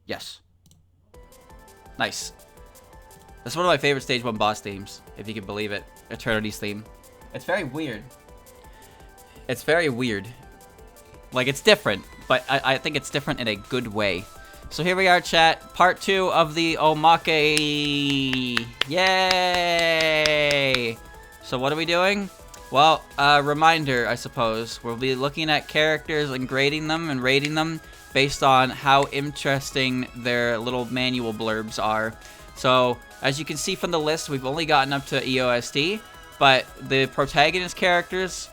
Yes. Nice. That's one of my favorite Stage 1 boss themes, if you can believe it. Eternity's theme. It's very weird. It's very weird. Like, it's different, but I think it's different in a good way. So here we are, chat. Part 2 of the Omake. Yay! So what are we doing? Well, reminder, I suppose. We'll be looking at characters and grading them and rating them based on how interesting their little manual blurbs are. So, as you can see from the list, we've only gotten up to EOSD, but the protagonist characters,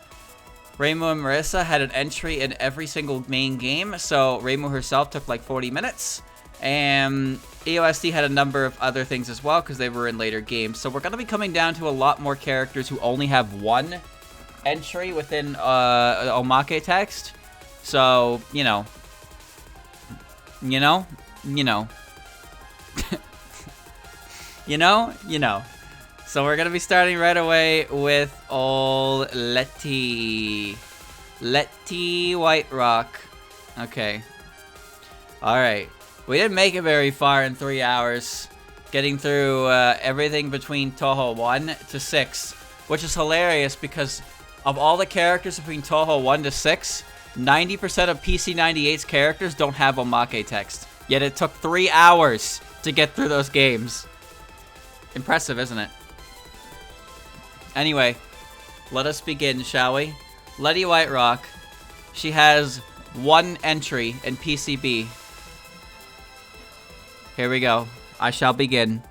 Reimu and Marissa, had an entry in every single main game, so Reimu herself took like 40 minutes, and EOSD had a number of other things as well, because they were in later games. So we're going to be coming down to a lot more characters who only have one entry within Omake text, so, you know. You know. So we're gonna be starting right away with old Letty Whiterock. Okay. Alright. We didn't make it very far in 3 hours. Getting through everything between Touhou 1 to 6. Which is hilarious because of all the characters between Touhou 1 to 6, 90% of PC98's characters don't have Omake text. Yet it took 3 hours to get through those games. Impressive, isn't it? Anyway, let us begin, shall we? Letty Whiterock. She has one entry in PCB. Here we go. I shall begin.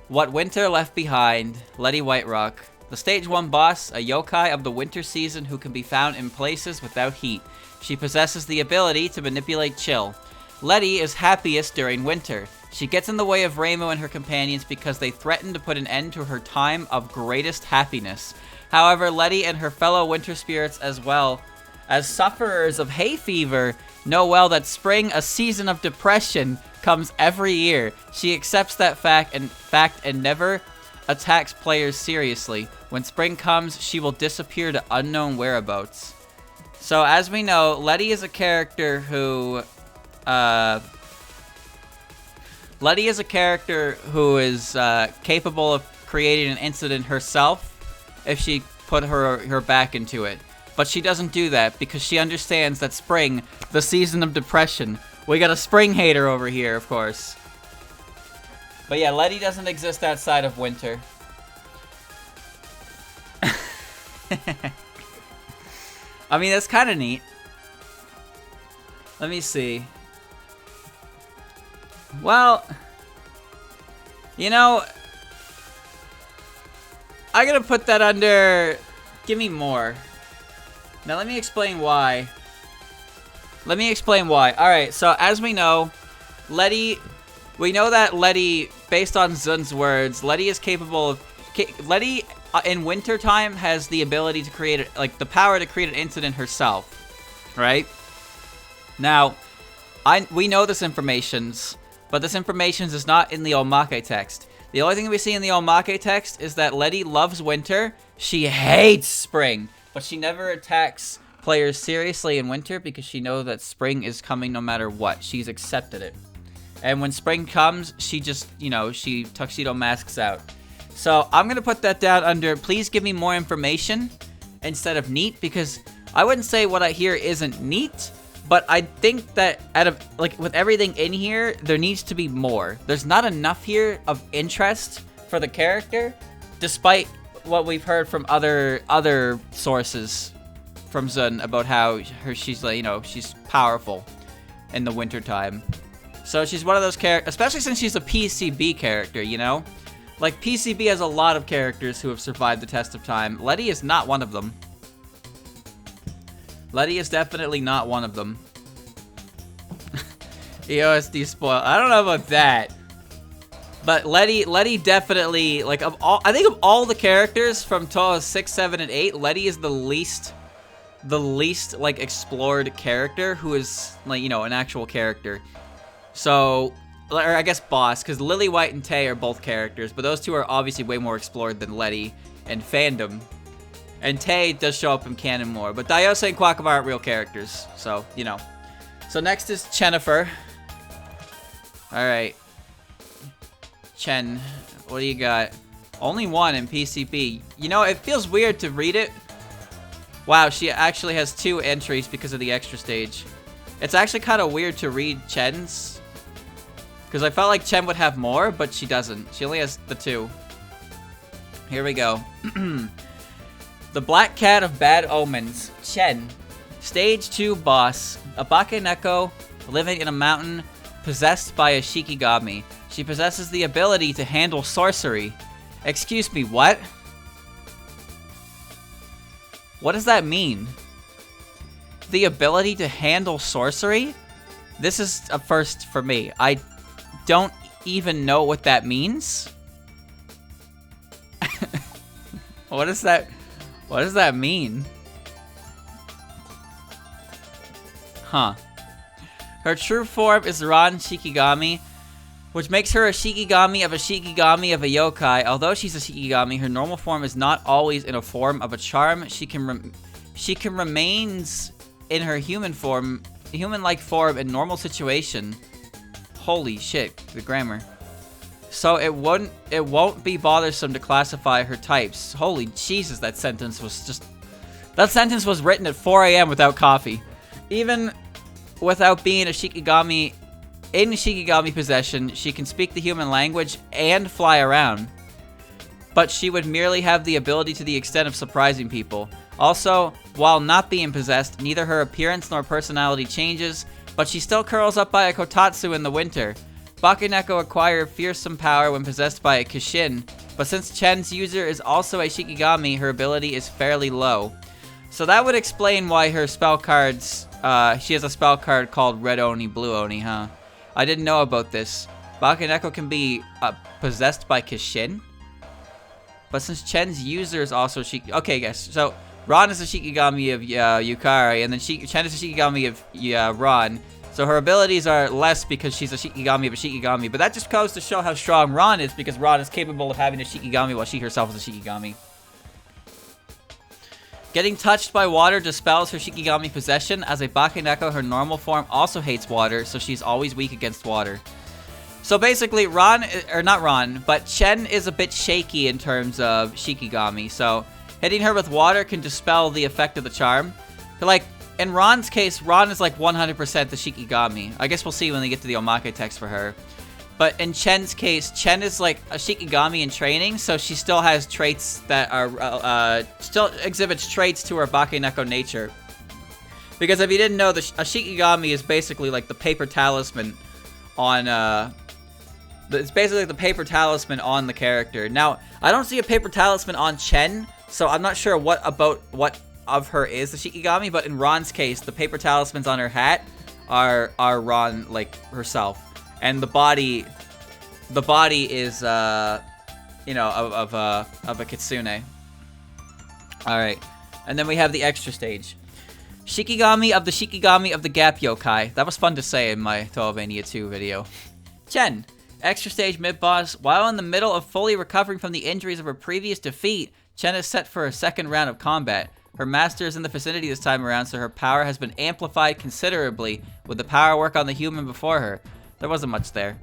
What winter left behind, Letty Whiterock. The Stage 1 boss, a yokai of the winter season who can be found in places without heat. She possesses the ability to manipulate chill. Letty is happiest during winter. She gets in the way of Reimu and her companions because they threaten to put an end to her time of greatest happiness. However, Letty and her fellow winter spirits, as well as sufferers of hay fever, know well that spring, a season of depression, comes every year. She accepts that fact and never attacks players seriously. When spring comes, she will disappear to unknown whereabouts. So, as we know, Letty is a character who is capable of creating an incident herself if she put her back into it. But she doesn't do that because she understands that spring, the season of depression. We got a spring hater over here, of course. But yeah, Letty doesn't exist outside of winter. I mean, that's kind of neat. Let me see. Well, you know, I'm gonna put that under, give me more. Now let me explain why. Alright, so as we know, we know that Letty, based on Zun's words, Letty is capable of, Letty in wintertime has the ability to create, the power to create an incident herself, right? Now, we know this information, but this information is not in the Omake text. The only thing we see in the Omake text is that Letty loves winter, she hates spring, but she never attacks players seriously in winter because she knows that spring is coming no matter what. She's accepted it. And when spring comes, she just, she tuxedo masks out. So I'm going to put that down under, please give me more information instead of neat, because I wouldn't say what I hear isn't neat, but I think that with everything in here, there needs to be more. There's not enough here of interest for the character, despite what we've heard from other sources from Zun about how she's she's powerful in the wintertime. So she's one of those characters, especially since she's a PCB character, Like, PCB has a lot of characters who have survived the test of time. Letty is not one of them. Letty is definitely not one of them. EOSD spoil. I don't know about that. But Letty definitely, I think of all the characters from Touhou 6, 7, and 8, Letty is the least, explored character who is, an actual character. So, or I guess boss, because Lily White and Tay are both characters, but those two are obviously way more explored than Letty in fandom. And Tay does show up in canon more, but Dayose and Kwakaba aren't real characters, so, So next is Chenifer. Alright. Chen, what do you got? Only one in PCB. You know, it feels weird to read it. Wow, she actually has 2 entries because of the extra stage. It's actually kind of weird to read Chen's. Because I felt like Chen would have more, but she doesn't. She only has the 2. Here we go. The Black Cat of Bad Omens. Chen. Stage 2 boss. A Bakeneko living in a mountain possessed by a Shikigami. She possesses the ability to handle sorcery. Excuse me, what? What does that mean? The ability to handle sorcery? This is a first for me. I don't even know what that means. What does that mean? Huh. Her true form is Ran Shikigami, which makes her a Shikigami of a Shikigami of a yokai. Although she's a Shikigami, her normal form is not always in a form of a charm. She can remains in her human-like form in normal situation. Holy shit, the grammar. So it won't be bothersome to classify her types. Holy Jesus, that sentence was written at 4 a.m. without coffee. Even without being a Shikigami, in Shikigami possession, she can speak the human language and fly around. But she would merely have the ability to the extent of surprising people. Also, while not being possessed, neither her appearance nor personality changes, but she still curls up by a kotatsu in the winter. Bakeneko acquire fearsome power when possessed by a Kishin, but since Chen's user is also a Shikigami, her ability is fairly low. So that would explain why her spell cards, she has a spell card called Red Oni, Blue Oni, huh? I didn't know about this. Bakeneko can be possessed by Kishin, but since Chen's user is also okay, guys, so Ran is a Shikigami of Yukari, and then Chen is a Shikigami of Ran. So her abilities are less because she's a Shikigami of a Shikigami, but that just goes to show how strong Ran is, because Ran is capable of having a Shikigami while she herself is a Shikigami. Getting touched by water dispels her Shikigami possession. As a Bakeneko, her normal form also hates water, so she's always weak against water. So basically, but Chen is a bit shaky in terms of Shikigami, so hitting her with water can dispel the effect of the charm. Like, in Ran's case, Ran is like 100% the Shikigami. I guess we'll see when we get to the Omake text for her. But in Chen's case, Chen is like a Shikigami in training, so she still has traits that are, still exhibits traits to her Bakeneko nature. Because if you didn't know, a Shikigami is basically like the paper talisman on, it's basically the paper talisman on the character. Now, I don't see a paper talisman on Chen, so I'm not sure what of her is the Shikigami, but in Ran's case, the paper talismans on her hat are Ran, like, herself. And the body is, you know, of a kitsune. Alright. And then we have the extra stage. Shikigami of the Gap Yokai. That was fun to say in my Touhou 2 video. Chen. Extra stage mid-boss. While in the middle of fully recovering from the injuries of her previous defeat, Chen is set for a second round of combat. Her master is in the vicinity this time around, so her power has been amplified considerably with the power work on the human before her. There wasn't much there.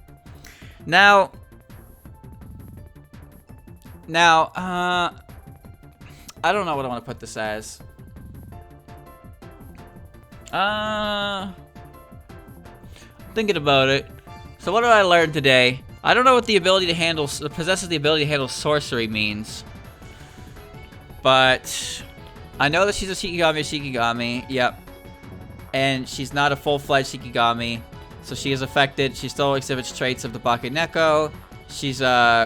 Now, I don't know what I want to put this as. Thinking about it. So what did I learn today? I don't know what the ability to handle, possesses the ability to handle sorcery means. But I know that she's a Shikigami, yep. And she's not a full-fledged Shikigami. So she is affected. She still exhibits traits of the Bakeneko. She's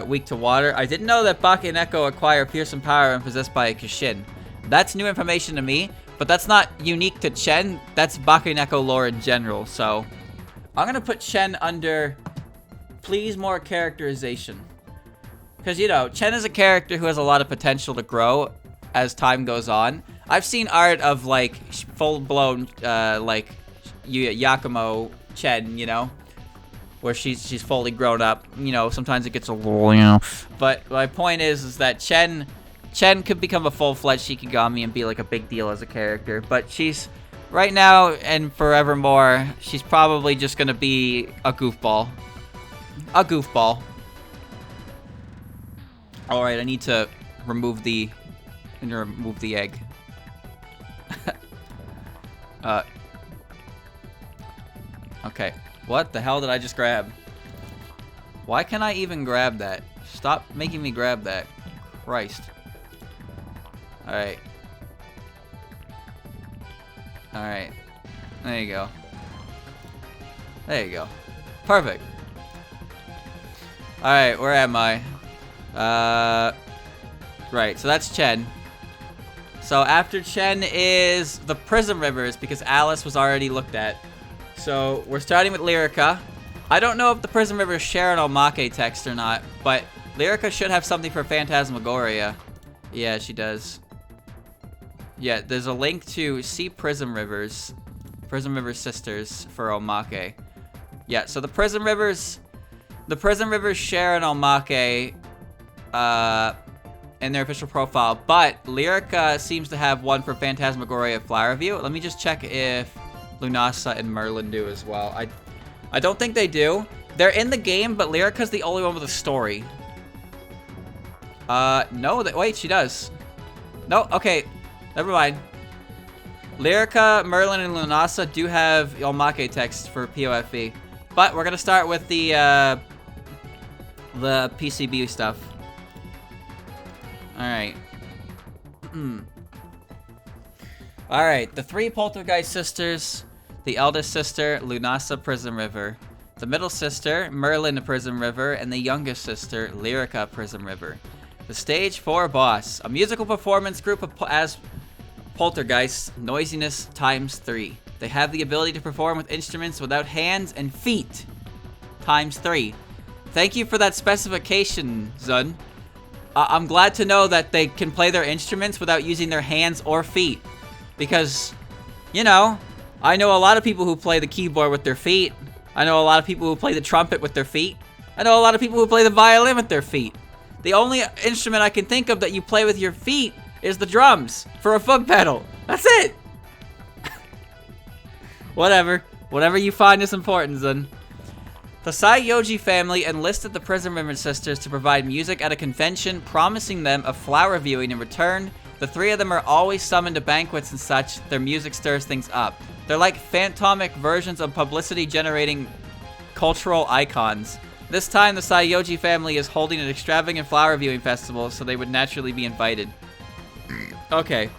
weak to water. I didn't know that Bakeneko acquire fearsome power when possessed by a Kishin. That's new information to me, but that's not unique to Chen. That's Bakeneko lore in general. So I'm going to put Chen under, please, more characterization. Because, you know, Chen is a character who has a lot of potential to grow as time goes on. I've seen art of, like, full-blown, like, Yakumo Chen, you know, where she's fully grown up. You know, sometimes it gets a little, you know. But my point is that Chen could become a full-fledged Shikigami and be like a big deal as a character. But she's right now and forevermore, she's probably just gonna be a goofball. a goofball. Alright, I need to remove the egg. Okay. What the hell did I just grab? Why can't I even grab that? Stop making me grab that. Christ. Alright. Alright. There you go. There you go. Perfect. Alright, where am I? Right, so that's Chen. So after Chen is the Prismrivers, because Alice was already looked at. So we're starting with Lyrica. I don't know if the Prismrivers share an Omake text or not, but Lyrica should have something for Phantasmagoria. Yeah, she does. Yeah, there's a link to see Prismriver Sisters for Omake. Yeah, so the Prismrivers share an Omake in their official profile, but Lyrica seems to have one for Phantasmagoria Flower View. Let me just check if Lunasa and Merlin do as well. I don't think they do. They're in the game, but Lyrica's the only one with a story. No, wait, she does. No, okay, never mind. Lyrica, Merlin, and Lunasa do have Omake text for POFV, but we're gonna start with the PCB stuff. Alright. Alright, the three Poltergeist sisters. The eldest sister, Lunasa Prismriver. The middle sister, Merlin Prismriver. And the youngest sister, Lyrica Prismriver. The stage 4 boss. A musical performance group as poltergeists, noisiness times 3. They have the ability to perform with instruments without hands and feet. Times 3. Thank you for that specification, Zun. I'm glad to know that they can play their instruments without using their hands or feet. Because, you know, I know a lot of people who play the keyboard with their feet. I know a lot of people who play the trumpet with their feet. I know a lot of people who play the violin with their feet. The only instrument I can think of that you play with your feet is the drums for a foot pedal. That's it. Whatever. Whatever you find is important, then. The Saigyouji family enlisted the Prismriver Sisters to provide music at a convention, promising them a flower viewing in return. The three of them are always summoned to banquets and such. Their music stirs things up. They're like phantomic versions of publicity-generating cultural icons. This time, the Saigyouji family is holding an extravagant flower viewing festival, so they would naturally be invited. Okay.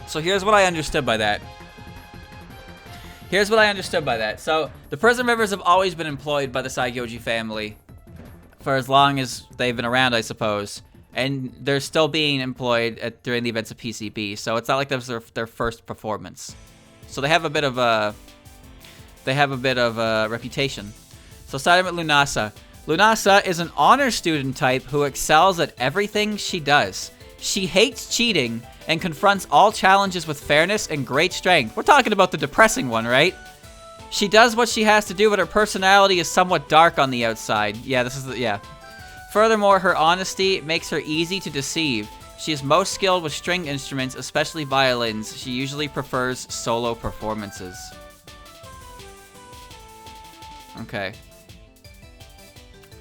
So here's what I understood by that. So, the Prismrivers have always been employed by the Saigyouji family for as long as they've been around, I suppose. And they're still being employed during the events of PCB, so it's not like that was their first performance. So they have a bit of a reputation. So starting with Lunasa. Lunasa is an honor student type who excels at everything she does. She hates cheating and confronts all challenges with fairness and great strength. We're talking about the depressing one, right? She does what she has to do, but her personality is somewhat dark on the outside. Yeah, yeah. Furthermore, her honesty makes her easy to deceive. She is most skilled with stringed instruments, especially violins. She usually prefers solo performances. Okay.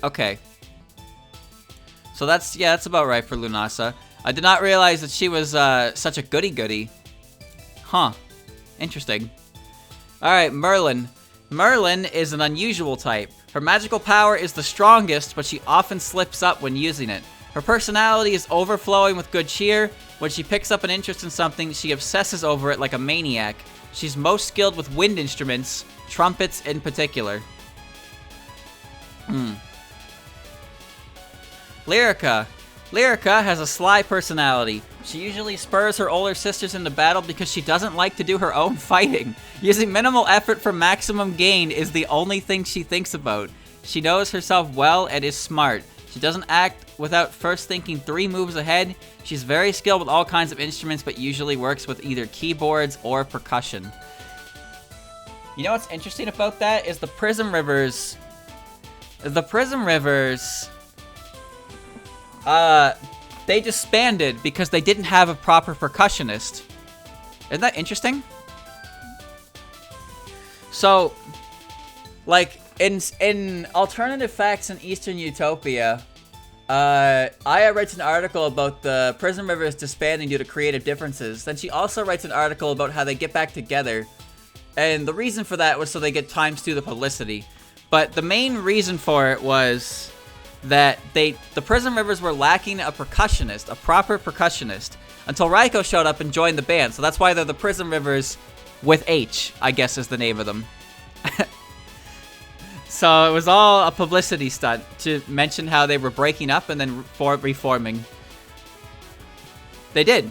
Okay. So that's about right for Lunasa. I did not realize that she was such a goody-goody. Huh. Interesting. Alright, Merlin. Merlin is an unusual type. Her magical power is the strongest, but she often slips up when using it. Her personality is overflowing with good cheer. When she picks up an interest in something, she obsesses over it like a maniac. She's most skilled with wind instruments, trumpets in particular. Lyrica. Lyrica has a sly personality. She usually spurs her older sisters into battle because she doesn't like to do her own fighting. Using minimal effort for maximum gain is the only thing she thinks about. She knows herself well and is smart. She doesn't act without first thinking 3 moves ahead. She's very skilled with all kinds of instruments, but usually works with either keyboards or percussion. You know what's interesting about that is the Prismrivers. The Prismrivers, they disbanded because they didn't have a proper percussionist. Isn't that interesting? So, like, in Alternative Facts in Eastern Utopia, Aya writes an article about the Prismrivers disbanding due to creative differences. Then she also writes an article about how they get back together. And the reason for that was so they get ×2 the publicity. But the main reason for it was that the Prismrivers were lacking a percussionist, a proper percussionist, until Raiko showed up and joined the band. So that's why they're the Prismrivers with H, I guess is the name of them. So it was all a publicity stunt to mention how they were breaking up and then reforming. They did.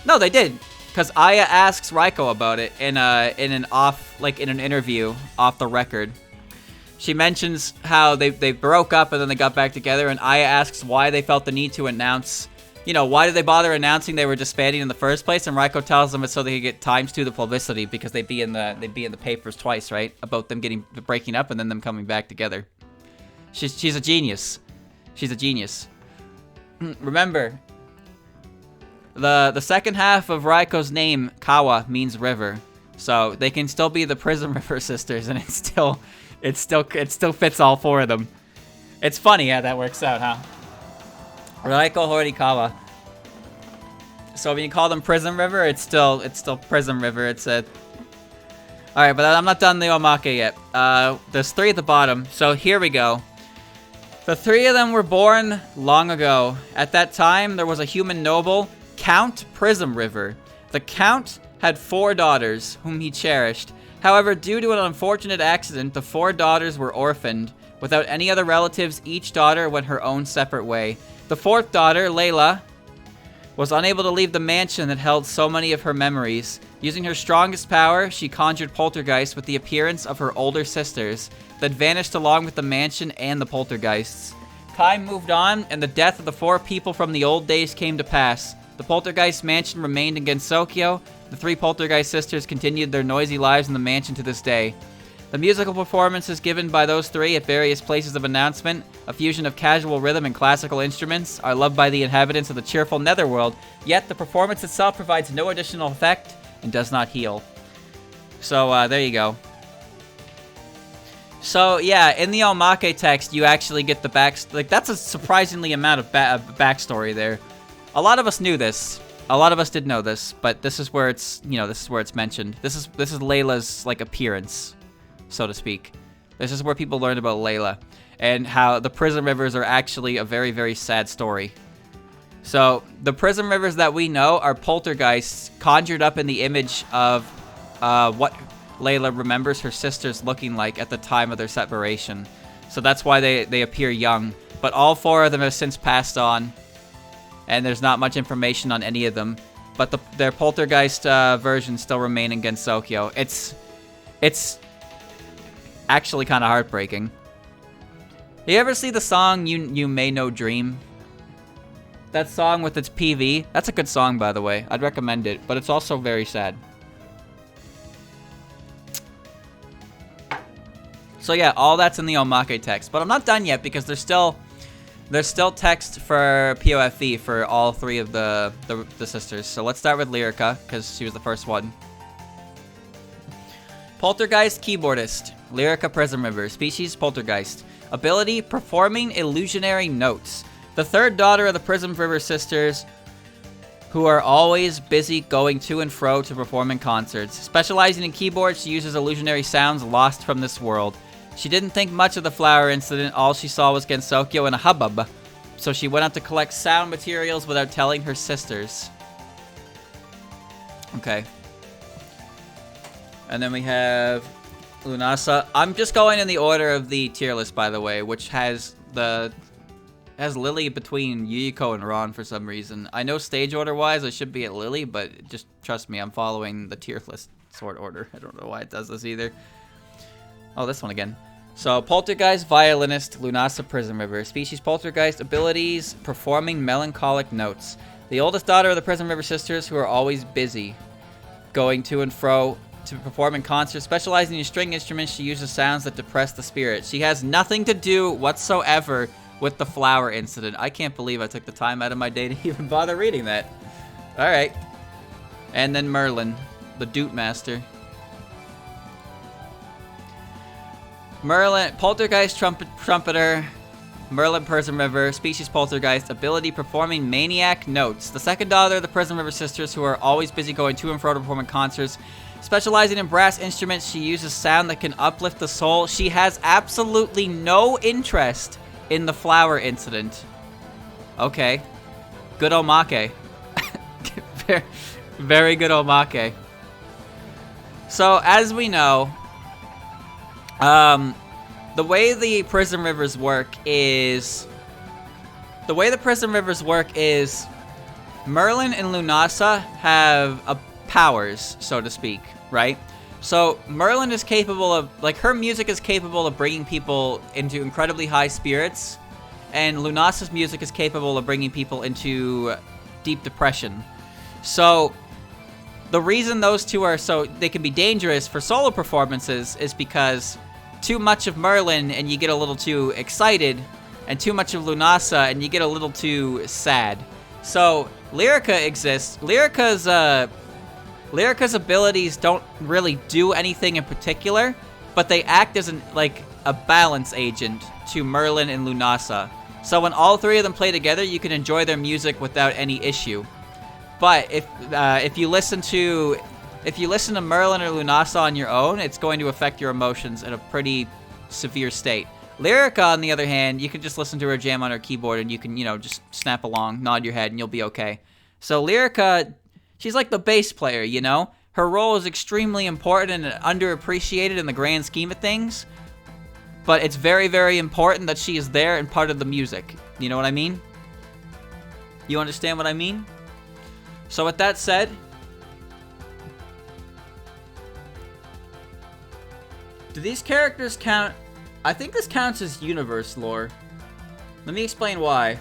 No, they did. Because Aya asks Raiko about it in an interview off the record. She mentions how they broke up and then they got back together, and Aya asks why they felt the need to announce, why did they bother announcing they were disbanding in the first place? And Raiko tells them it's so they could get ×2 the publicity, because they'd be in the papers twice, right? About them breaking up and then them coming back together. She's a genius. She's a genius. Remember, the second half of Raiko's name, Kawa, means river. So they can still be the Prismriver Sisters, and it still fits all four of them. It's funny how that works out, huh? Raiko Horikawa. So when you call them Prismriver, it's still Prismriver. It's a... Alright, but I'm not done the Omake yet. There's 3 at the bottom, so here we go. The 3 of them were born long ago. At that time, there was a human noble, Count Prismriver. The Count had 4 daughters, whom he cherished. However, due to an unfortunate accident, the 4 daughters were orphaned. Without any other relatives, each daughter went her own separate way. The 4th daughter, Layla, was unable to leave the mansion that held so many of her memories. Using her strongest power, she conjured poltergeists with the appearance of her older sisters that vanished along with the mansion and the poltergeists. Time moved on, and the death of the 4 people from the old days came to pass. The poltergeist mansion remained in Gensokyo. The 3 poltergeist sisters continued their noisy lives in the mansion to this day. The musical performances given by those 3 at various places of announcement, a fusion of casual rhythm and classical instruments, are loved by the inhabitants of the cheerful netherworld, yet the performance itself provides no additional effect and does not heal. So, there you go. So, yeah, in the Omake text, you actually get the that's a surprisingly amount of backstory there. A lot of us knew this. A lot of us did know this, but this is where it's, this is where it's mentioned. This is Layla's, appearance, so to speak. This is where people learned about Layla, and how the Prismrivers are actually a very, very sad story. So, the Prismrivers that we know are poltergeists conjured up in the image of what Layla remembers her sisters looking like at the time of their separation. So that's why they appear young. But all 4 of them have since passed on, and there's not much information on any of them. But their poltergeist versions still remain in Gensokyo. It's actually kind of heartbreaking. You ever see the song You May No Dream? That song with its PV? That's a good song, by the way. I'd recommend it, but it's also very sad. So yeah, all that's in the Omake text. But I'm not done yet, because there's still text for POFE for all 3 of the sisters. So let's start with Lyrica, because she was the first one. Poltergeist keyboardist. Lyrica Prismriver. Species poltergeist. Ability performing illusionary notes. The 3rd daughter of the Prismriver Sisters, who are always busy going to and fro to perform in concerts. Specializing in keyboards, she uses illusionary sounds lost from this world. She didn't think much of the flower incident. All she saw was Gensokyo and a hubbub. So she went out to collect sound materials without telling her sisters. Okay. And then we have Lunasa. I'm just going in the order of the tier list, by the way, which has Lily between Yuyuko and Ron for some reason. I know stage order-wise I should be at Lily, but just trust me, I'm following the tier list sort order. I don't know why it does this either. Oh, this one again. So, Poltergeist, Violinist, Lunasa Prismriver. Species Poltergeist. Abilities, performing melancholic notes. The oldest daughter of the Prismriver Sisters, who are always busy going to and fro to perform in concerts. Specializing in string instruments, she uses sounds that depress the spirit. She has nothing to do whatsoever with the flower incident. I can't believe I took the time out of my day to even bother reading that. Alright. And then Merlin, the Doot Master. Merlin, Poltergeist Trumpeter, Merlin Prismriver, Species Poltergeist, ability performing Maniac notes. The second daughter of the Prismriver Sisters, who are always busy going to and fro to perform in concerts. Specializing in brass instruments, she uses sound that can uplift the soul. She has absolutely no interest in the flower incident. Okay. Good Omake. very, very good Omake. So, as we know, the way the Prismrivers work is... Merlin and Lunasa have powers, so to speak, right? So, Merlin is capable of... Like, her music is capable of bringing people into incredibly high spirits, and Lunasa's music is capable of bringing people into deep depression. So, the reason those two are so... They can be dangerous for solo performances is because... Too much of Merlin and you get a little too excited, and too much of Lunasa and you get a little too sad. So Lyrica exists. Lyrica's abilities don't really do anything in particular, but they act as a balance agent to Merlin and Lunasa. So when all three of them play together, you can enjoy their music without any issue. But if you listen to Merlin or Lunasa on your own, it's going to affect your emotions in a pretty severe state. Lyrica, on the other hand, you can just listen to her jam on her keyboard and you can, just snap along, nod your head, and you'll be okay. So Lyrica, she's like the bass player, Her role is extremely important and underappreciated in the grand scheme of things. But it's very, very important that she is there and part of the music. You know what I mean? You understand what I mean? So with that said... Do these characters count? I think this counts as universe lore. Let me explain why.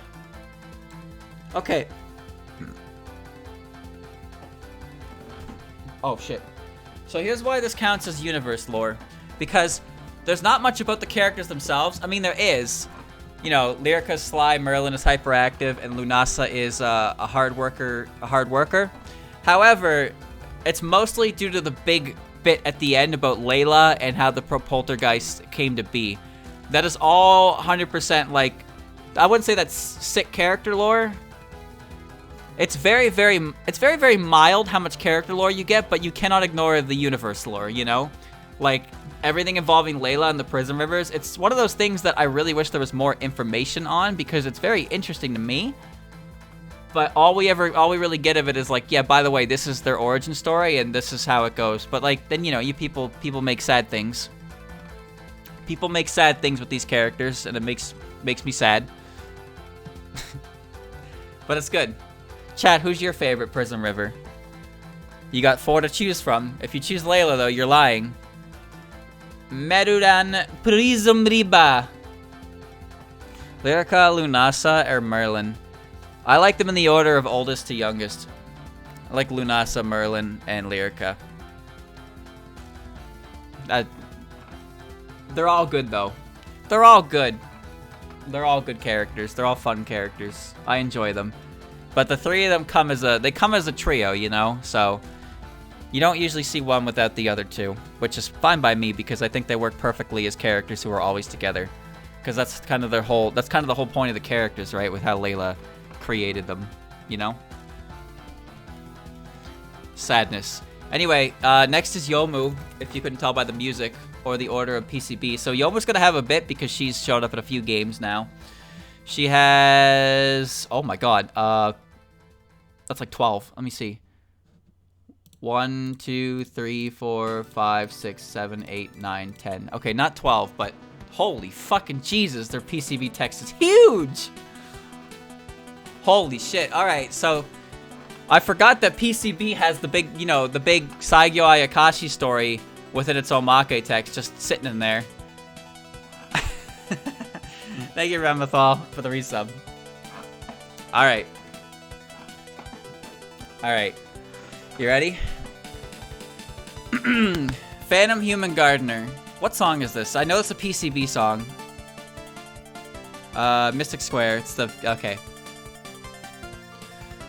Okay. Oh, shit. So here's why this counts as universe lore. Because there's not much about the characters themselves. I mean, there is. Lyrica's sly, Merlin is hyperactive, and Lunasa is a hard worker. However, it's mostly due to the big bit at the end about Layla and how the poltergeist came to be. That is all 100% I wouldn't say that's sick character lore. It's very, very mild how much character lore you get, but you cannot ignore the universe lore, everything involving Layla and the Prismrivers. It's one of those things that I really wish there was more information on because it's very interesting to me. But all we really get of it is yeah, by the way, this is their origin story and this is how it goes. But then you people make sad things. People make sad things with these characters, and it makes me sad. But it's good. Chat, who's your favorite Prismriver? You got 4 to choose from. If you choose Layla though, you're lying. Merudan Prismriver. Lyrica, Lunasa, or Merlin? I like them in the order of oldest to youngest. I like Lunasa, Merlin, and Lyrica. They're all good, though. They're all good. They're all good characters. They're all fun characters. I enjoy them. But the three of them come as a trio, So you don't usually see one without the other two, which is fine by me because I think they work perfectly as characters who are always together. Because that's kind of the whole point of the characters, right? With how Layla created them, Sadness. Anyway, next is Youmu, if you couldn't tell by the music or the order of PCB. So Yomu's gonna have a bit because she's showed up in a few games now. She has... Oh my god. That's 12. Let me see. 1, 2, 3, 4, 5, 6, 7, 8, 9, 10. Okay, not 12, but holy fucking Jesus, their PCB text is huge! Holy shit. Alright, so I forgot that PCB has the big, the big Saigyo Ayakashi story within its Omake text just sitting in there. Thank you, Ramathal, for the resub. Alright. Alright. You ready? Phantom Human Gardener. What song is this? I know it's a PCB song. Mystic Square. It's the... Okay.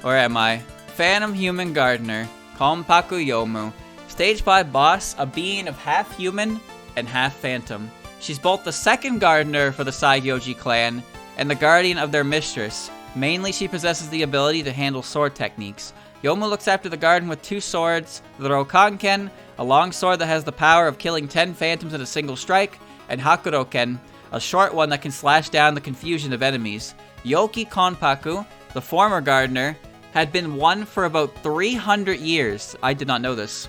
Where am I? Phantom Human Gardener. Konpaku Youmu. Stage 5 boss, a being of half human and half phantom. She's both the second gardener for the Saigyouji clan and the guardian of their mistress. Mainly, she possesses the ability to handle sword techniques. Youmu looks after the garden with 2 swords, the Rokanken, a long sword that has the power of killing 10 phantoms in a single strike, and Hakuroken, a short one that can slash down the confusion of enemies. Youmu Konpaku, the former gardener, had been one for about 300 years. I did not know this.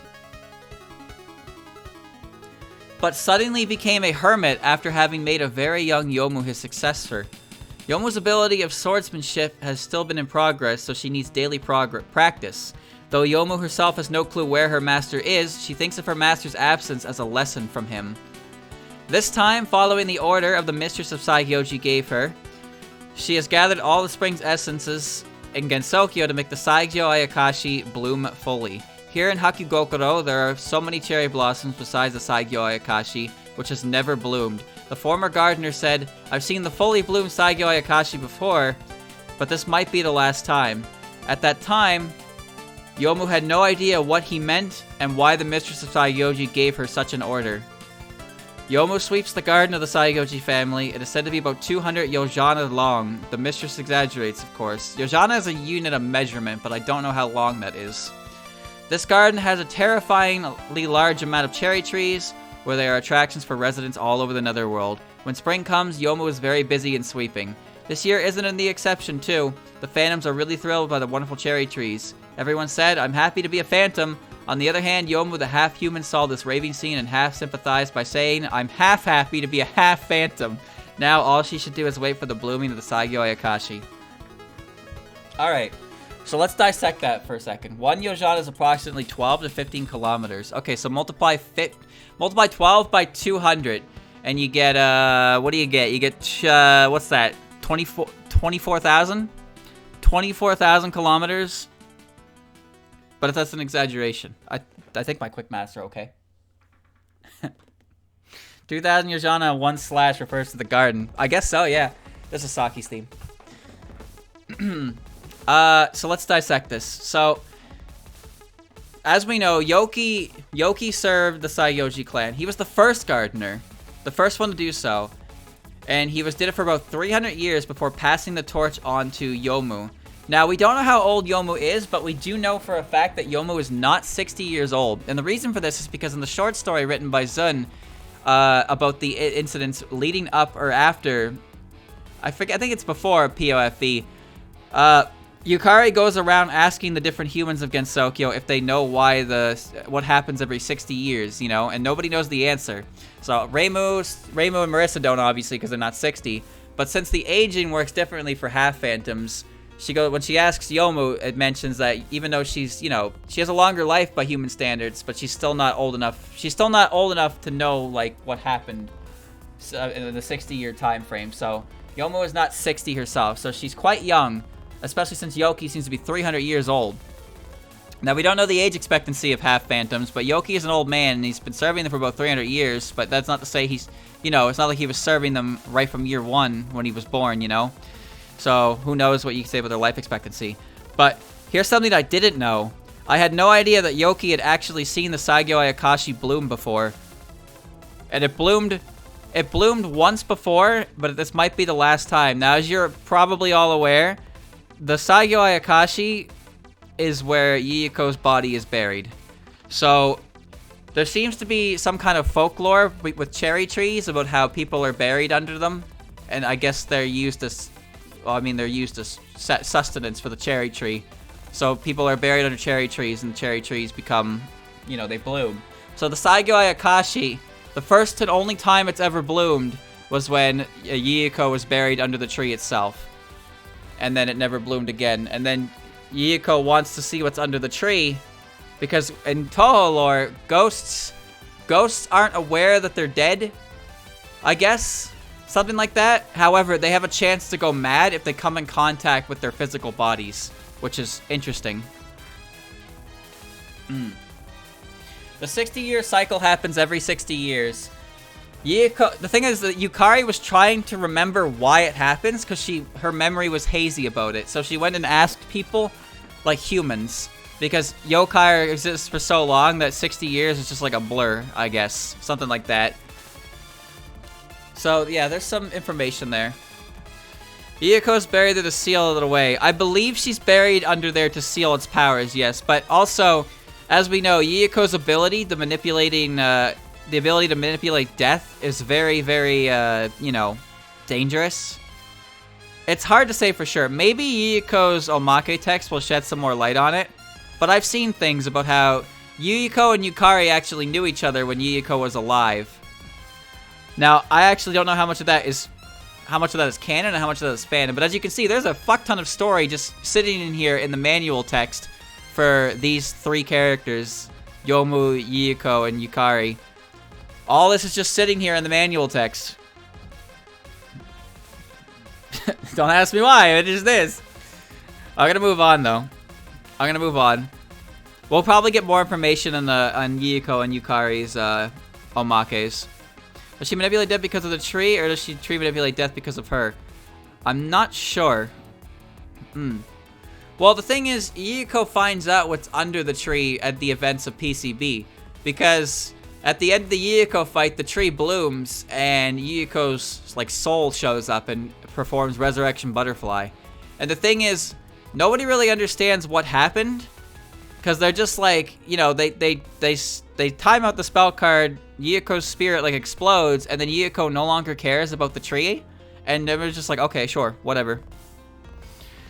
But suddenly became a hermit after having made a very young Youmu his successor. Yomu's ability of swordsmanship has still been in progress, so she needs daily practice. Though Youmu herself has no clue where her master is, she thinks of her master's absence as a lesson from him. This time, following the order of the mistress of Saigyouji gave her, she has gathered all the spring's essences in Gensokyo to make the Saigyo Ayakashi bloom fully. Here in Hakugokuro, there are so many cherry blossoms besides the Saigyo Ayakashi, which has never bloomed. The former gardener said, "I've seen the fully bloomed Saigyo Ayakashi before, but this might be the last time." At that time, Youmu had no idea what he meant and why the mistress of Saigyouji gave her such an order. Youmu sweeps the garden of the Saigyouji family. It is said to be about 200 yojana long. The mistress exaggerates, of course. Yojana is a unit of measurement, but I don't know how long that is. This garden has a terrifyingly large amount of cherry trees, where there are attractions for residents all over the netherworld. When spring comes, Youmu is very busy in sweeping. This year isn't an exception, too. The phantoms are really thrilled by the wonderful cherry trees. Everyone said, "I'm happy to be a phantom." On the other hand, Youmu the half-human saw this raving scene and half-sympathized by saying, "I'm half-happy to be a half-phantom." Now all she should do is wait for the blooming of the Saigyo Ayakashi. Alright, so let's dissect that for a second. 1 yojana is approximately 12 to 15 kilometers. Okay, so multiply 12 by 200, and you get, what do you get? You get, what's that? 24,000? 24,000 kilometers? But if that's an exaggeration. I think my quick maths are okay. 2,000 yojana, 1 slash refers to the garden. I guess so, yeah. This is Saki's theme. So let's dissect this. So, as we know, Yoki served the Saigyouji clan. He was the first gardener, the first one to do so, and he did it for about 300 years before passing the torch on to Youmu. Now, we don't know how old Youmu is, but we do know for a fact that Youmu is not 60 years old. And the reason for this is because in the short story written by Zun about the incidents leading up or after, I think it's before POFE, Yukari goes around asking the different humans of Gensokyo if they know why what happens every 60 years, you know, and nobody knows the answer. So Reimu and Marissa don't, obviously, because they're not 60. But since the aging works differently for half phantoms, when she asks Youmu, it mentions that even though she's, you know, she has a longer life by human standards, but she's still not old enough. She's still not old enough to know, like, what happened in the 60-year time frame. So Youmu is not 60 herself, so she's quite young, especially since Yoki seems to be 300 years old. Now, we don't know the age expectancy of half phantoms, but Yoki is an old man, and he's been serving them for about 300 years, but that's not to say he's, you know, it's not like he was serving them right from year 1 when he was born, you know? So, who knows what you can say about their life expectancy. But, here's something I didn't know. I had no idea that Yoki had actually seen the Saigyo Ayakashi bloom before. And it bloomed once before, but this might be the last time. Now, as you're probably all aware, the Saigyo Ayakashi is where Yuyuko's body is buried. So, there seems to be some kind of folklore with cherry trees about how people are buried under them. And I guess they're used as... Well, I mean, they're used as sustenance for the cherry tree. So people are buried under cherry trees, and the cherry trees become, you know, they bloom. So the Saigyo Ayakashi, the first and only time it's ever bloomed was when Yuyuko was buried under the tree itself. And then it never bloomed again. And then Yuyuko wants to see what's under the tree, because in Touhou lore, ghosts aren't aware that they're dead, I guess. Something like that. However, they have a chance to go mad if they come in contact with their physical bodies, which is interesting. The 60-year cycle happens every 60 years. Yuyuko, the thing is that Yukari was trying to remember why it happens because her memory was hazy about it. So she went and asked people, like humans, because yokai exists for so long that 60 years is just like a blur, I guess. Something like that. So, yeah, there's some information there. Yuyuko's buried there to seal it away. I believe she's buried under there to seal its powers, yes. But also, as we know, Yuyuko's ability, the ability to manipulate death is very, very, you know, dangerous. It's hard to say for sure. Maybe Yuyuko's Omake text will shed some more light on it. But I've seen things about how Yuyuko and Yukari actually knew each other when Yuyuko was alive. Now, I actually don't know how much of that is canon and how much of that is fandom. But as you can see, there's a fuck ton of story just sitting in here in the manual text for these three characters, Youmu, Yuyuko, and Yukari. All this is just sitting here in the manual text. Don't ask me why, it is this. I'm gonna move on, though. I'm gonna move on. We'll probably get more information on Yuyuko and Yukari's Omakes. Does she manipulate death because of the tree, or does she manipulate death because of her? I'm not sure. Well, the thing is, Yuyuko finds out what's under the tree at the events of PCB. Because at the end of the Yuyuko fight, the tree blooms, and Yuyuko's like soul shows up and performs Resurrection Butterfly. And the thing is, nobody really understands what happened. Because they're just like, you know, they time out the spell card, Yuyuko's spirit like explodes, and then Yuyuko no longer cares about the tree, and they were just like, okay, sure, whatever.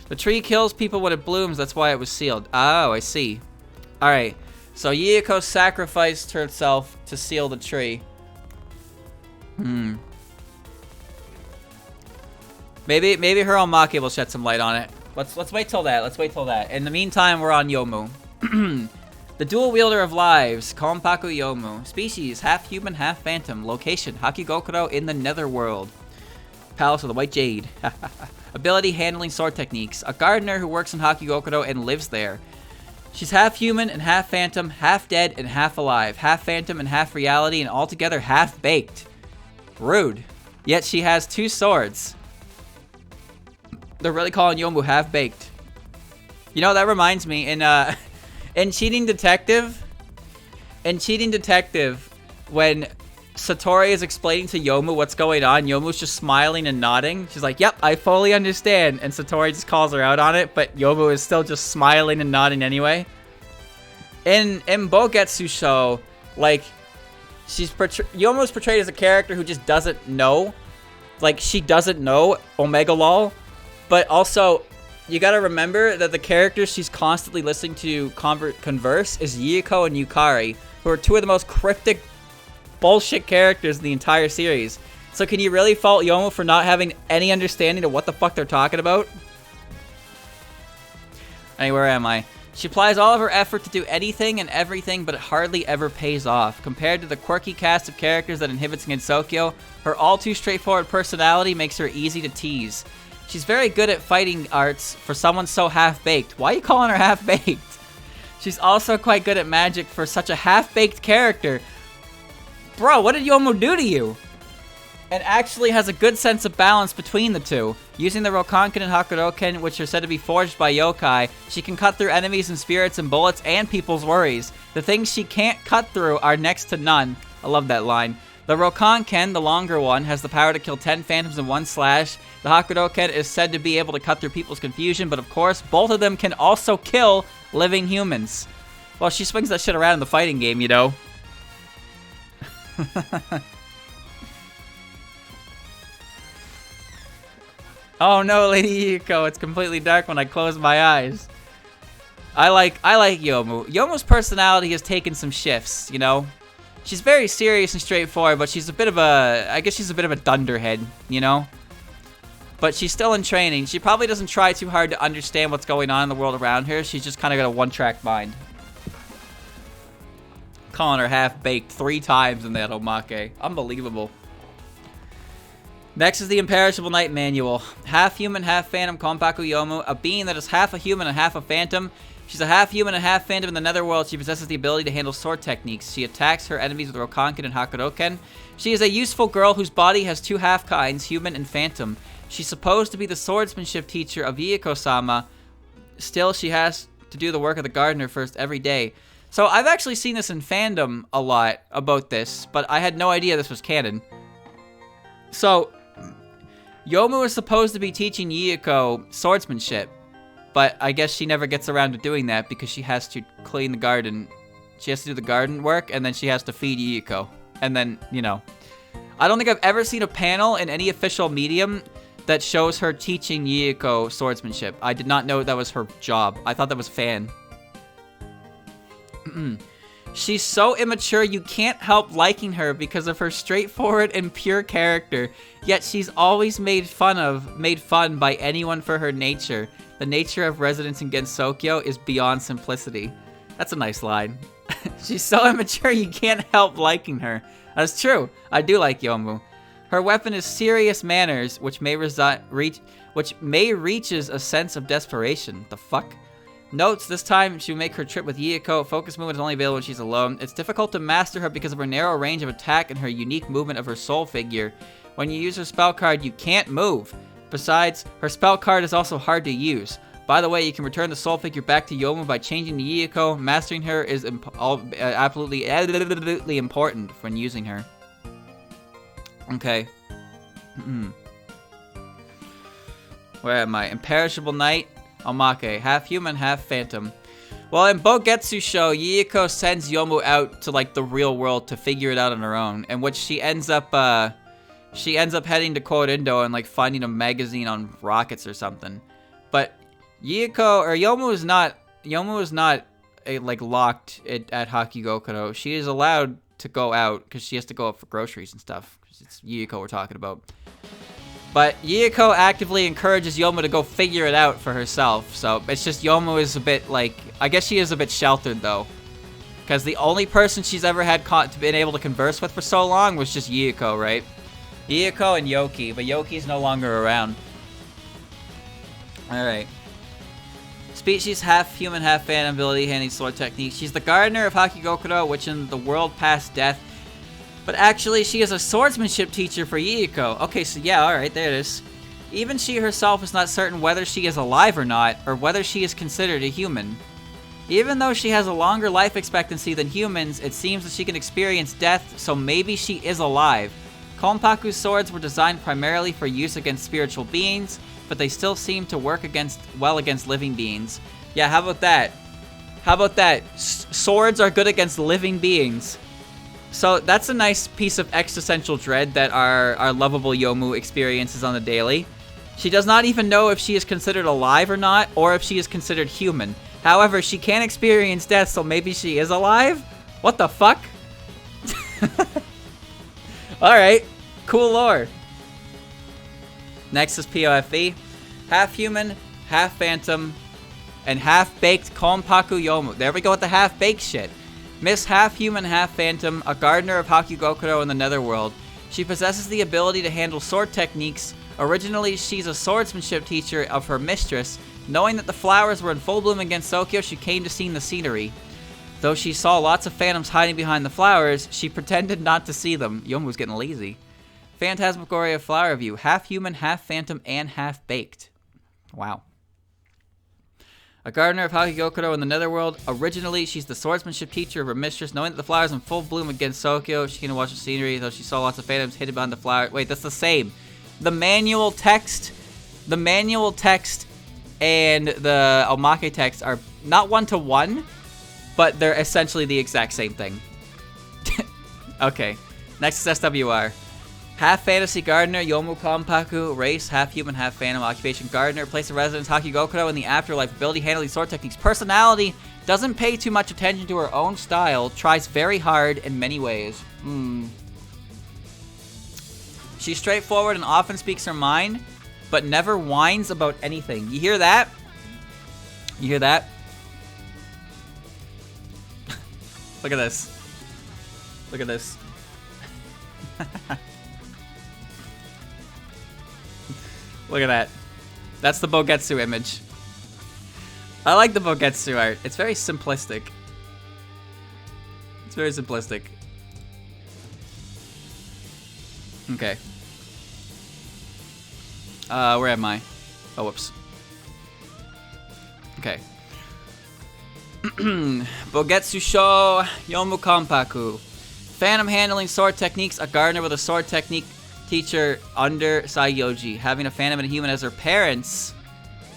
The tree kills people when it blooms, that's why it was sealed. Oh, I see. Alright, so Yuyuko sacrificed herself to seal the tree. Maybe her Omake will shed some light on it. Let's wait till that. In the meantime, we're on Youmu. The dual wielder of lives, Konpaku Youmu. Species, half human, half phantom. Location, Hakigokuro in the Netherworld. Palace of the White Jade. Ability, handling sword techniques. A gardener who works in Hakigokuro and lives there. She's half human and half phantom, half dead and half alive. Half phantom and half reality, and altogether half baked. Rude. Yet she has 2 swords. They're really calling Youmu half baked. You know, that reminds me, in Cheating Detective, when Satori is explaining to Youmu what's going on, Yomu's just smiling and nodding. She's like, yep, I fully understand. And Satori just calls her out on it, but Youmu is still just smiling and nodding anyway. In Bogetsu show, like, Yomu's portrayed as a character who just doesn't know. Like, she doesn't know Omega Lol. But also, you gotta remember that the characters she's constantly listening to converse is Yuyuko and Yukari, who are 2 of the most cryptic bullshit characters in the entire series. So can you really fault Youmu for not having any understanding of what the fuck they're talking about? Hey, where am I? She applies all of her effort to do anything and everything, but it hardly ever pays off. Compared to the quirky cast of characters that inhibits Gensokyo, her all-too-straightforward personality makes her easy to tease. She's very good at fighting arts for someone so half-baked. Why are you calling her half-baked? She's also quite good at magic for such a half-baked character. Bro, what did Youmu do to you? And actually has a good sense of balance between the two. Using the Rokanken and Hakuroken, which are said to be forged by yokai, she can cut through enemies and spirits and bullets and people's worries. The things she can't cut through are next to none. I love that line. The Rokanken, the longer one, has the power to kill 10 phantoms in one slash. The Hakuroken is said to be able to cut through people's confusion, but of course, both of them can also kill living humans. Well, she swings that shit around in the fighting game, you know. Oh no, Lady Yuyuko, it's completely dark when I close my eyes. I like Youmu. Yomu's personality has taken some shifts, you know? She's very serious and straightforward, but she's a bit of a, I guess she's a bit of a dunderhead, you know? But she's still in training. She probably doesn't try too hard to understand what's going on in the world around her. She's just kind of got a one-track mind. Calling her half-baked 3 times in that Omake. Unbelievable. Next is the Imperishable Night Manual. Half human, half phantom, Konpaku Youmu. A being that is half a human and half a phantom. She's a half human and half phantom in the Netherworld. She possesses the ability to handle sword techniques. She attacks her enemies with Rokanken and Hakuroken. She is a useful girl whose body has 2 half-kinds, human and phantom. She's supposed to be the swordsmanship teacher of Yuyuko-sama. Still, she has to do the work of the gardener first every day. So I've actually seen this in fandom a lot about this, but I had no idea this was canon. So, Youmu is supposed to be teaching Yuyuko swordsmanship, but I guess she never gets around to doing that because she has to clean the garden. She has to do the garden work, and then she has to feed Yuyuko. And then, you know. I don't think I've ever seen a panel in any official medium that shows her teaching Yuyuko swordsmanship. I did not know that was her job. I thought that was fan. She's so immature you can't help liking her because of her straightforward and pure character. Yet she's always made fun by anyone for her nature. The nature of residents in Gensokyo is beyond simplicity. That's a nice line. She's so immature you can't help liking her. That's true. I do like Youmu. Her weapon is serious manners, which may reaches a sense of desperation. The fuck? Notes, this time she will make her trip with Yuyuko. Focus movement is only available when she's alone. It's difficult to master her because of her narrow range of attack and her unique movement of her soul figure. When you use her spell card, you can't move. Besides, her spell card is also hard to use. By the way, you can return the soul figure back to Youmu by changing to Yuyuko. Mastering her is absolutely important when using her. Okay. Where am I? Imperishable Knight. Omake, half human, half phantom. Well, in Bogetsu show, Yuyuko sends Youmu out to like the real world to figure it out on her own, in which she ends up heading to Korindo and like finding a magazine on rockets or something. But Youmu is not like locked at Hakigokuro. She is allowed to go out because she has to go up for groceries and stuff. Because it's Yuyuko we're talking about. But Yuyuko actively encourages Youmu to go figure it out for herself. So it's just Youmu is a bit like, I guess she is a bit sheltered though. Because the only person she's ever had been able to converse with for so long was just Yuyuko, right? Yuyuko and Yoki, but Yoki's no longer around. Alright. Species half human, half phantom ability, handling sword technique. She's the gardener of Hakigokuro, which in the world past death. But actually, she is a swordsmanship teacher for Yuyuko. Okay, so yeah, alright, there it is. Even she herself is not certain whether she is alive or not, or whether she is considered a human. Even though she has a longer life expectancy than humans, it seems that she can experience death, so maybe she is alive. Konpaku's swords were designed primarily for use against spiritual beings, but they still seem to work well against living beings. Yeah, how about that? How about that? Swords are good against living beings. So that's a nice piece of existential dread that our lovable Youmu experiences on the daily. She does not even know if she is considered alive or not, or if she is considered human. However, she can experience death, so maybe she is alive? What the fuck? Alright, cool lore. Next is POFE. Half human, half phantom, and half-baked Konpaku Youmu. There we go with the half-baked shit. Miss half human, half phantom, a gardener of Hakigokuro in the netherworld. She possesses the ability to handle sword techniques. Originally, she's a swordsmanship teacher of her mistress. Knowing that the flowers were in full bloom in Gensokyo, she came to see the scenery. Though she saw lots of phantoms hiding behind the flowers, she pretended not to see them. Yomu's getting lazy. Phantasmagoria Flower View. Half human, half phantom, and half baked. Wow. A gardener of Hakigokuro in the netherworld. Originally, she's the swordsmanship teacher of her mistress. Knowing that the flowers in full bloom against Sokyo, she can watch the scenery, though she saw lots of phantoms hidden behind the flower. Wait, that's the same. The manual text and the Omake text are not one-to-one, but they're essentially the exact same thing. Okay, next is SWR. Half fantasy gardener, Youmu Konpaku, race, half human, half phantom, occupation gardener, place of residence, Hakigokuro in the afterlife, ability, handling sword techniques, personality, doesn't pay too much attention to her own style, tries very hard in many ways. She's straightforward and often speaks her mind, but never whines about anything. You hear that? You hear that? Look at this. Look at this. Look at that. That's the Bogetsu image. I like the Bogetsu art. It's very simplistic. It's very simplistic. Okay. Where am I? Oh, whoops. Okay. Bogetsu Sho Youmu Konpaku. Phantom handling sword techniques. A gardener with a sword technique teacher under Saigyouji, having a phantom and a human as her parents.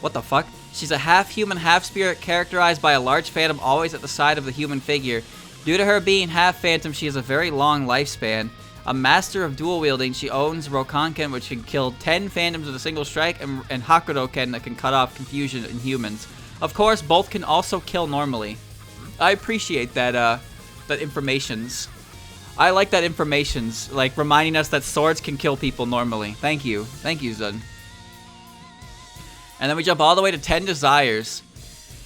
What the fuck? She's a half-human, half-spirit, characterized by a large phantom always at the side of the human figure. Due to her being half-phantom, she has a very long lifespan. A master of dual-wielding, she owns Rokanken, which can kill 10 phantoms with a single strike, and Hakudoken that can cut off confusion in humans. Of course, both can also kill normally. I appreciate that, that informations. I like that informations, like reminding us that swords can kill people normally. Thank you. Thank you, Zun. And then we jump all the way to 10 desires.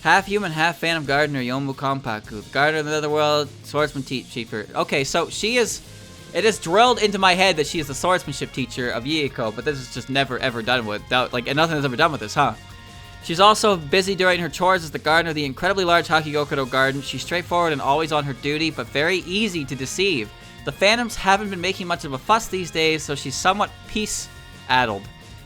Half human, half phantom gardener, Youmu Konpaku. Gardener of the netherworld, swordsman teacher. Okay, so she is... It is drilled into my head that she is the swordsmanship teacher of Yuyuko, but this is just never ever done with. Like, and nothing is ever done with this, huh? She's also busy during her chores as the gardener of the incredibly large Hakigokuro garden. She's straightforward and always on her duty, but very easy to deceive. The phantoms haven't been making much of a fuss these days, so she's somewhat peace-addled.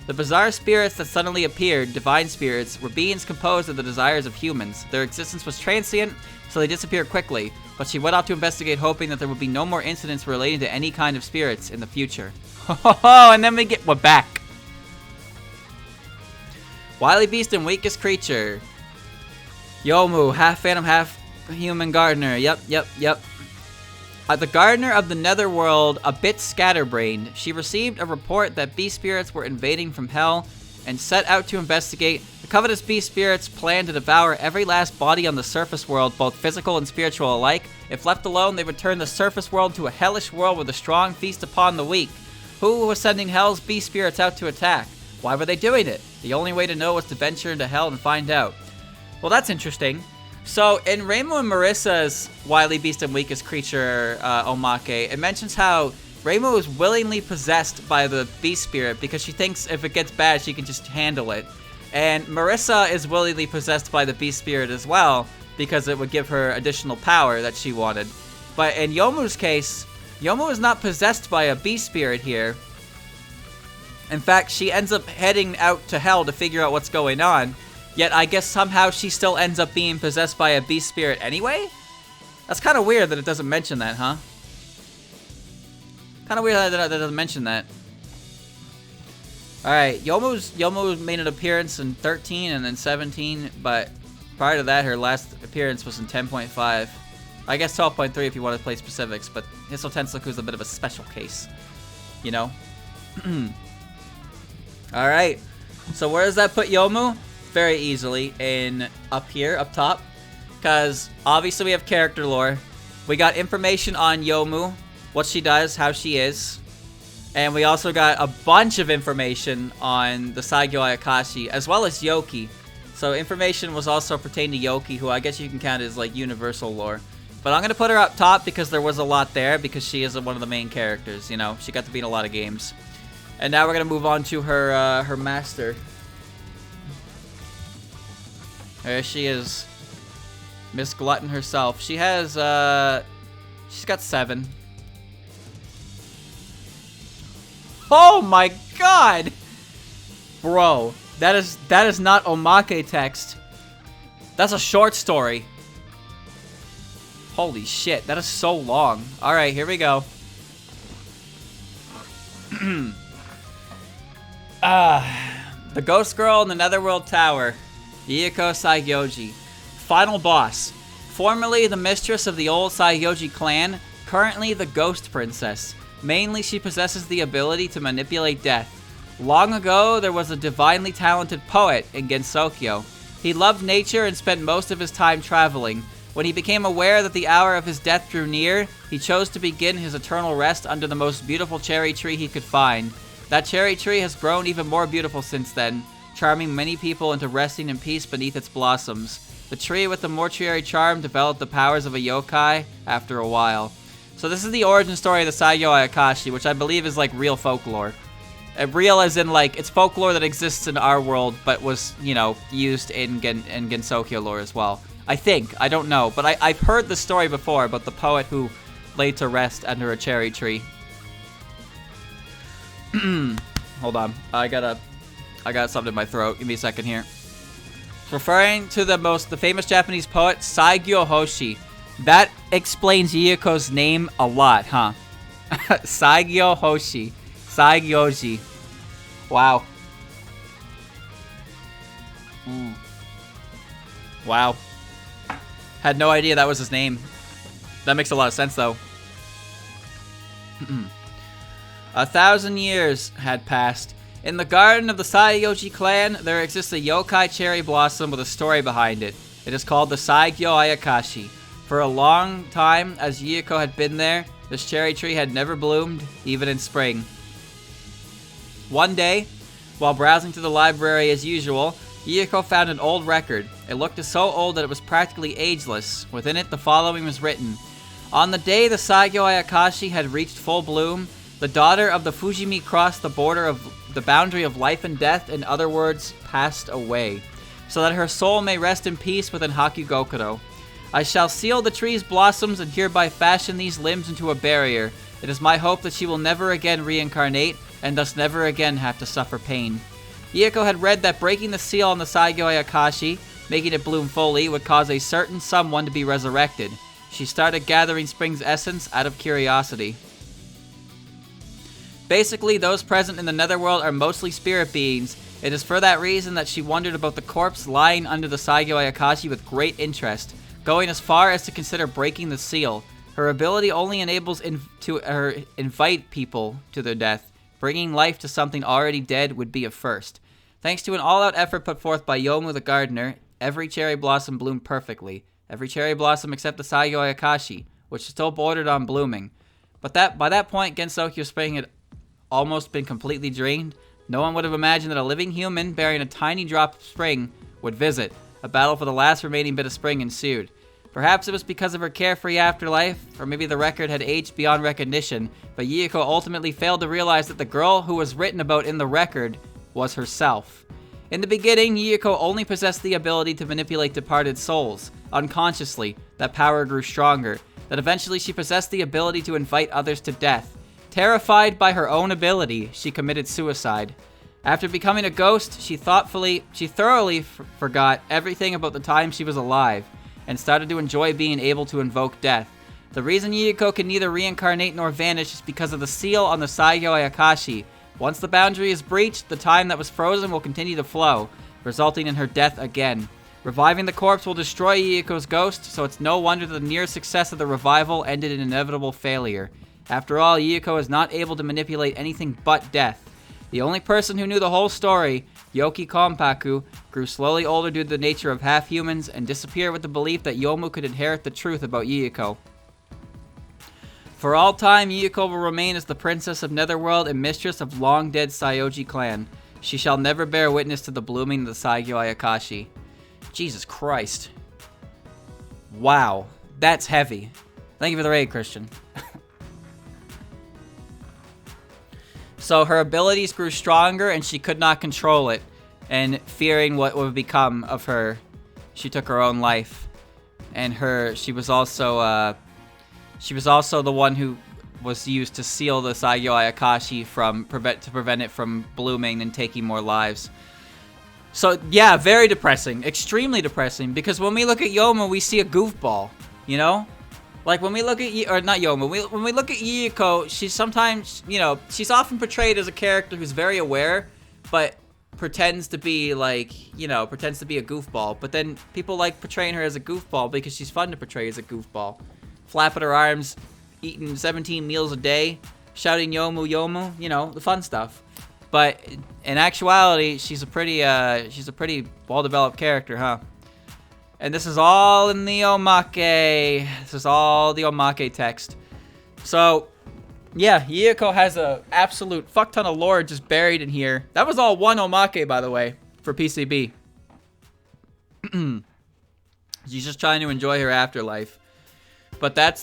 The bizarre spirits that suddenly appeared, divine spirits, were beings composed of the desires of humans. Their existence was transient, so they disappeared quickly, but she went off to investigate, hoping that there would be no more incidents relating to any kind of spirits in the future. Oh, and then we're back. Wily beast and weakest creature. Youmu, half phantom, half human gardener. Yep. The gardener of the netherworld, a bit scatterbrained, she received a report that beast spirits were invading from hell and set out to investigate. The covetous beast spirits plan to devour every last body on the surface world, both physical and spiritual alike. If left alone, they would turn the surface world to a hellish world with a strong feast upon the weak. Who was sending hell's beast spirits out to attack? Why were they doing it? The only way to know was to venture into hell and find out. Well, that's interesting. So, in Reimu and Marissa's Wily Beast and Weakest Creature, Omake, it mentions how Reimu is willingly possessed by the beast spirit because she thinks if it gets bad, she can just handle it. And Marissa is willingly possessed by the beast spirit as well because it would give her additional power that she wanted. But in Yomu's case, Youmu is not possessed by a beast spirit here. In fact, she ends up heading out to hell to figure out what's going on. Yet, I guess somehow she still ends up being possessed by a beast spirit anyway? That's kind of weird that it doesn't mention that, huh? Kind of weird that it doesn't mention that. Alright, Yomu made an appearance in 13 and then 17, but prior to that, her last appearance was in 10.5. I guess 12.3 if you want to play specifics, but Hisso Tensoku is a bit of a special case. You know? Alright, so where does that put Youmu? Very easily in up here, up top, because obviously we have character lore. We got information on Youmu, what she does, how she is, and we also got a bunch of information on the Saigyo Ayakashi, as well as Yoki. So information was also pertained to Yoki, who I guess you can count as like universal lore. But I'm going to put her up top because there was a lot there, because she is one of the main characters, you know. She got to be in a lot of games. And now we're going to move on to her, her master. There she is. Miss Glutton herself. She has, she's got 7. Oh my god! Bro, that is not Omake text. That's a short story. Holy shit, that is so long. Alright, here we go. The Ghost Girl in the Netherworld Tower. Yuyuko Saigyouji. Final boss. Formerly the mistress of the old Saigyouji clan, currently the Ghost Princess. Mainly she possesses the ability to manipulate death. Long ago, there was a divinely talented poet in Gensokyo. He loved nature and spent most of his time traveling. When he became aware that the hour of his death drew near, he chose to begin his eternal rest under the most beautiful cherry tree he could find. That cherry tree has grown even more beautiful since then, charming many people into resting in peace beneath its blossoms. The tree with the mortuary charm developed the powers of a yokai after a while. So this is the origin story of the Saigyo Ayakashi, which I believe is like real folklore. Real as in like, it's folklore that exists in our world, but was, you know, used in Gensokyo lore as well. I think. I don't know. But I've heard the story before about the poet who laid to rest under a cherry tree. Hold on. I got something in my throat. Give me a second here. Referring to the famous Japanese poet, Saigyo Hoshi. That explains Yuyuko's name a lot, huh? Saigyo Hoshi. Saigyouji. Wow. Wow. Had no idea that was his name. That makes a lot of sense, though. 1,000 years had passed. In the garden of the Saigyouji clan, there exists a yokai cherry blossom with a story behind it. It is called the Saigyo Ayakashi. For a long time, as Yuyuko had been there, this cherry tree had never bloomed, even in spring. One day, while browsing through the library as usual, Yuyuko found an old record. It looked so old that it was practically ageless. Within it, the following was written. On the day the Saigyo Ayakashi had reached full bloom, the daughter of the Fujimi crossed the border of the boundary of life and death, in other words, passed away, so that her soul may rest in peace within Hakugokuro. I shall seal the tree's blossoms and hereby fashion these limbs into a barrier. It is my hope that she will never again reincarnate, and thus never again have to suffer pain. Yuyuko had read that breaking the seal on the Saigyo Ayakashi, making it bloom fully, would cause a certain someone to be resurrected. She started gathering spring's essence out of curiosity. Basically, those present in the netherworld are mostly spirit beings. It is for that reason that she wondered about the corpse lying under the Saigyo Ayakashi with great interest, going as far as to consider breaking the seal. Her ability only enables her invite people to their death. Bringing life to something already dead would be a first. Thanks to an all-out effort put forth by Youmu the gardener, every cherry blossom bloomed perfectly. Every cherry blossom except the Saigyo Ayakashi, which still bordered on blooming. But by that point, Gensokyo Spring had almost been completely drained. No one would have imagined that a living human bearing a tiny drop of spring would visit. A battle for the last remaining bit of spring ensued. Perhaps it was because of her carefree afterlife, or maybe the record had aged beyond recognition, but Yuyuko ultimately failed to realize that the girl who was written about in the record was herself. In the beginning, Yuyuko only possessed the ability to manipulate departed souls. Unconsciously, that power grew stronger, that eventually she possessed the ability to invite others to death. Terrified by her own ability, she committed suicide. After becoming a ghost, she thoroughly forgot everything about the time she was alive, and started to enjoy being able to invoke death. The reason Yuyuko can neither reincarnate nor vanish is because of the seal on the Saigyo Ayakashi. Once the boundary is breached, the time that was frozen will continue to flow, resulting in her death again. Reviving the corpse will destroy Yuyuko's ghost, so it's no wonder that the near success of the revival ended in inevitable failure. After all, Yuyuko is not able to manipulate anything but death. The only person who knew the whole story, Youmu Konpaku, grew slowly older due to the nature of half-humans and disappeared with the belief that Youmu could inherit the truth about Yuyuko. For all time, Yuyuko will remain as the princess of Netherworld and mistress of long-dead Saigyouji clan. She shall never bear witness to the blooming of the Saigyo Ayakashi. Jesus Christ. Wow. That's heavy. Thank you for the raid, Christian. So her abilities grew stronger and she could not control it. And fearing what would become of her, she took her own life. And she was also the one who was used to seal the Saigyo Ayakashi to prevent it from blooming and taking more lives. So yeah, very depressing, extremely depressing. Because when we look at Youmu, we see a goofball, you know. Like, when we look at, when we look at Yuyuko, she's sometimes, she's often portrayed as a character who's very aware, but pretends to be, pretends to be a goofball. But then people like portraying her as a goofball because she's fun to portray as a goofball. Flapping her arms, eating 17 meals a day, shouting Youmu, Youmu, the fun stuff. But in actuality, she's a pretty well-developed character, huh? And this is all in the Omake. This is all the Omake text. So, yeah, Yuyuko has a absolute fuck ton of lore just buried in here. That was all one Omake, by the way, for PCB. She's just trying to enjoy her afterlife. But that's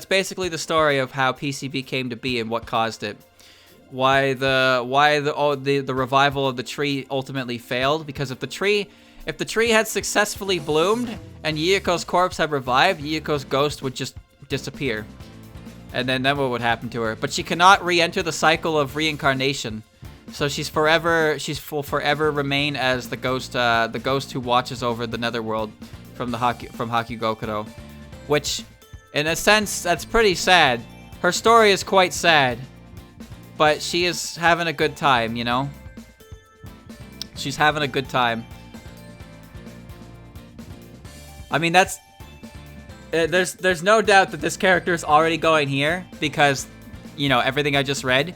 basically the story of how PCB came to be and what caused it. Why the revival of the tree ultimately failed, because if the tree had successfully bloomed and Yuyuko's corpse had revived, Yuyuko's ghost would just disappear. And then what would happen to her? But she cannot re-enter the cycle of reincarnation. So she will forever remain as the ghost who watches over the netherworld from Hakugokuro. Which, in a sense, that's pretty sad. Her story is quite sad. but she is having a good time, you know? She's having a good time. I mean, that's... there's no doubt that this character is already going here because, you know, everything I just read.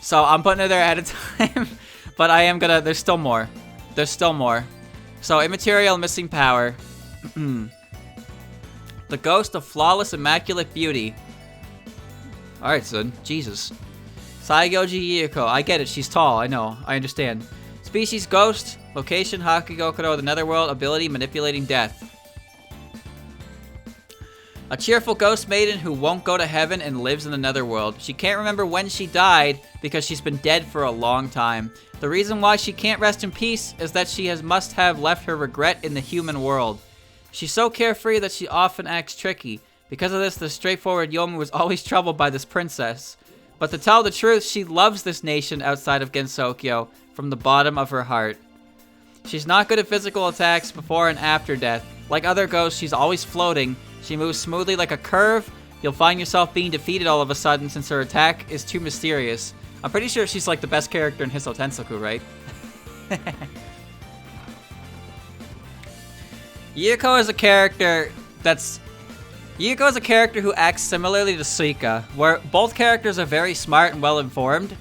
So I'm putting her there at a time, but I am gonna... There's still more. There's still more. So, immaterial, missing power. The ghost of flawless, immaculate beauty. Alright, son. Jesus. Saigyouji Yuyuko. I get it. She's tall. I know. I understand. Species ghost. Location Hakigokuro, the netherworld. Ability manipulating death. A cheerful ghost maiden who won't go to heaven and lives in the netherworld. She can't remember when she died because she's been dead for a long time. The reason why she can't rest in peace is that she must have left her regret in the human world. She's so carefree that she often acts tricky. Because of this, the straightforward Youmu is always troubled by this princess. But to tell the truth, she loves this nation outside of Gensokyo from the bottom of her heart. She's not good at physical attacks before and after death. Like other ghosts, she's always floating. She moves smoothly like a curve. You'll find yourself being defeated all of a sudden since her attack is too mysterious. I'm pretty sure she's like the best character in Hiso Tensoku, right? Yuyuko is a character that's... Yuyuko is a character who acts similarly to Suika, where both characters are very smart and well-informed,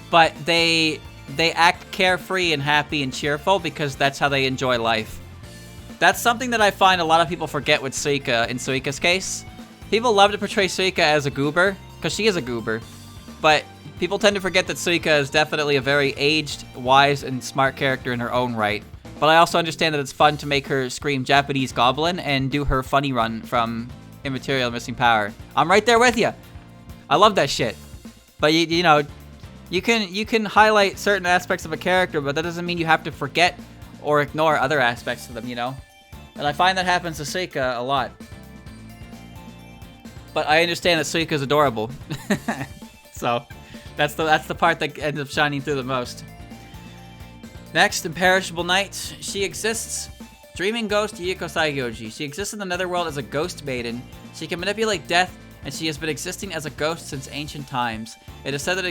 but they act carefree and happy and cheerful because that's how they enjoy life. That's something that I find a lot of people forget with Suika in Suika's case. People love to portray Suika as a goober, because she is a goober, but people tend to forget that Suika is definitely a very aged, wise, and smart character in her own right. But I also understand that it's fun to make her scream Japanese goblin and do her funny run from Immaterial Missing Power. I'm right there with you. I love that shit. But you know, you can highlight certain aspects of a character, but that doesn't mean you have to forget or ignore other aspects of them, you know? And I find that happens to Suika a lot. But I understand that Suika is adorable. So, that's the part that ends up shining through the most. Next, Imperishable Night. She exists. Dreaming Ghost Yuyuko Saigyouji. She exists in the netherworld as a ghost maiden. She can manipulate death, and she has been existing as a ghost since ancient times. It is said that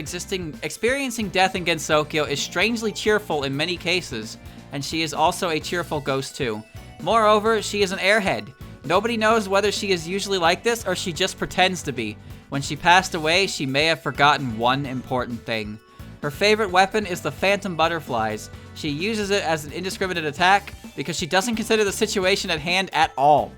experiencing death in Gensokyo is strangely cheerful in many cases, and she is also a cheerful ghost too. Moreover, she is an airhead. Nobody knows whether she is usually like this or she just pretends to be. When she passed away, she may have forgotten one important thing. Her favorite weapon is the phantom butterflies. She uses it as an indiscriminate attack because she doesn't consider the situation at hand at all.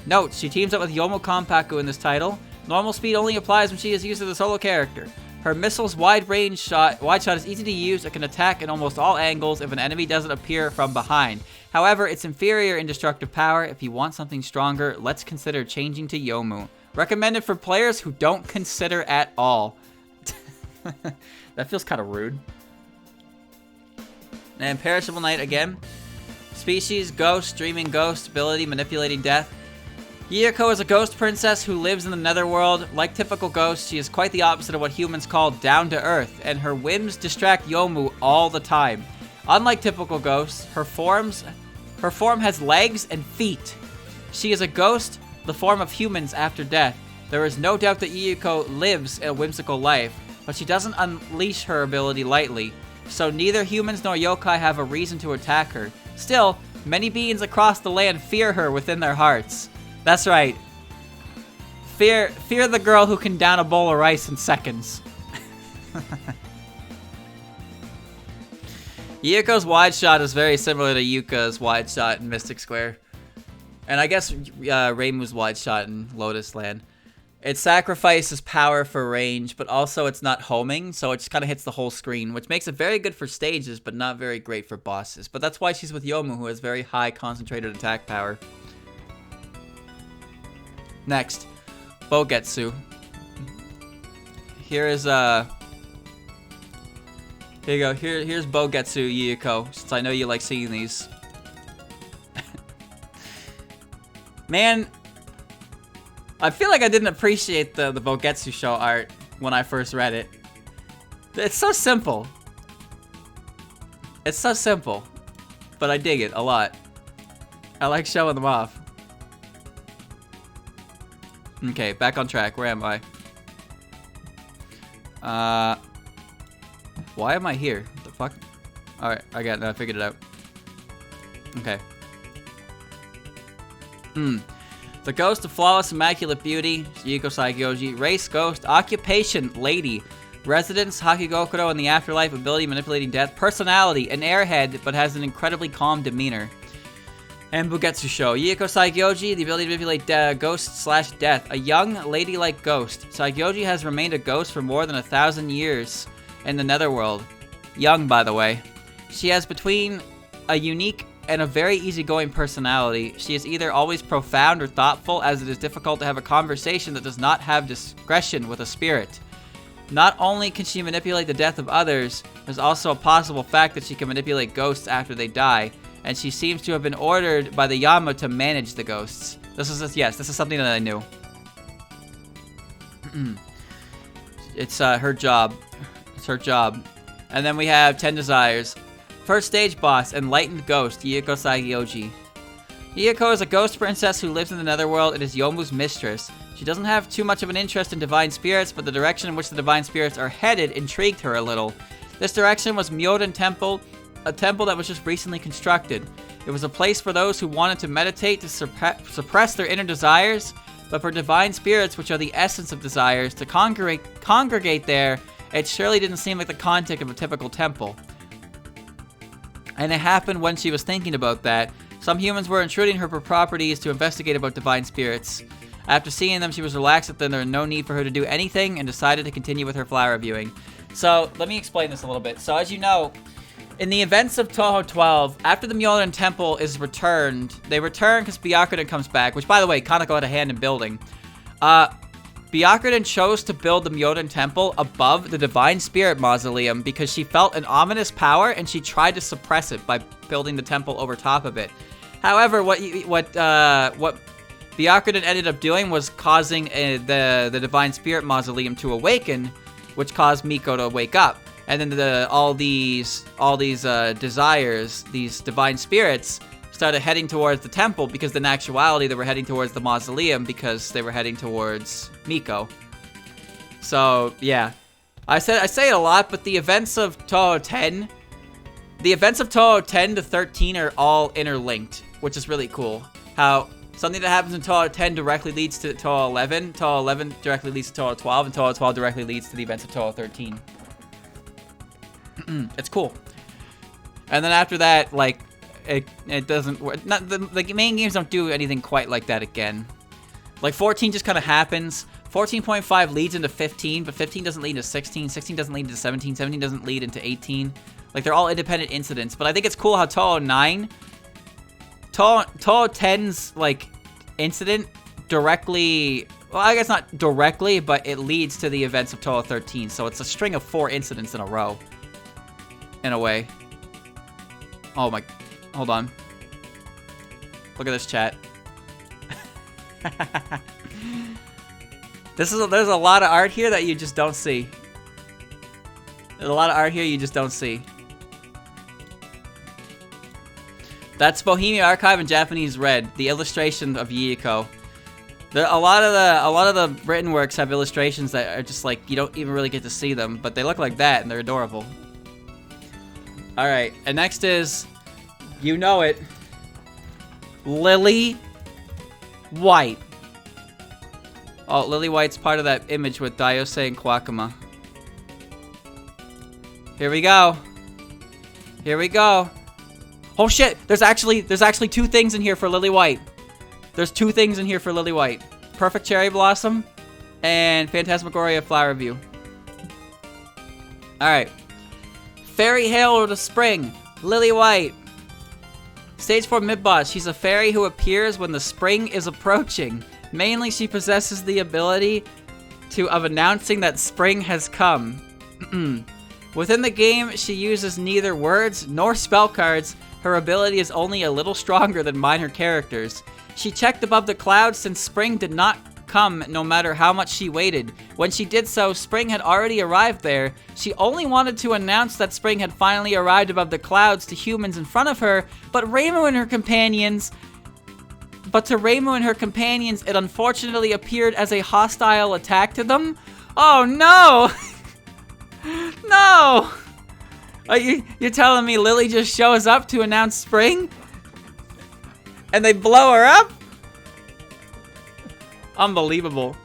Note, she teams up with Youmu Konpaku in this title. Normal speed only applies when she is used as a solo character. Her missile's wide shot is easy to use. It can attack in almost all angles if an enemy doesn't appear from behind. However, it's inferior in destructive power. If you want something stronger, let's consider changing to Youmu. Recommended for players who don't consider at all. That feels kind of rude. And Imperishable Night again. Species, ghost, dreaming ghost, ability, manipulating death. Yuyuko is a ghost princess who lives in the netherworld. Like typical ghosts, she is quite the opposite of what humans call down-to-earth, and her whims distract Youmu all the time. Unlike typical ghosts, her form has legs and feet. She is a ghost, the form of humans after death. There is no doubt that Yuyuko lives a whimsical life, but she doesn't unleash her ability lightly, so neither humans nor yokai have a reason to attack her. Still, many beings across the land fear her within their hearts. That's right. Fear the girl who can down a bowl of rice in seconds. Yuyuko's wide shot is very similar to Yuka's wide shot in Mystic Square. And I guess Reimu's wide shot in Lotus Land. It sacrifices power for range, but also it's not homing, so it just kind of hits the whole screen, which makes it very good for stages, but not very great for bosses. But that's why she's with Youmu, who has very high concentrated attack power. Next, Bogetsu. Here you go. Here's Bogetsu Yuyuko, since I know you like seeing these. Man, I feel like I didn't appreciate the Bogetsu show art when I first read it. It's so simple. It's so simple, but I dig it a lot. I like showing them off. Okay, back on track. Where am I? Why am I here? What the fuck? Alright, I figured it out. Okay. The ghost of flawless, immaculate beauty, Yuyuko Saigyouji. Race, ghost. Occupation, lady. Residence, Hakigokuro in the afterlife. Ability, manipulating death. Personality, an airhead, but has an incredibly calm demeanor. And Bugetsu Show. Yuyuko Saigyouji, the ability to manipulate ghost/death. A young, ladylike ghost. Saigyouji has remained a ghost for more than 1,000 years in the netherworld. Young, by the way. She has between a unique and a very easygoing personality. She is either always profound or thoughtful, as it is difficult to have a conversation that does not have discretion with a spirit. Not only can she manipulate the death of others, there's also a possible fact that she can manipulate ghosts after they die, and she seems to have been ordered by the Yama to manage the ghosts. This is something that I knew. It's her job. It's her job. And then we have 10 desires. First stage boss, Enlightened Ghost, Yuyuko Saigyouji. Yuyuko is a ghost princess who lives in the netherworld and is Yomu's mistress. She doesn't have too much of an interest in divine spirits, but the direction in which the divine spirits are headed intrigued her a little. This direction was Myoden Temple, a temple that was just recently constructed. It was a place for those who wanted to meditate to suppress their inner desires, but for divine spirits, which are the essence of desires, to congregate there, it surely didn't seem like the content of a typical temple. And it happened when she was thinking about that. Some humans were intruding her properties to investigate about divine spirits. After seeing them, she was relaxed that there was no need for her to do anything and decided to continue with her flower viewing. So, let me explain this a little bit. So, as you know, in the events of Touhou 12, after the Myoden Temple is returned, they return because Byakuren comes back, which, by the way, Kaneko had a hand in building. Byakuren chose to build the Myoden Temple above the Divine Spirit Mausoleum because she felt an ominous power and she tried to suppress it by building the temple over top of it. However, what Byakuren ended up doing was causing the Divine Spirit Mausoleum to awaken, which caused Miko to wake up. And then all these desires, these divine spirits, started heading towards the temple because in actuality they were heading towards the mausoleum because they were heading towards Miko. So yeah, I say it a lot, but the events of Touhou 10 to 13 are all interlinked, which is really cool. How something that happens in Touhou 10 directly leads to Touhou 11, Touhou 11 directly leads to Touhou 12, and Touhou 12 directly leads to the events of Touhou 13. It's cool. And then after that, like, it doesn't work. The main games don't do anything quite like that again. Like 14 just kind of happens. 14.5 leads into 15, but 15 doesn't lead into 16. 16 doesn't lead into 17. 17 doesn't lead into 18. Like they're all independent incidents. But I think it's cool how Touhou 10's like incident directly. Well, I guess not directly, but it leads to the events of Touhou 13. So it's a string of 4 incidents in a row. In a way. Oh my. Hold on. Look at this chat. There's a lot of art here that you just don't see. There's a lot of art here you just don't see. That's Bohemian Archive in Japanese Red, the illustration of Yuyuko. A lot of the written works have illustrations that are just like you don't even really get to see them, but they look like that and they're adorable. All right, and next is, you know it, Lily White. Oh, Lily White's part of that image with Daiose and Kwakama. Here we go. Here we go. Oh shit! There's actually 2 things in here for Lily White. There's 2 things in here for Lily White. Perfect Cherry Blossom and Phantasmagoria Flower View. All right. Fairy Hail to Spring, Lily White. Stage 4 mid-boss. She's a fairy who appears when the spring is approaching. Mainly, she possesses the ability of announcing that spring has come. Within the game, she uses neither words nor spell cards. Her ability is only a little stronger than minor characters. She checked above the clouds since spring did not come no matter how much she waited. When she did so, spring had already arrived there. She only wanted to announce that spring had finally arrived above the clouds to humans in front of her, but to Reimu and her companions, it unfortunately appeared as a hostile attack to them. Oh no! No! You're telling me Lily just shows up to announce spring? And they blow her up? Unbelievable.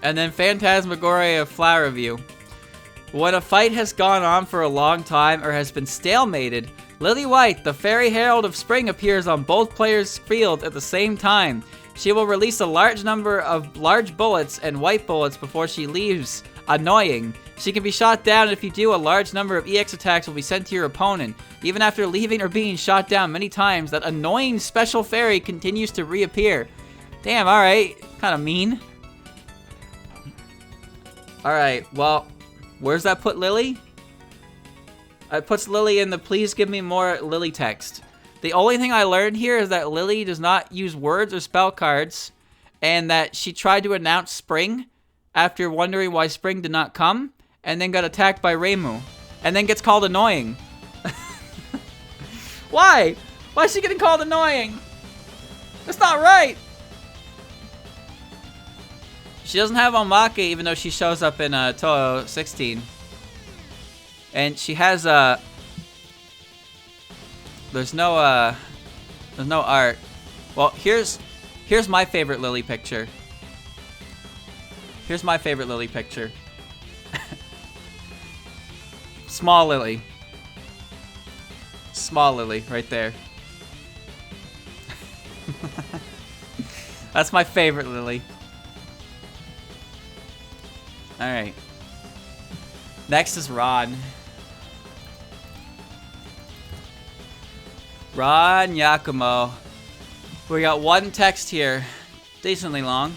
And then Phantasmagoria of Flower Review. When a fight has gone on for a long time or has been stalemated, Lily White, the Fairy Herald of Spring, appears on both players' field at the same time. She will release a large number of large bullets and white bullets before she leaves. Annoying. She can be shot down, and if you do, a large number of EX attacks will be sent to your opponent. Even after leaving or being shot down many times, that annoying special fairy continues to reappear. Damn, alright. Kinda mean. Alright, well, where's that put Lily? It puts Lily in the please give me more Lily text. The only thing I learned here is that Lily does not use words or spell cards, and that she tried to announce spring after wondering why spring did not come, and then got attacked by Reimu, and then gets called annoying. Why? Why is she getting called annoying? That's not right! She doesn't have Omake, even though she shows up in Touhou 16. And she has there's no art. Well, here's my favorite Lily picture. Here's my favorite Lily picture. Small Lily. Small Lily, right there. That's my favorite Lily. Alright. Next is Ron. Ron Yakumo. We got one text here. Decently long.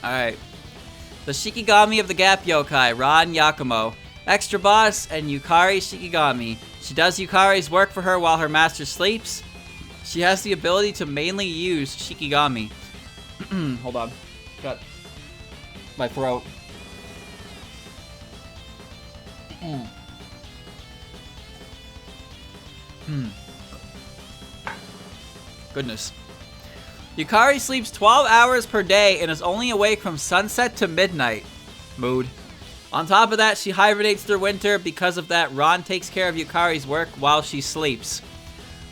Alright. The Shikigami of the Gap Yokai, Ron Yakumo. Extra boss and Yukari Shikigami. She does Yukari's work for her while her master sleeps. She has the ability to mainly use Shikigami. Hold on. Got my throat. Goodness. Yukari sleeps 12 hours per day and is only awake from sunset to midnight. Mood. On top of that, she hibernates through winter. Because of that, Ron takes care of Yukari's work while she sleeps.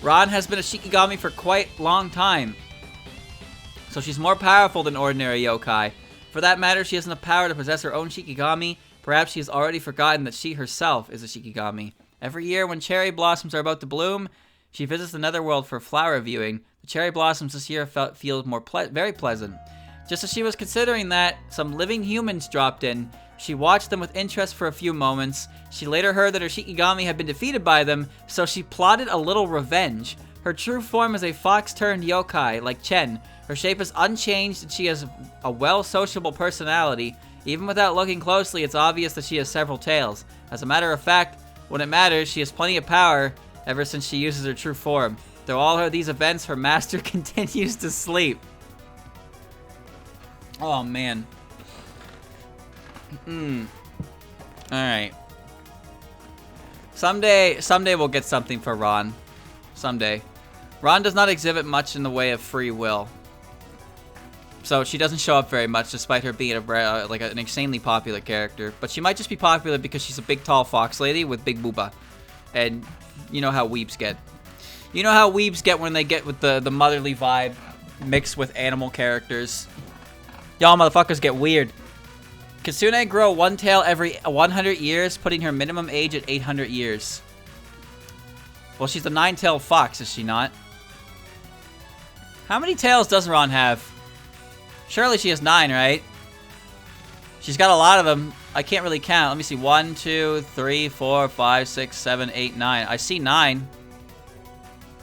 Ron has been a Shikigami for quite a long time, so she's more powerful than ordinary yokai. For that matter, she has enough power to possess her own Shikigami. Perhaps she has already forgotten that she herself is a Shikigami. Every year when cherry blossoms are about to bloom, she visits the netherworld for flower viewing. The cherry blossoms this year feel very pleasant. Just as she was considering that, some living humans dropped in. She watched them with interest for a few moments. She later heard that her Shikigami had been defeated by them, so she plotted a little revenge. Her true form is a fox-turned yokai, like Chen. Her shape is unchanged and she has a well-sociable personality. Even without looking closely, it's obvious that she has several tails. As a matter of fact, when it matters, she has plenty of power ever since she uses her true form. Through all these events, her master continues to sleep. Oh, man. Alright. Someday we'll get something for Ron. Someday. Ron does not exhibit much in the way of free will. So she doesn't show up very much, despite her being an insanely popular character. But she might just be popular because she's a big, tall fox lady with big booba. And you know how weebs get. You know how weebs get when they get with the motherly vibe mixed with animal characters. Y'all motherfuckers get weird. Kitsune grow one tail every 100 years, putting her minimum age at 800 years. Well, she's a 9-tailed fox, is she not? How many tails does Ron have? Surely she has 9, right? She's got a lot of them. I can't really count. Let me see. 1, 2, 3, 4, 5, 6, 7, 8, 9. I see 9.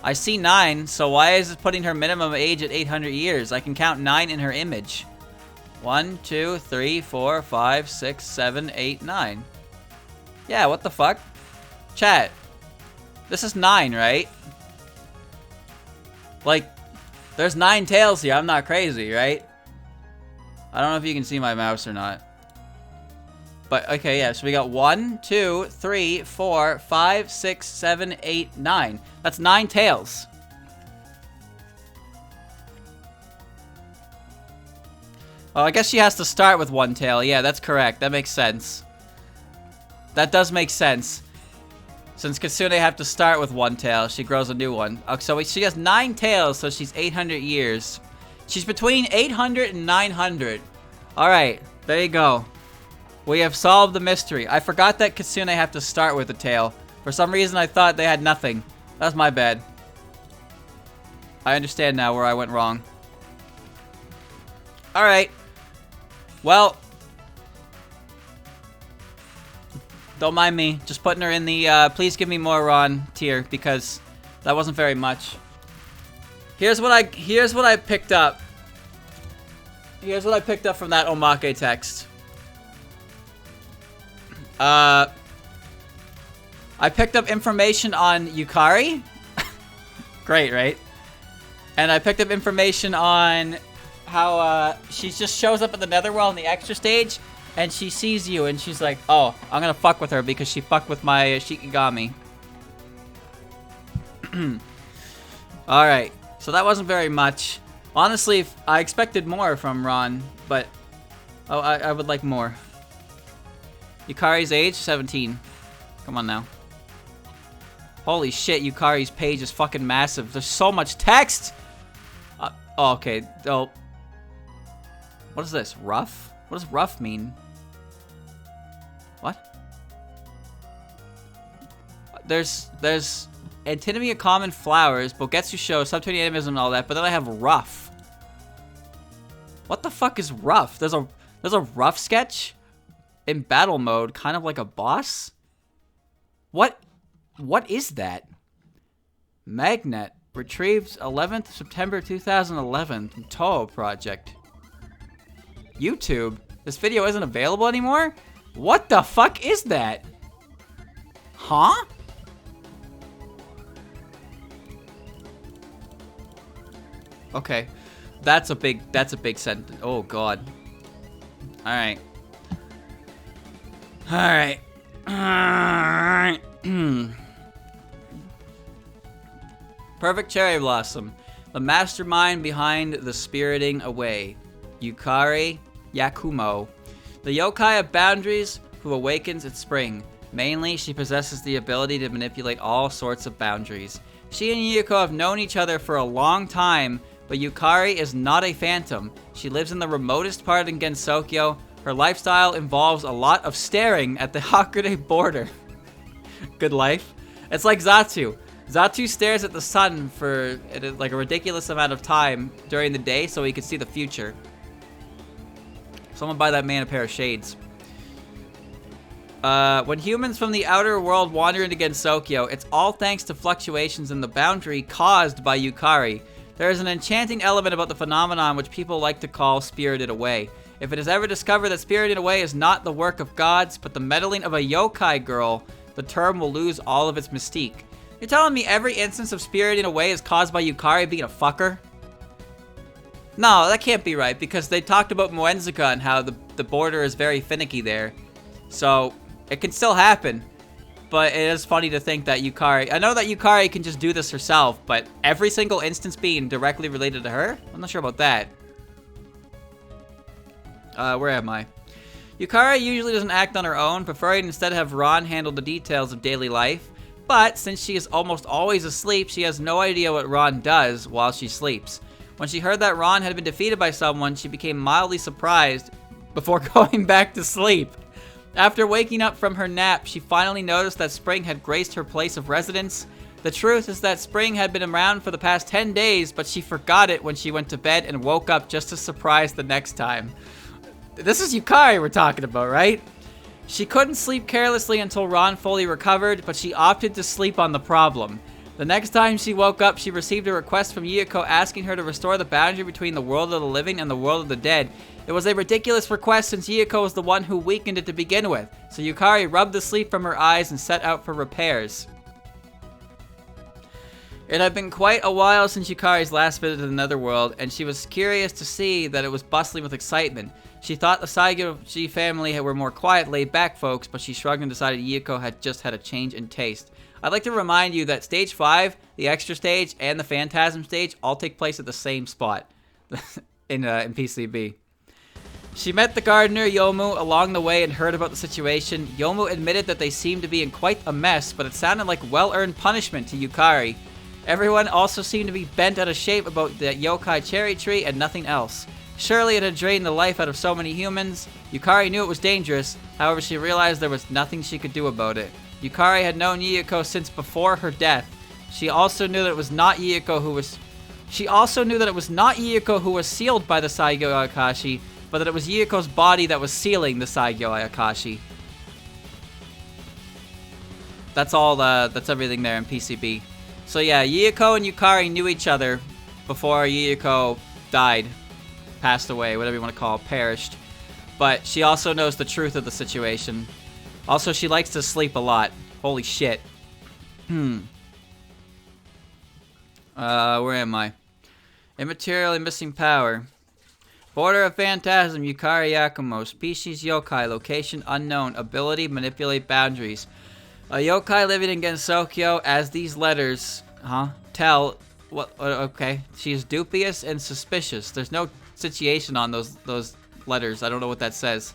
I see 9, so why is it putting her minimum age at 800 years? I can count 9 in her image. 1, 2, 3, 4, 5, 6, 7, 8, 9. Yeah, what the fuck? Chat. This is 9, right? Like, there's 9 tails here. I'm not crazy, right? I don't know if you can see my mouse or not. But, okay, yeah. So we got 1, 2, 3, 4, 5, 6, 7, 8, 9. That's 9 tails. Oh, I guess she has to start with one tail. Yeah, that's correct. That makes sense. That does make sense. Since Kitsune have to start with one tail, she grows a new one. So she has 9 tails, so she's 800 years. She's between 800 and 900. Alright, there you go. We have solved the mystery. I forgot that Kitsune have to start with a tail. For some reason, I thought they had nothing. That's my bad. I understand now where I went wrong. Alright. Well. Don't mind me. Just putting her in the, please give me more Ron tier, because that wasn't very much. Here's what I picked up. Here's what I picked up from that Omake text. I picked up information on Yukari. Great, right? And I picked up information on how she just shows up at the Netherworld in the extra stage, and she sees you, and she's like, "Oh, I'm gonna fuck with her because she fucked with my Shikigami." All right, so that wasn't very much. Honestly, I expected more from Ron, but I would like more. Yukari's age 17. Come on now. Holy shit, Yukari's page is fucking massive. There's so much text. Oh, okay. Oh. What is this? Rough? What does rough mean? What? There's antinomy of common flowers, Bogetsu show, subtweeting animism and all that, but then I have rough. What the fuck is rough? There's a rough sketch in battle mode, kind of like a boss? What is that? Magnet. Retrieved 11th September 2011 from Touhou project. YouTube. This video isn't available anymore? What the fuck is that? Huh? Okay. That's a big sentence. Oh god. Alright. Alright. Alright. Perfect Cherry Blossom. The mastermind behind the spiriting away. Yukari Yakumo. The yokai of boundaries who awakens at spring. Mainly, she possesses the ability to manipulate all sorts of boundaries. She and Yuyuko have known each other for a long time, but Yukari is not a phantom. She lives in the remotest part in Gensokyo. Her lifestyle involves a lot of staring at the Hakurei border. Good life. It's like Zatsu. Zatsu stares at the sun for like a ridiculous amount of time during the day so he can see the future. Someone buy that man a pair of shades. When humans from the outer world wander into Gensokyo, it's all thanks to fluctuations in the boundary caused by Yukari. There is an enchanting element about the phenomenon which people like to call spirited away. If it is ever discovered that spirited away is not the work of gods, but the meddling of a yokai girl, the term will lose all of its mystique. You're telling me every instance of spiriting away is caused by Yukari being a fucker? No, that can't be right, because they talked about Moenzuka and how the border is very finicky there. So, it can still happen. But it is funny to think that Yukari... I know that Yukari can just do this herself, but every single instance being directly related to her? I'm not sure about that. Where am I? Yukari usually doesn't act on her own, preferring instead have Ron handle the details of daily life. But, since she is almost always asleep, she has no idea what Ron does while she sleeps. When she heard that Ron had been defeated by someone, she became mildly surprised before going back to sleep. After waking up from her nap, she finally noticed that Spring had graced her place of residence. The truth is that Spring had been around for the past 10 days, but she forgot it when she went to bed and woke up just as surprised the next time. This is Yukari we're talking about, right? She couldn't sleep carelessly until Ron fully recovered, but she opted to sleep on the problem. The next time she woke up, she received a request from Yuyuko asking her to restore the boundary between the world of the living and the world of the dead. It was a ridiculous request since Yuyuko was the one who weakened it to begin with, so Yukari rubbed the sleep from her eyes and set out for repairs. It had been quite a while since Yukari's last visit to the Netherworld, and she was curious to see that it was bustling with excitement. She thought the Saigyouji family were more quiet, laid-back folks, but she shrugged and decided Yuyuko had just had a change in taste. I'd like to remind you that Stage 5, the Extra Stage, and the Phantasm Stage all take place at the same spot in PCB. She met the gardener, Youmu, along the way and heard about the situation. Youmu admitted that they seemed to be in quite a mess, but it sounded like well-earned punishment to Yukari. Everyone also seemed to be bent out of shape about the yokai cherry tree and nothing else. Surely it had drained the life out of so many humans. Yukari knew it was dangerous, however she realized there was nothing she could do about it. Yukari had known Yuyuko since before her death. She also knew that it was not Yuyuko who was sealed by the Saigyo Ayakashi, but that it was Yuyuko's body that was sealing the Saigyo Ayakashi. That's all. That's everything there in PCB. So yeah, Yuyuko and Yukari knew each other before Yuyuko died, passed away, whatever you want to call it, perished. But she also knows the truth of the situation. Also, she likes to sleep a lot. Holy shit. Where am I? Immaterial and missing power. Border of Phantasm, Yukari Yakumo. Species yokai. Location unknown. Ability manipulate boundaries. A yokai living in Gensokyo, as these letters, tell. What? Okay. She is dubious and suspicious. There's no situation on those letters. I don't know what that says.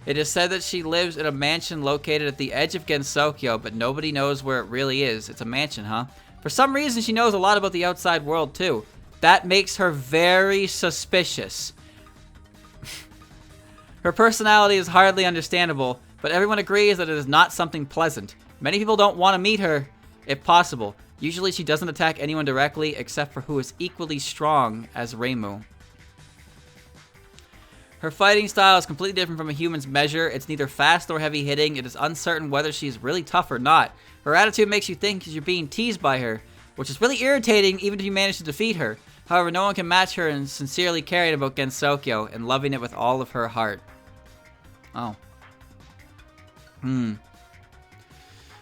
It is said that she lives in a mansion located at the edge of Gensokyo, but nobody knows where it really is. It's a mansion, huh? For some reason, she knows a lot about the outside world, too. That makes her very suspicious. Her personality is hardly understandable, but everyone agrees that it is not something pleasant. Many people don't want to meet her, if possible. Usually she doesn't attack anyone directly, except for who is equally strong as Reimu. Her fighting style is completely different from a human's measure. It's neither fast nor heavy hitting. It is uncertain whether she is really tough or not. Her attitude makes you think you're being teased by her, which is really irritating even if you manage to defeat her. However, no one can match her in sincerely caring about Gensokyo and loving it with all of her heart. Oh.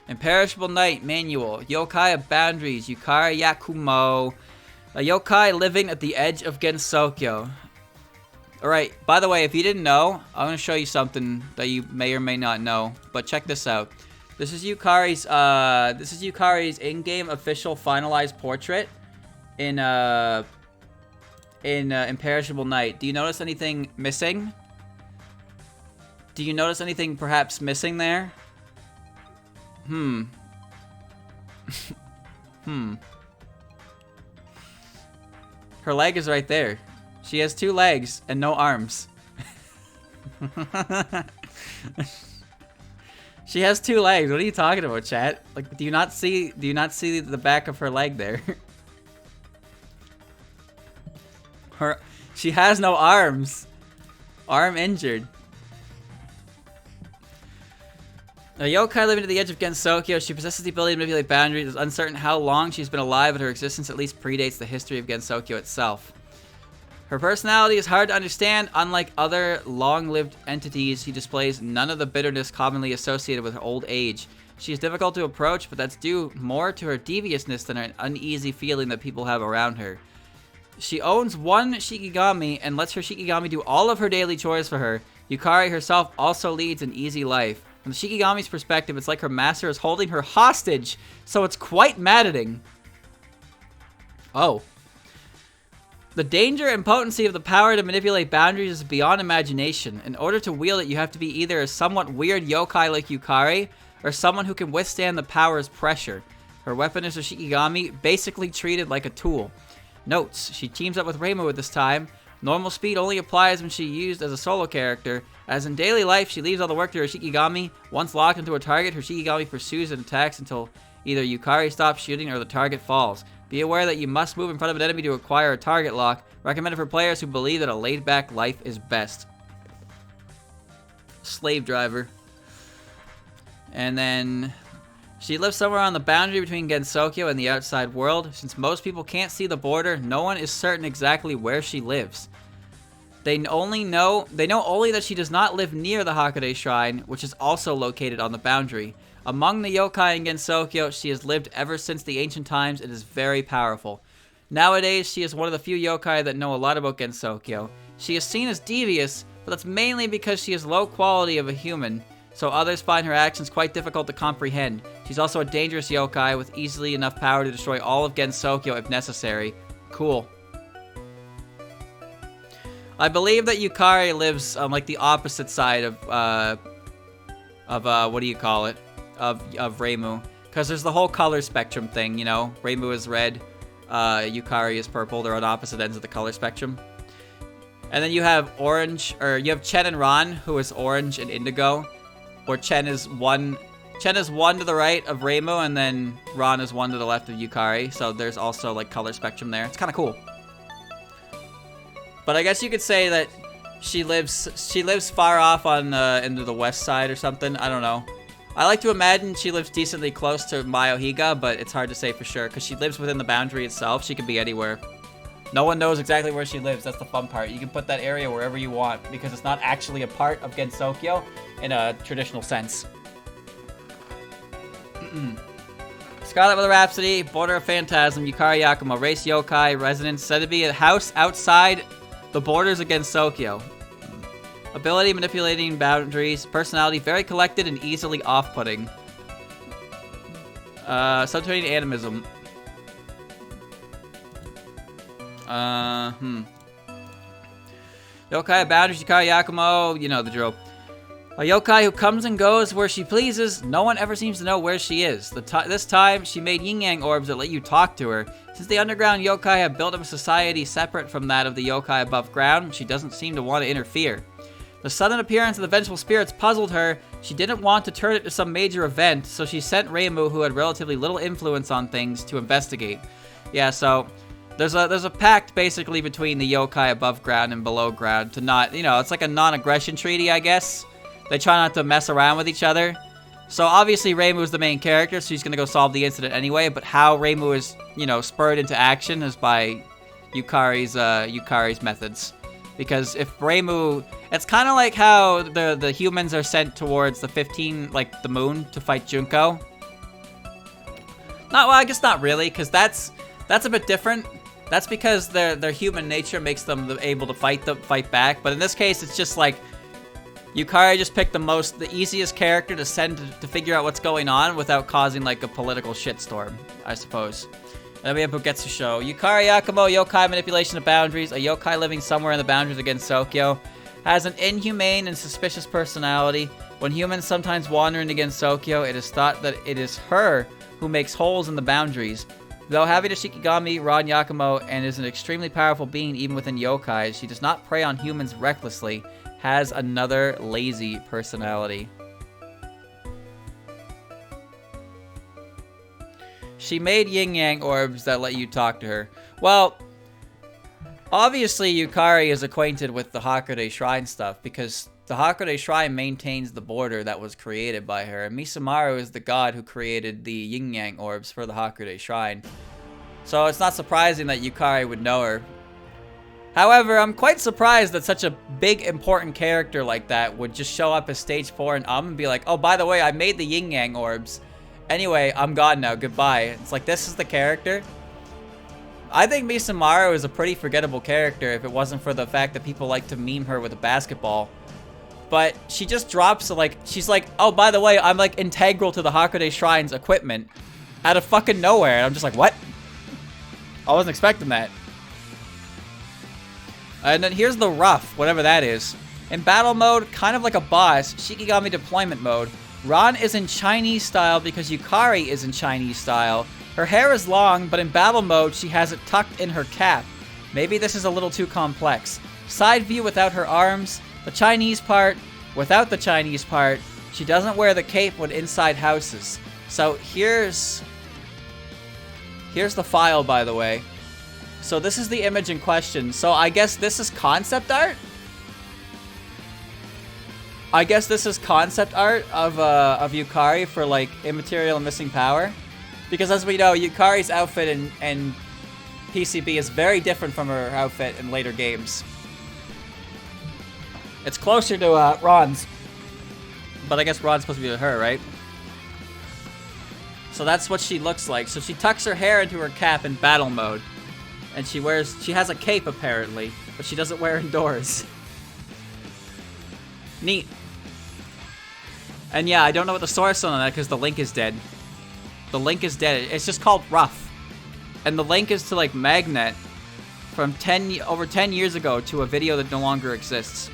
Imperishable Night Manual. Yokai of Boundaries. Yukari Yakumo. A yokai living at the edge of Gensokyo. Alright, by the way, if you didn't know, I'm going to show you something that you may or may not know. But check this out. This is Yukari's in-game official finalized portrait in Imperishable Night. Do you notice anything missing? Do you notice anything perhaps missing there? Her leg is right there. She has 2 legs and no arms. She has 2 legs. What are you talking about, chat? Like, do you not see the back of her leg there? She has no arms. Arm injured. A yokai living at the edge of Gensokyo, she possesses the ability to manipulate boundaries. It is uncertain how long she's been alive, but her existence at least predates the history of Gensokyo itself. Her personality is hard to understand. Unlike other long-lived entities, she displays none of the bitterness commonly associated with her old age. She is difficult to approach, but that's due more to her deviousness than an uneasy feeling that people have around her. She owns 1 Shikigami and lets her Shikigami do all of her daily chores for her. Yukari herself also leads an easy life. From the Shikigami's perspective, it's like her master is holding her hostage, so it's quite maddening. Oh. The danger and potency of the power to manipulate boundaries is beyond imagination. In order to wield it, you have to be either a somewhat weird yokai like Yukari, or someone who can withstand the power's pressure. Her weapon is her Shikigami, basically treated like a tool. Notes: she teams up with Reimu at this time. Normal speed only applies when she's used as a solo character. As in daily life, she leaves all the work to her Shikigami. Once locked into a target, her Shikigami pursues and attacks until either Yukari stops shooting or the target falls. Be aware that you must move in front of an enemy to acquire a target lock. Recommended for players who believe that a laid-back life is best. Slave driver. And then she lives somewhere on the boundary between Gensokyo and the outside world. Since most people can't see the border, no one is certain exactly where she lives. They know only that she does not live near the Hakone Shrine, which is also located on the boundary. Among the yokai in Gensokyo, she has lived ever since the ancient times and is very powerful. Nowadays, she is one of the few yokai that know a lot about Gensokyo. She is seen as devious, but that's mainly because she is low quality of a human, so others find her actions quite difficult to comprehend. She's also a dangerous yokai with easily enough power to destroy all of Gensokyo if necessary. Cool. I believe that Yukari lives on like the opposite side of what do you call it? Of Reimu. Because there's the whole color spectrum thing, you know? Reimu is red, Yukari is purple. They're on opposite ends of the color spectrum. And then you have orange, or you have Chen and Ron, who is orange and indigo. Or Chen is one to the right of Reimu, and then Ron is one to the left of Yukari. So there's also like color spectrum there. It's kind of cool. But I guess you could say that she lives far off on into the west side or something. I don't know. I like to imagine she lives decently close to Mayohiga, but it's hard to say for sure because she lives within the boundary itself. She could be anywhere. No one knows exactly where she lives. That's the fun part. You can put that area wherever you want because it's not actually a part of Gensokyo in a traditional sense. Scarlet Weather Rhapsody, Border of Phantasm, Yukari Yakumo, Race Yokai, Residence, said to be a house outside the borders of Gensokyo. Ability, manipulating boundaries. Personality, very collected and easily off-putting. Subterranean animism. Yokai boundaries, Yukari Yakumo, you know the drill. A yokai who comes and goes where she pleases. No one ever seems to know where she is. This time, she made yin-yang orbs that let you talk to her. Since the underground yokai have built up a society separate from that of the yokai above ground, she doesn't seem to want to interfere. The sudden appearance of the vengeful spirits puzzled her. She didn't want to turn it to some major event, so she sent Reimu, who had relatively little influence on things, to investigate. Yeah, so there's a pact basically between the yokai above ground and below ground to not, you know, it's like a non-aggression treaty, I guess. They try not to mess around with each other. So obviously Reimu is the main character, so he's gonna go solve the incident anyway, but how Reimu is, you know, spurred into action is by Yukari's methods. Because if Reimu, it's kind of like how the humans are sent towards the 15, like the moon, to fight Junko. Well, I guess not really, because that's a bit different. That's because their human nature makes them able to fight back. But in this case, it's just like Yukari just picked the easiest character to send to figure out what's going on without causing like a political shitstorm, I suppose. Then we have Bugetsusho. Yukari Yakumo, yokai manipulation of boundaries. A yokai living somewhere in the boundaries of Gensokyo. Has an inhumane and suspicious personality. When humans sometimes wander into Gensokyo, it is thought that it is her who makes holes in the boundaries. Though having a Shikigami, Ron Yakumo, and is an extremely powerful being even within yokai, she does not prey on humans recklessly. Has another lazy personality. She made yin-yang orbs that let you talk to her. Well, obviously Yukari is acquainted with the Hakude Shrine stuff because the Hakude Shrine maintains the border that was created by her. And Misumaru is the god who created the yin-yang orbs for the Hakude Shrine. So it's not surprising that Yukari would know her. However, I'm quite surprised that such a big, important character like that would just show up as stage 4 and be like, oh, by the way, I made the yin-yang orbs. Anyway, I'm gone now. Goodbye. It's like, this is the character? I think Misumaru is a pretty forgettable character if it wasn't for the fact that people like to meme her with a basketball. But she just drops, like, she's like, oh, by the way, I'm, like, integral to the Hakude Shrine's equipment out of fucking nowhere. And I'm just like, what? I wasn't expecting that. And then here's the rough, whatever that is. In battle mode, kind of like a boss, Shikigami deployment mode. Ron is in Chinese style because Yukari is in Chinese style. Her hair is long, but in battle mode, she has it tucked in her cap. Maybe this is a little too complex. Side view without her arms, the Chinese part without the Chinese part. She doesn't wear the cape when inside houses. So here's the file, by the way. So this is the image in question. So I guess this is concept art? I guess this is concept art of Yukari for, like, immaterial and missing power. Because as we know, Yukari's outfit in PCB is very different from her outfit in later games. It's closer to Ron's. But I guess Ron's supposed to be with her, right? So that's what she looks like. So she tucks her hair into her cap in battle mode. And she has a cape apparently, but she doesn't wear indoors. Neat. And yeah, I don't know what the source on that because the link is dead. The link is dead. It's just called rough. And the link is to like Magnet from over 10 years ago to a video that no longer exists.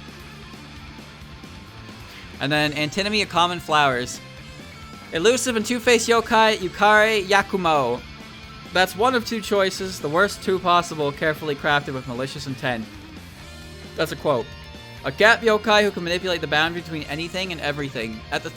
And then Antinomy of Common Flowers. Elusive and two-faced yokai, Yukari Yakumo. That's one of two choices, the worst two possible, carefully crafted with malicious intent. That's a quote. A gap yokai who can manipulate the boundary between anything and everything. At the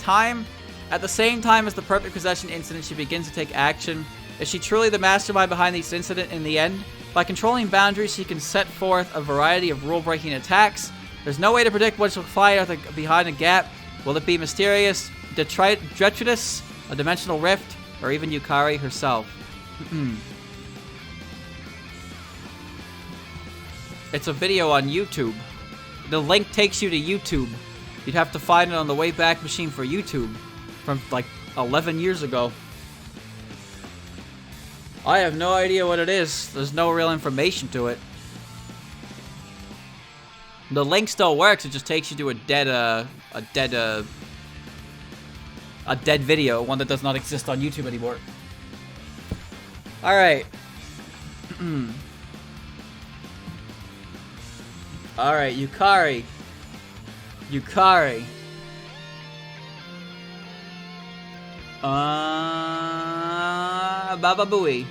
same time as the perfect possession incident, she begins to take action. Is she truly the mastermind behind this incident in the end? By controlling boundaries, she can set forth a variety of rule-breaking attacks. There's no way to predict what will fly out behind a gap. Will it be mysterious, detritus, a dimensional rift, or even Yukari herself? It's a video on YouTube. The link takes you to YouTube. You'd have to find it on the Wayback Machine for YouTube from like 11 years ago. I have no idea what it is. There's no real information to it. The link still works. It just takes you to a dead video, one that does not exist on YouTube anymore. All right. All right, Yukari. Baba Booey.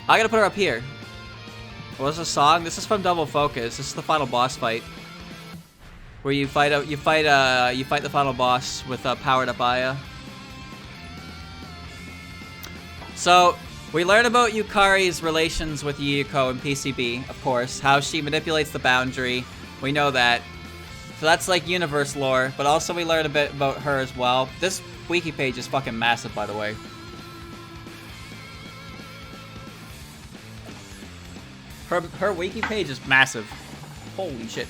I gotta put her up here. What's the song? This is from Double Focus. This is the final boss fight, where you fight the final boss with powered up Aya. So we learn about Yukari's relations with Yuyuko and PCB, of course, how she manipulates the boundary. We know that. So that's like universe lore, but also we learn a bit about her as well. This wiki page is fucking massive, by the way. Her wiki page is massive. Holy shit.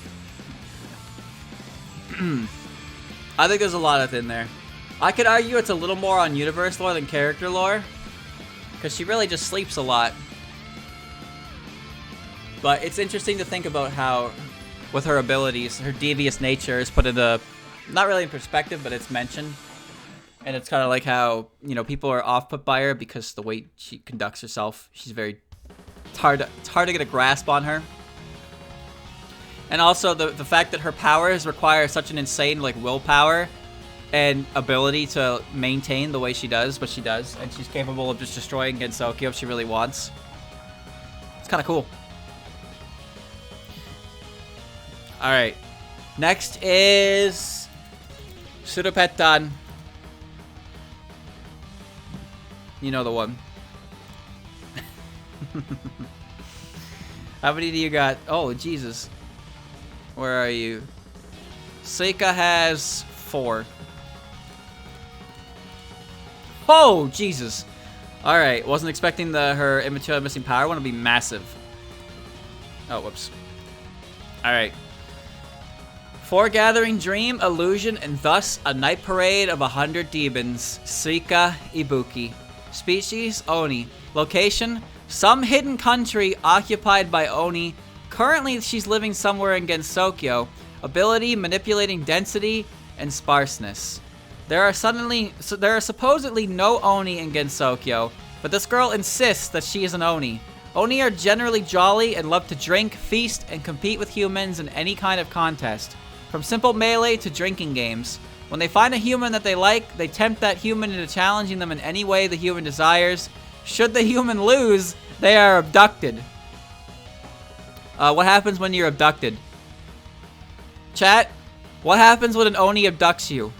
I think there's a lot in there. I could argue it's a little more on universe lore than character lore, because she really just sleeps a lot. But it's interesting to think about how, with her abilities, her devious nature is put into, not really in perspective, but it's mentioned. And it's kind of like how, you know, people are off-put by her because the way she conducts herself. She's very... It's hard to get a grasp on her. And also the fact that her powers require such an insane, like, willpower and ability to maintain the way she does what she does. And she's capable of just destroying Gensokyo if she really wants. It's kind of cool. Alright. Next is... Surupetan. You know the one. How many do you got? Oh, Jesus. Where are you? Seika has 4. Oh, Jesus. Alright, wasn't expecting her immature missing power one to be massive. Oh, whoops. Alright. Foregathering dream, illusion, and thus a night parade of 100 demons. Seika Ibuki. Species, Oni. Location, some hidden country occupied by Oni. Currently, she's living somewhere in Gensokyo. Ability, manipulating density and sparseness. There are supposedly no Oni in Gensokyo, but this girl insists that she is an Oni. Oni are generally jolly and love to drink, feast, and compete with humans in any kind of contest. From simple melee to drinking games. When they find a human that they like, they tempt that human into challenging them in any way the human desires. Should the human lose, they are abducted. What happens when you're abducted? Chat, what happens when an Oni abducts you?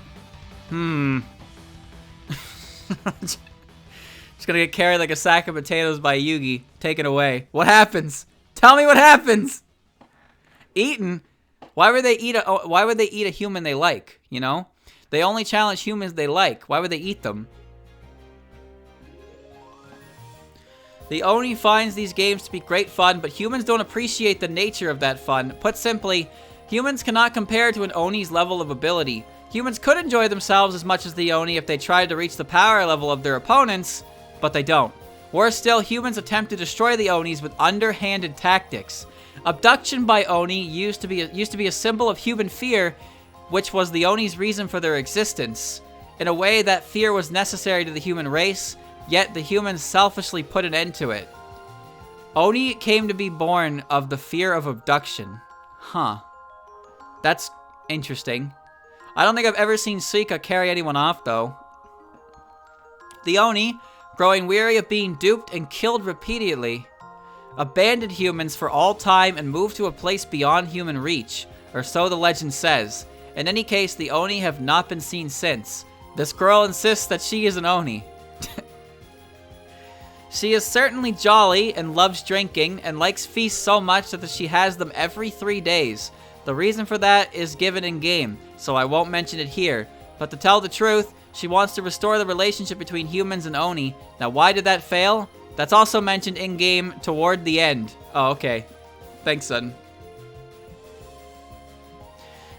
Just gonna get carried like a sack of potatoes by Yugi, taken away. What happens? Tell me what happens! Eaten? Why would they eat a human they like, you know? They only challenge humans they like. Why would they eat them? The Oni finds these games to be great fun, but humans don't appreciate the nature of that fun. Put simply, humans cannot compare to an Oni's level of ability. Humans could enjoy themselves as much as the Oni if they tried to reach the power level of their opponents, but they don't. Worse still, humans attempt to destroy the Onis with underhanded tactics. Abduction by Oni used to be a symbol of human fear, which was the Oni's reason for their existence. In a way, that fear was necessary to the human race, yet the humans selfishly put an end to it. Oni came to be born of the fear of abduction. Huh. That's interesting. I don't think I've ever seen Suika carry anyone off, though. The Oni, growing weary of being duped and killed repeatedly, abandoned humans for all time and moved to a place beyond human reach, or so the legend says. In any case, the Oni have not been seen since. This girl insists that she is an Oni. She is certainly jolly and loves drinking and likes feasts so much that she has them every 3 days. The reason for that is given in game, so I won't mention it here. But to tell the truth, she wants to restore the relationship between humans and Oni. Now, why did that fail? That's also mentioned in game toward the end. Oh, okay. Thanks, son.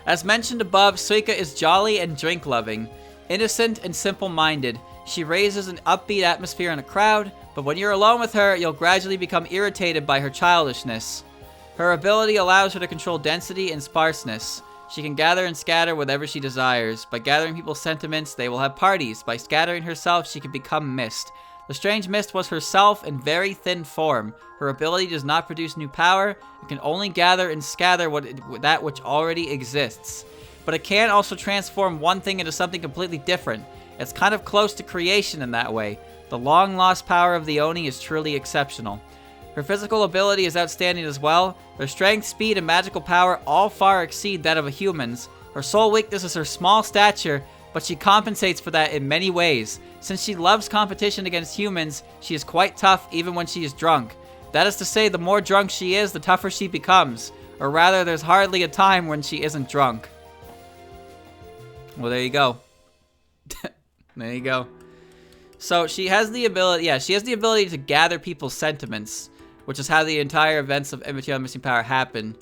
As mentioned above, Suika is jolly and drink-loving, innocent and simple-minded. She raises an upbeat atmosphere in a crowd, but when you're alone with her, you'll gradually become irritated by her childishness. Her ability allows her to control density and sparseness. She can gather and scatter whatever she desires. By gathering people's sentiments, they will have parties. By scattering herself, she can become mist. The strange mist was herself in very thin form. Her ability does not produce new power. It can only gather and scatter that which already exists. But it can also transform one thing into something completely different. It's kind of close to creation in that way. The long-lost power of the Oni is truly exceptional. Her physical ability is outstanding as well. Her strength, speed, and magical power all far exceed that of a human's. Her sole weakness is her small stature, but she compensates for that in many ways. Since she loves competition against humans, she is quite tough even when she is drunk. That is to say, the more drunk she is, the tougher she becomes. Or rather, there's hardly a time when she isn't drunk. Well, there you go. There you go. So she has the ability, she has the ability to gather people's sentiments, which is how the entire events of Immaterial Missing Power happen.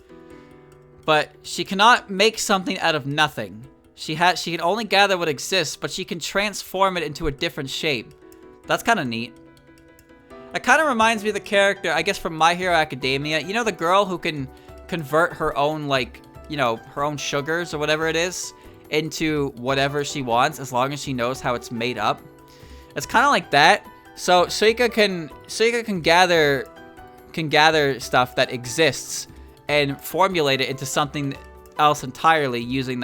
But she cannot make something out of nothing. She can only gather what exists, but she can transform it into a different shape. That's kind of neat. It kind of reminds me of the character, I guess, from My Hero Academia. You know the girl who can convert her own, like, you know, her own sugars or whatever it is into whatever she wants, as long as she knows how it's made up. It's kind of like that. So Suika can gather stuff that exists and formulate it into something else entirely, using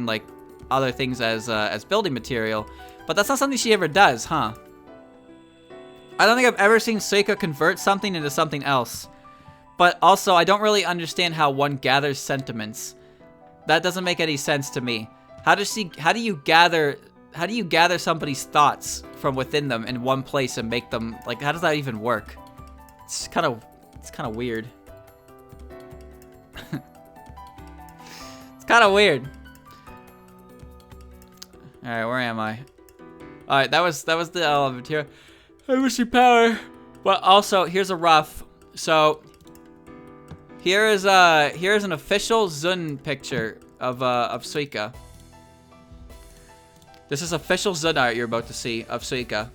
like other things as building material. But that's not something she ever does, huh? I don't think I've ever seen Suika convert something into something else. But also, I don't really understand how one gathers sentiments. That doesn't make any sense to me. How do you gather somebody's thoughts from within them in one place and make them, like, how does that even work? It's kind of weird. It's kind of weird. All right, where am I? All right, that was the element here. Missing power. But also, here's a rough. So here is an official Zun picture of Suika. This is official Zun art you're about to see of Suika.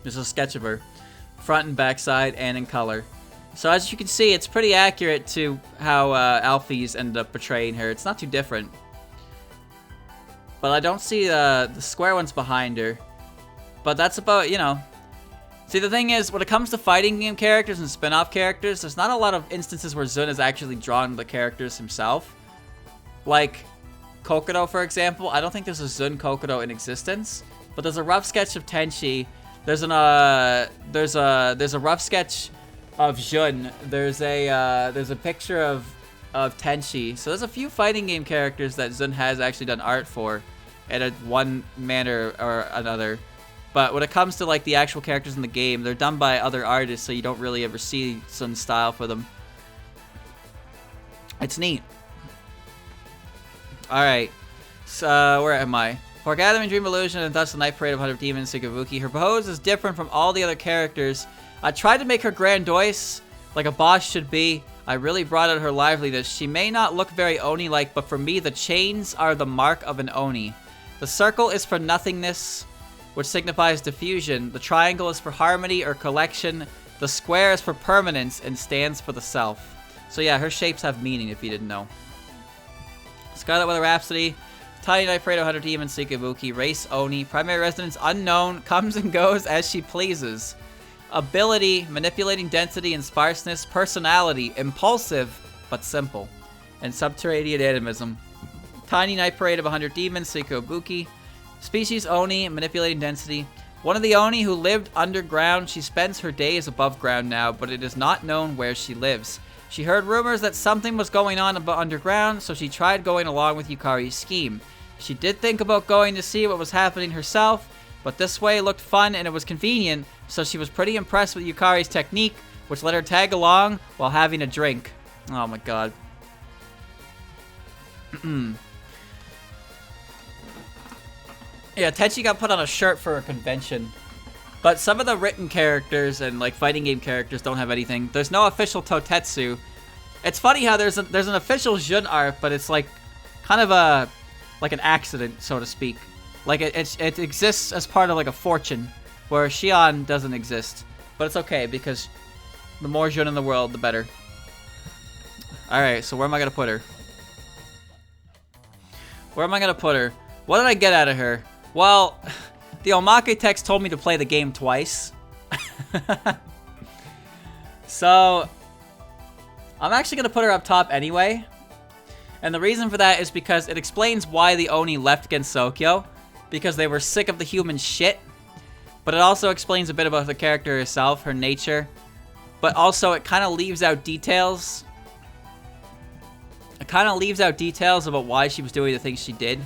This is a sketch of her, front and back side, and in color. So as you can see, it's pretty accurate to how Alphys ended up portraying her. It's not too different. But I don't see the square ones behind her. But that's about, you know. See, the thing is, when it comes to fighting game characters and spin-off characters, there's not a lot of instances where Zun has actually drawn the characters himself. Like Kokodo, for example. I don't think there's a Zun Kokodo in existence. But there's a rough sketch of Tenchi. There's a rough sketch of Jun. There's a picture of Tenchi. So there's a few fighting game characters that Zun has actually done art for in one manner or another. But when it comes to like the actual characters in the game, they're done by other artists, so you don't really ever see Zun's style for them. It's neat. Alright. So where am I? For gathering Dream Illusion and thus the Night Parade of 100 Demons, Suikabuki, her pose is different from all the other characters. I tried to make her grandiose, like a boss should be. I really brought out her liveliness. She may not look very Oni-like, but for me, the chains are the mark of an Oni. The circle is for nothingness, which signifies diffusion. The triangle is for harmony or collection. The square is for permanence and stands for the self. So yeah, her shapes have meaning if you didn't know. Scarlet Weather Rhapsody, Tiny Night Parade of 100 Demons, Suikabuki, race Oni, primary residence unknown, comes and goes as she pleases. Ability, manipulating density and sparseness. Personality, impulsive but simple. And subterranean animism. Tiny Night Parade of 100 Demons, Suikobuki. Species Oni, manipulating density. One of the Oni who lived underground. She spends her days above ground now, but it is not known where she lives. She heard rumors that something was going on underground, so she tried going along with Yukari's scheme. She did think about going to see what was happening herself, but this way looked fun and it was convenient, so she was pretty impressed with Yukari's technique, which let her tag along while having a drink. Oh my god. Yeah, Tenchi got put on a shirt for a convention. But some of the written characters and like fighting game characters don't have anything. There's no official Totetsu. It's funny how there's an official Jun art, but it's like kind of a like an accident, so to speak. Like it exists as part of like a fortune, where Shion doesn't exist. But it's okay because the more Jun in the world, the better. All right, so where am I gonna put her? Where am I gonna put her? What did I get out of her? Well, the Omake text told me to play the game twice. So, I'm actually going to put her up top anyway. And the reason for that is because it explains why the Oni left against Sokyo. Because they were sick of the human shit. But it also explains a bit about the character herself, her nature. But also, it kind of leaves out details. It kind of leaves out details about why she was doing the things she did.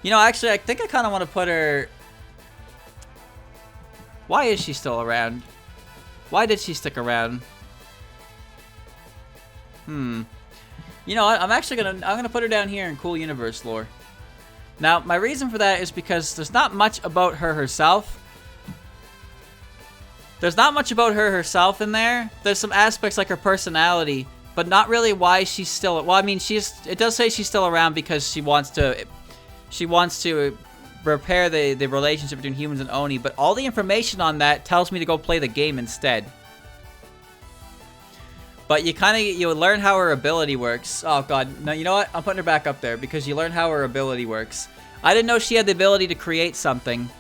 You know, actually, I think I kind of want to put her... Why is she still around? Why did she stick around? You know what? I'm gonna put her down here in Cool Universe lore. Now, my reason for that is because there's not much about her herself. There's not much about her herself in there. There's some aspects like her personality, but not really why she's still... Well, I mean, it does say she's still around because she wants to repair the relationship between humans and Oni, but all the information on that tells me to go play the game instead. But you learn how her ability works. Oh god, no, you know what? I'm putting her back up there because you learn how her ability works. I didn't know she had the ability to create something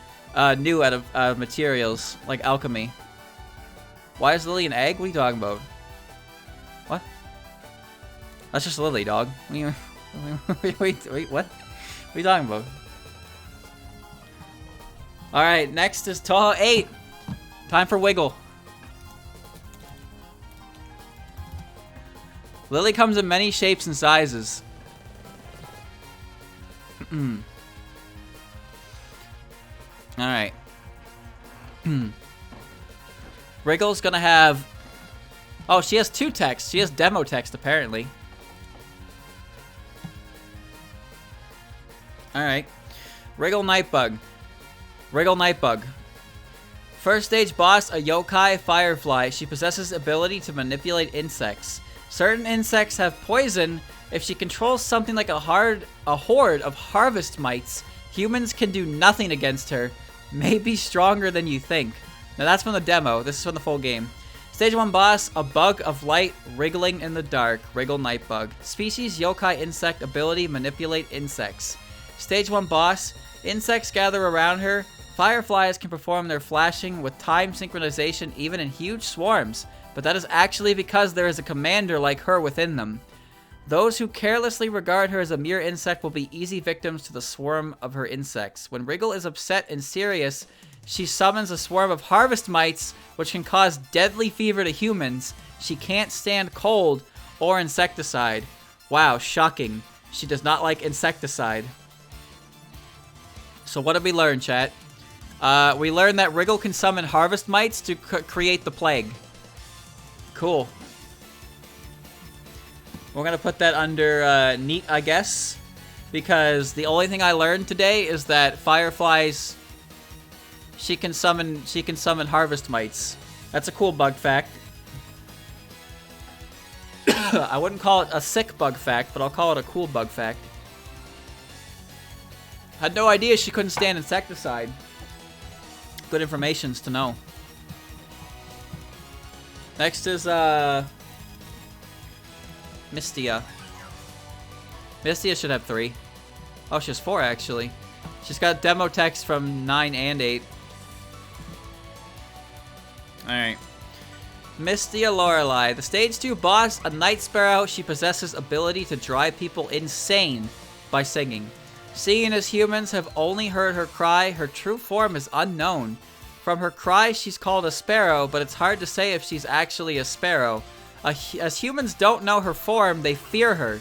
new out of materials, like alchemy. Why is Lily an egg? What are you talking about? What? That's just Lily, dog. Wait, what? What are you talking about? Alright, next is Touhou 8. Time for Wiggle. Lily comes in many shapes and sizes. Alright. Wriggle's gonna have... Oh, she has 2 texts. She has demo text, apparently. Alright. Wriggle Nightbug. Wriggle Nightbug. First stage boss, a yokai firefly. She possesses ability to manipulate insects. Certain insects have poison. If she controls something like a horde of harvest mites, humans can do nothing against her. May be stronger than you think. Now that's from the demo. This is from the full game. Stage 1 boss, a bug of light wriggling in the dark. Wriggle Nightbug. Species, yokai insect. Ability, manipulate insects. Stage 1 boss, insects gather around her. Fireflies can perform their flashing with time synchronization even in huge swarms, but that is actually because there is a commander like her within them. Those who carelessly regard her as a mere insect will be easy victims to the swarm of her insects. When Wriggle is upset and serious, she summons a swarm of harvest mites, which can cause deadly fever to humans. She can't stand cold or insecticide. Wow, shocking. She does not like insecticide. So what did we learn, chat? We learned that Wriggle can summon harvest mites to create the plague. Cool. We're gonna put that under neat, I guess, because the only thing I learned today is that fireflies, she can summon harvest mites. That's a cool bug fact. I wouldn't call it a sick bug fact, but I'll call it a cool bug fact. Had no idea she couldn't stand insecticide. Good informations to know. Next is Mystia. Mystia should have 3. Oh, she has 4 actually. She's got demo text from 9 and 8. Alright. Mystia Lorelei. The stage 2 boss, a night sparrow. She possesses ability to drive people insane by singing. Seeing as humans have only heard her cry, her true form is unknown. From her cry, she's called a sparrow, but it's hard to say if she's actually a sparrow. As humans don't know her form, they fear her.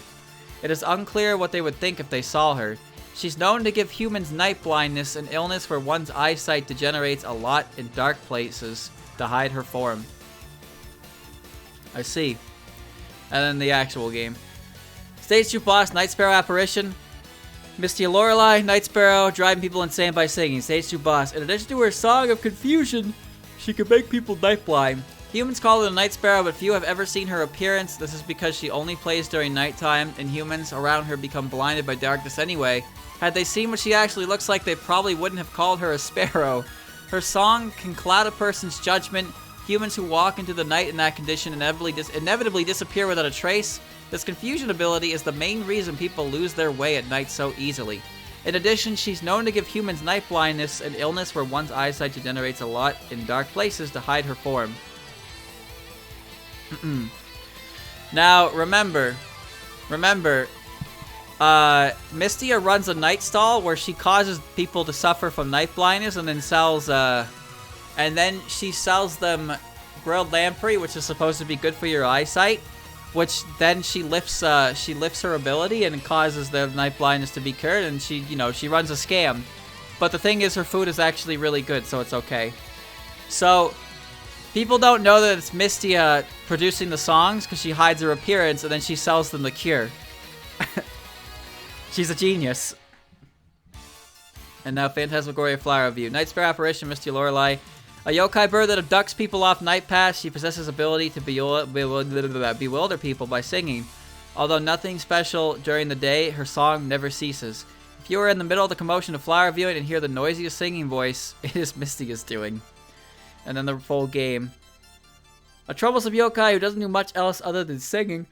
It is unclear what they would think if they saw her. She's known to give humans night blindness, an illness where one's eyesight degenerates a lot in dark places to hide her form. I see. And then the actual game. Stage 2 boss, Night Sparrow Apparition. Mystia Lorelei, Night Sparrow, driving people insane by singing. Stage 2 boss. In addition to her Song of Confusion, she can make people night blind. Humans call her a Night Sparrow, but few have ever seen her appearance. This is because she only plays during nighttime, and humans around her become blinded by darkness anyway. Had they seen what she actually looks like, they probably wouldn't have called her a sparrow. Her song can cloud a person's judgment. Humans who walk into the night in that condition inevitably disappear without a trace. This confusion ability is the main reason people lose their way at night so easily. In addition, she's known to give humans night blindness, an illness where one's eyesight degenerates a lot in dark places to hide her form. Now, remember, Mystia runs a night stall where she causes people to suffer from night blindness and then sells, she sells them grilled lamprey, which is supposed to be good for your eyesight, which then she lifts her ability and causes the night blindness to be cured, and she runs a scam. But the thing is, her food is actually really good, so it's okay. So, people don't know that it's Mystia producing the songs because she hides her appearance and then she sells them the cure. She's a genius. And now Phantasmagoria Flower View. Night Sparrow Apparition, Mystia Lorelei. A yokai bird that abducts people off night paths. She possesses ability to bewilder people by singing. Although nothing special during the day, her song never ceases. If you are in the middle of the commotion of flower viewing and hear the noisiest singing voice, it is Mystia's doing. And then the full game. A troublesome yokai who doesn't do much else other than singing.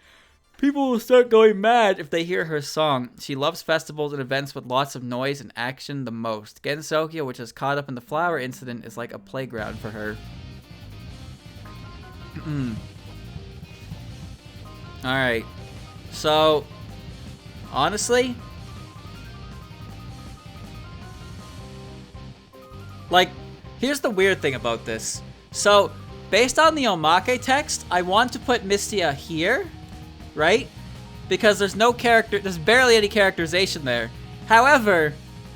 People will start going mad if they hear her song. She loves festivals and events with lots of noise and action the most. Gensokyo, which is caught up in the flower incident, is like a playground for her. Alright. So, honestly, like, here's the weird thing about this. So, based on the Omake text, I want to put Mystia here, right? Because there's barely any characterization there. However,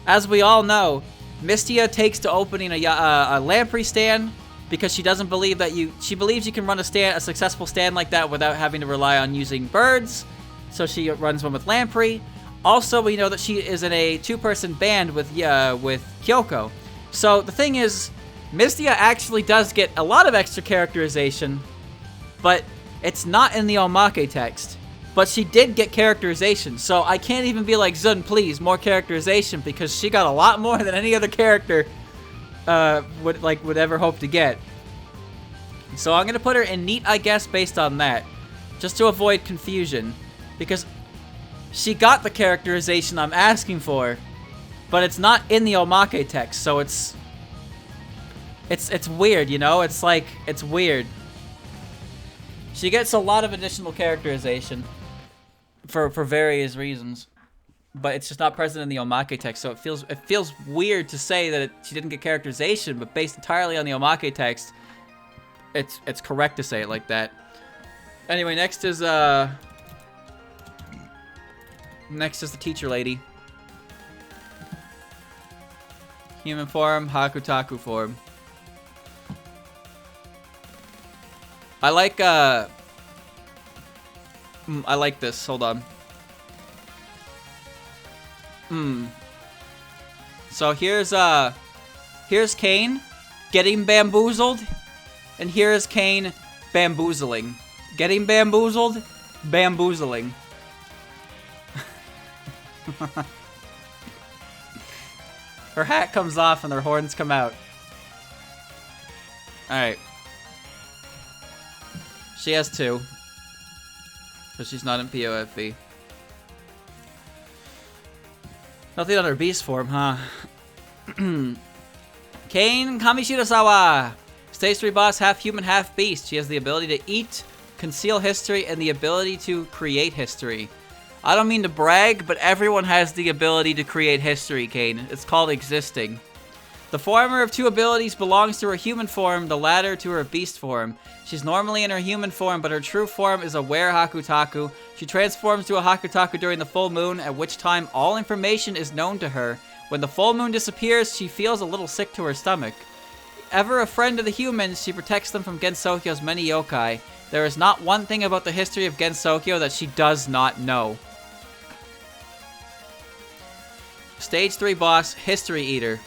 as we all know, Mystia takes to opening a lamprey stand because she doesn't believe that she believes you can run a successful stand like that without having to rely on using birds. So she runs one with lamprey. Also, we know that she is in a 2-person band with Kyoko. So the thing is, Mystia actually does get a lot of extra characterization, but it's not in the Omake text. But she did get characterization, so I can't even be like, Zun, please, more characterization, because she got a lot more than any other character would ever hope to get. So I'm gonna put her in neat, I guess, based on that, just to avoid confusion, because she got the characterization I'm asking for, but it's not in the Omake text, so it's weird, you know? It's like, it's weird. She gets a lot of additional characterization for various reasons, but it's just not present in the Omake text, so it feels weird to say that she didn't get characterization, but based entirely on the Omake text, it's correct to say it like that. Anyway, next is the teacher lady. Human form, Hakutaku form. I like this. Hold on. So here's Kane getting bamboozled, and here's Kane bamboozling. Getting bamboozled, bamboozling. Her hat comes off and her horns come out. Alright. She has 2. But she's not in POFV. Nothing on her beast form, huh? Kane Kamishirasawa. Stage 3 boss, half human, half beast. She has the ability to eat, conceal history, and the ability to create history. I don't mean to brag, but everyone has the ability to create history, Kane. It's called existing. The former of two abilities belongs to her human form, the latter to her beast form. She's normally in her human form, but her true form is a were Hakutaku. She transforms to a Hakutaku during the full moon, at which time all information is known to her. When the full moon disappears, she feels a little sick to her stomach. Ever a friend of the humans, she protects them from Gensokyo's many yokai. There is not one thing about the history of Gensokyo that she does not know. Stage 3 boss, History Eater.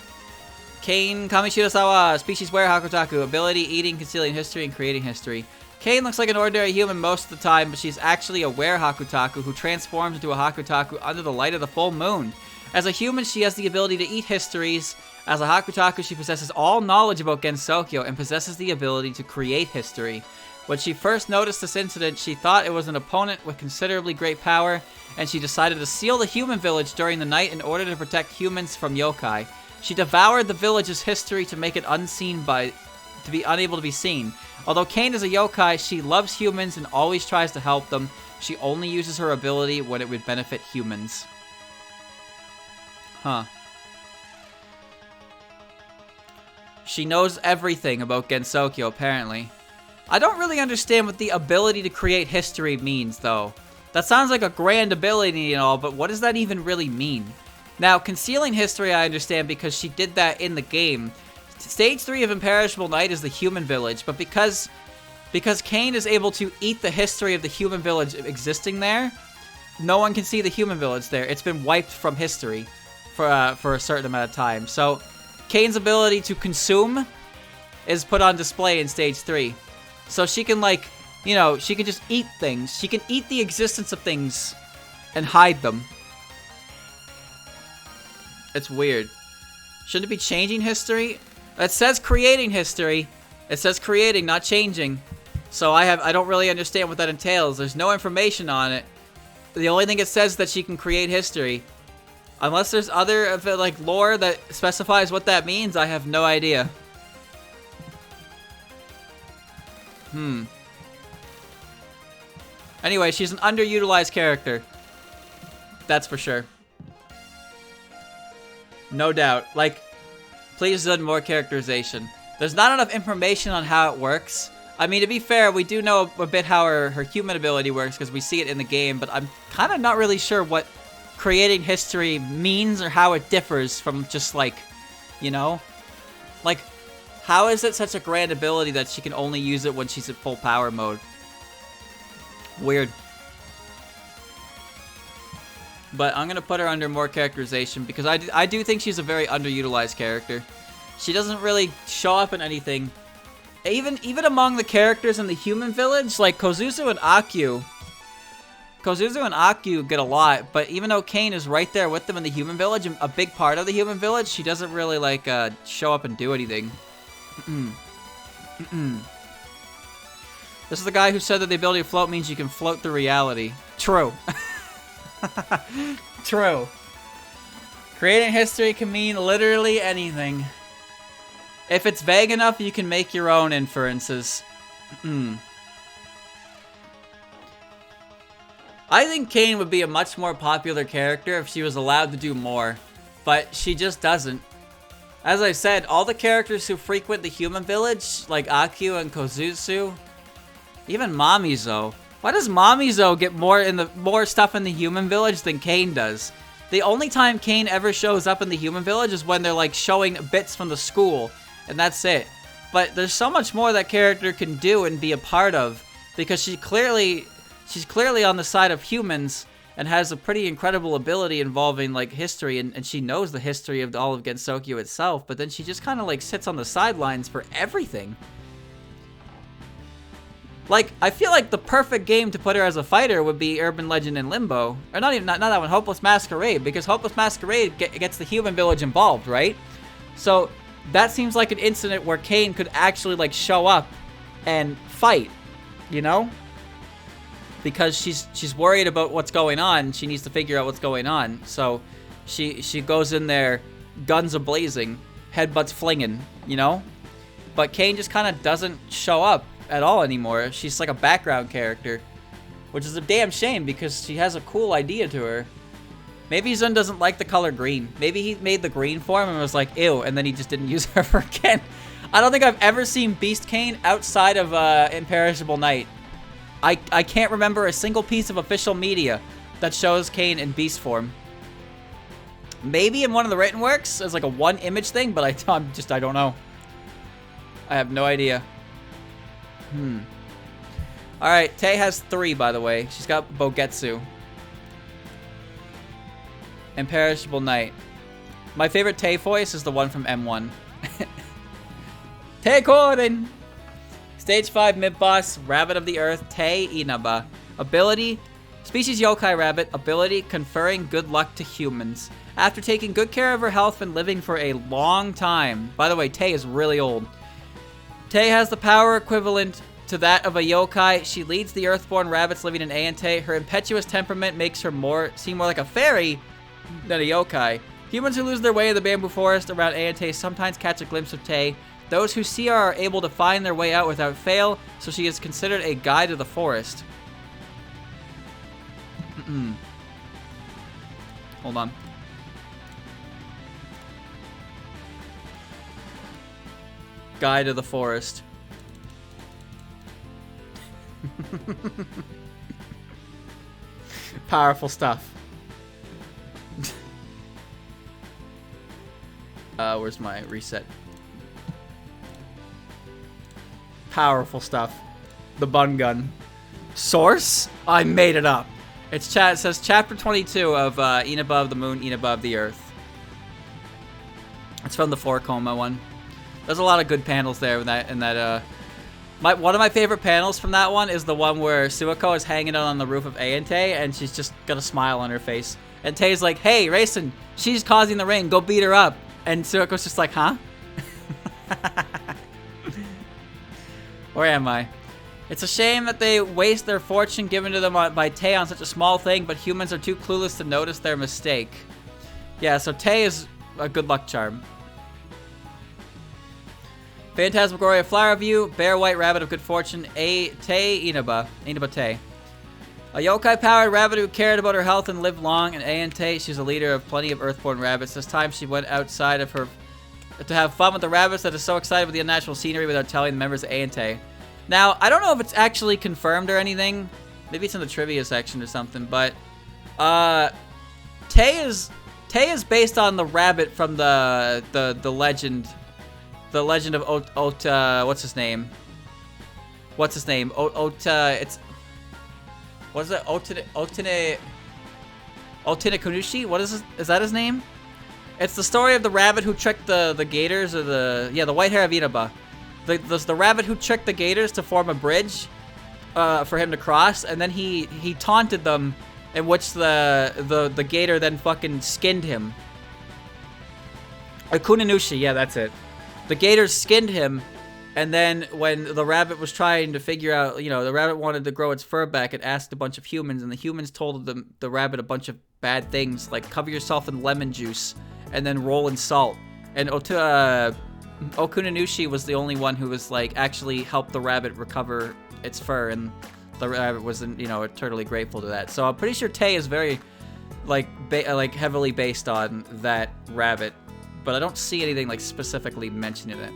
Kane Kamishiro-sawa, species were Hakutaku, ability eating, concealing history, and creating history. Kane looks like an ordinary human most of the time, but she's actually a were Hakutaku who transforms into a Hakutaku under the light of the full moon. As a human, she has the ability to eat histories. As a Hakutaku, she possesses all knowledge about Gensokyo and possesses the ability to create history. When she first noticed this incident, she thought it was an opponent with considerably great power, and she decided to seal the human village during the night in order to protect humans from yokai. She devoured the village's history to make it to be unable to be seen. Although Kane is a yokai, she loves humans and always tries to help them. She only uses her ability when it would benefit humans. Huh. She knows everything about Gensokyo, apparently. I don't really understand what the ability to create history means, though. That sounds like a grand ability and all, but what does that even really mean? Now, concealing history I understand because she did that in the game. Stage 3 of Imperishable Night is the human village, but because Kane is able to eat the history of the human village existing there, no one can see the human village there. It's been wiped from history for a certain amount of time. So, Kane's ability to consume is put on display in Stage 3. So she can, like, you know, she can just eat things. She can eat the existence of things and hide them. It's weird. Shouldn't it be changing history? It says creating history. It says creating, not changing. So I don't really understand what that entails. There's no information on it. The only thing it says is that she can create history. Unless there's other like lore that specifies what that means, I have no idea. Anyway, she's an underutilized character. That's for sure. No doubt. Like, please do more characterization. There's not enough information on how it works. I mean, to be fair, we do know a bit how her human ability works because we see it in the game, but I'm kind of not really sure what creating history means or how it differs from just, like, you know? Like, how is it such a grand ability that she can only use it when she's at full power mode? Weird. But I'm going to put her under more characterization because I do think she's a very underutilized character. She doesn't really show up in anything. Even among the characters in the human village, like Kozuzu and Akyu. Kozuzu and Akyu get a lot, but even though Kane is right there with them in the human village, a big part of the human village, she doesn't really, like, show up and do anything. This is the guy who said that the ability to float means you can float through reality. True. True. Creating history can mean literally anything. If it's vague enough, you can make your own inferences. I think Kane would be a much more popular character if she was allowed to do more, but she just doesn't. As I said, all the characters who frequent the human village, like Akyu and Kozuzu, even Mamizo. Why does Mamizo get more stuff in the human village than Kane does? The only time Kane ever shows up in the human village is when they're, like, showing bits from the school, and that's it. But there's so much more that character can do and be a part of, because she's clearly on the side of humans and has a pretty incredible ability involving, like, history, and she knows the history of all of Gensokyo itself, but then she just kind of, like, sits on the sidelines for everything. Like, I feel like the perfect game to put her as a fighter would be Urban Legend and Limbo. Or not that one, Hopeless Masquerade, because Hopeless Masquerade gets the human village involved, right? So, that seems like an incident where Kane could actually, like, show up and fight, you know? Because she's worried about what's going on, she needs to figure out what's going on. So, she goes in there, guns a-blazing, headbutts flinging, you know? but Kane just kind of doesn't show up at all anymore. She's like a background character, which is a damn shame because she has a cool idea to her. Maybe Zun doesn't like the color green. Maybe he made the green form and was like, ew, and then he just didn't use her ever again. I don't think I've ever seen Beast Kane outside of Imperishable Night. I can't remember a single piece of official media that shows Kane in beast form. Maybe in one of the written works as like a one image thing, but I don't know. I have no idea. Alright, Tay has 3, by the way. She's got Bogetsu. Imperishable Night. My favorite Tay voice is the one from M1. Tay Koren! Stage 5 mid-boss, Rabbit of the Earth, Tay Inaba. Ability, Species Yokai Rabbit. Ability, conferring good luck to humans. After taking good care of her health and living for a long time. By the way, Tay is really old. Tay has the power equivalent to that of a yokai. She leads the Earthborn rabbits living in Aante. Her impetuous temperament makes her seem more like a fairy than a yokai. Humans who lose their way in the bamboo forest around Aante sometimes catch a glimpse of Tay. Those who see her are able to find their way out without fail, so she is considered a guide of the forest. Hold on. Guide of the forest. Powerful stuff. Where's my reset? Powerful stuff. The bun gun. Source? I made it up. It says chapter 22 of Inaba of the Moon, Inaba of the Earth. It's from the 4-Koma one. There's a lot of good panels there in that one of my favorite panels from that one is the one where Suiko is hanging out on the roof of Aante and she's just got a smile on her face. And Tay's like, hey, Racing, she's causing the rain, go beat her up. And Suiko's just like, huh? Where am I? It's a shame that they waste their fortune given to them by Tay on such a small thing, but humans are too clueless to notice their mistake. Yeah, so Tay is a good luck charm. Phantasmagoria Flower View, Bear White Rabbit of Good Fortune, Tay Inaba Tay. A yokai-powered rabbit who cared about her health and lived long in Aante. She's a leader of plenty of Earthborn rabbits. This time she went outside of her to have fun with the rabbits that is so excited with the unnatural scenery without telling the members of Aante. Now, I don't know if it's actually confirmed or anything. Maybe it's in the trivia section or something, but Tay is based on the rabbit from the legend. The legend of Ota, what's his name? It's... What is it? Otine Konushi? What is this? Is that his name? It's the story of the rabbit who tricked the gators, or the white hair of Inaba. The rabbit who tricked the gators to form a bridge for him to cross, and then he taunted them, in which the gator then fucking skinned him. Kunanushi, yeah, that's it. The gators skinned him, and then when the rabbit was trying to figure out, the rabbit wanted to grow its fur back, it asked a bunch of humans, and the humans told the rabbit a bunch of bad things, like cover yourself in lemon juice, and then roll in salt. And Okunanushi was the only one who was, actually helped the rabbit recover its fur, and the rabbit wasn't, eternally grateful to that. So I'm pretty sure Tay is very, heavily based on that rabbit. But I don't see anything specifically mentioning it.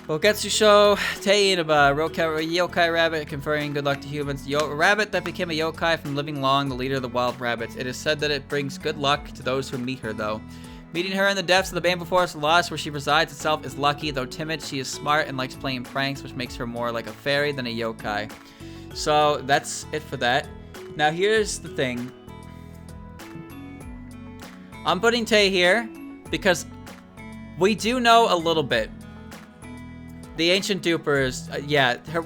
Bogetsu Show, Tay Inaba, Yokai Rabbit, conferring good luck to humans. Rabbit that became a yokai from living long, the leader of the wild rabbits. It is said that it brings good luck to those who meet her, though. Meeting her in the depths of the bamboo forest lost where she resides itself is lucky. Though timid, she is smart and likes playing pranks, which makes her more like a fairy than a yokai. So that's it for that. Now here's the thing. I'm putting Tay here because we do know a little bit. The Ancient Duper is,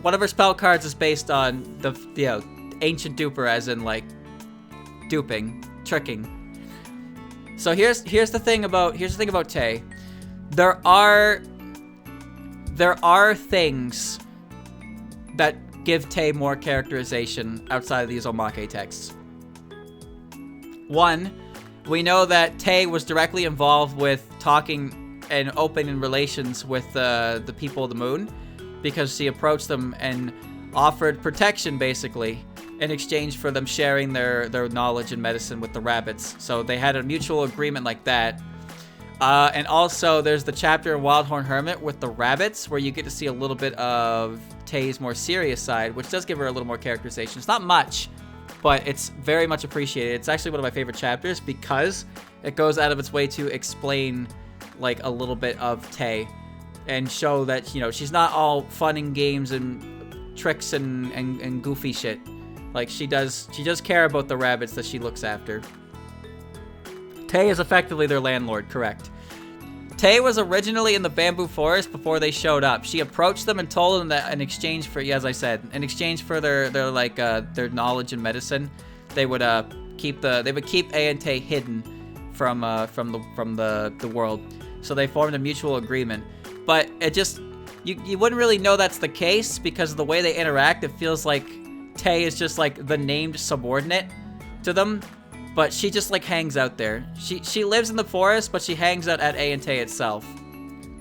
one of her spell cards is based on the Ancient Duper, as in duping, tricking. So here's the thing about Tay. There are things that give Tay more characterization outside of these Omake texts. One, We know that Tae was directly involved with talking and opening relations with the people of the moon because she approached them and offered protection, basically, in exchange for them sharing their knowledge and medicine with the rabbits. So they had a mutual agreement like that. And also, there's the chapter in Wildhorn Hermit with the rabbits, where you get to see a little bit of Tae's more serious side, which does give her a little more characterization. It's not much, but it's very much appreciated. It's actually one of my favorite chapters because it goes out of its way to explain, like, a little bit of Tae and show that, you know, she's not all fun and games and tricks and goofy shit. Like, she does care about the rabbits that she looks after. Tae is effectively their landlord, correct. Tae was originally in the bamboo forest before they showed up. She approached them and told them that in exchange for, as I said, in exchange for their knowledge and medicine, they would keep A and Tae hidden from the world. So they formed a mutual agreement. But it just, you wouldn't really know that's the case because of the way they interact. It feels like Tae is just like the named subordinate to them. But she just, like, hangs out there. She lives in the forest, but she hangs out at A and Tae itself.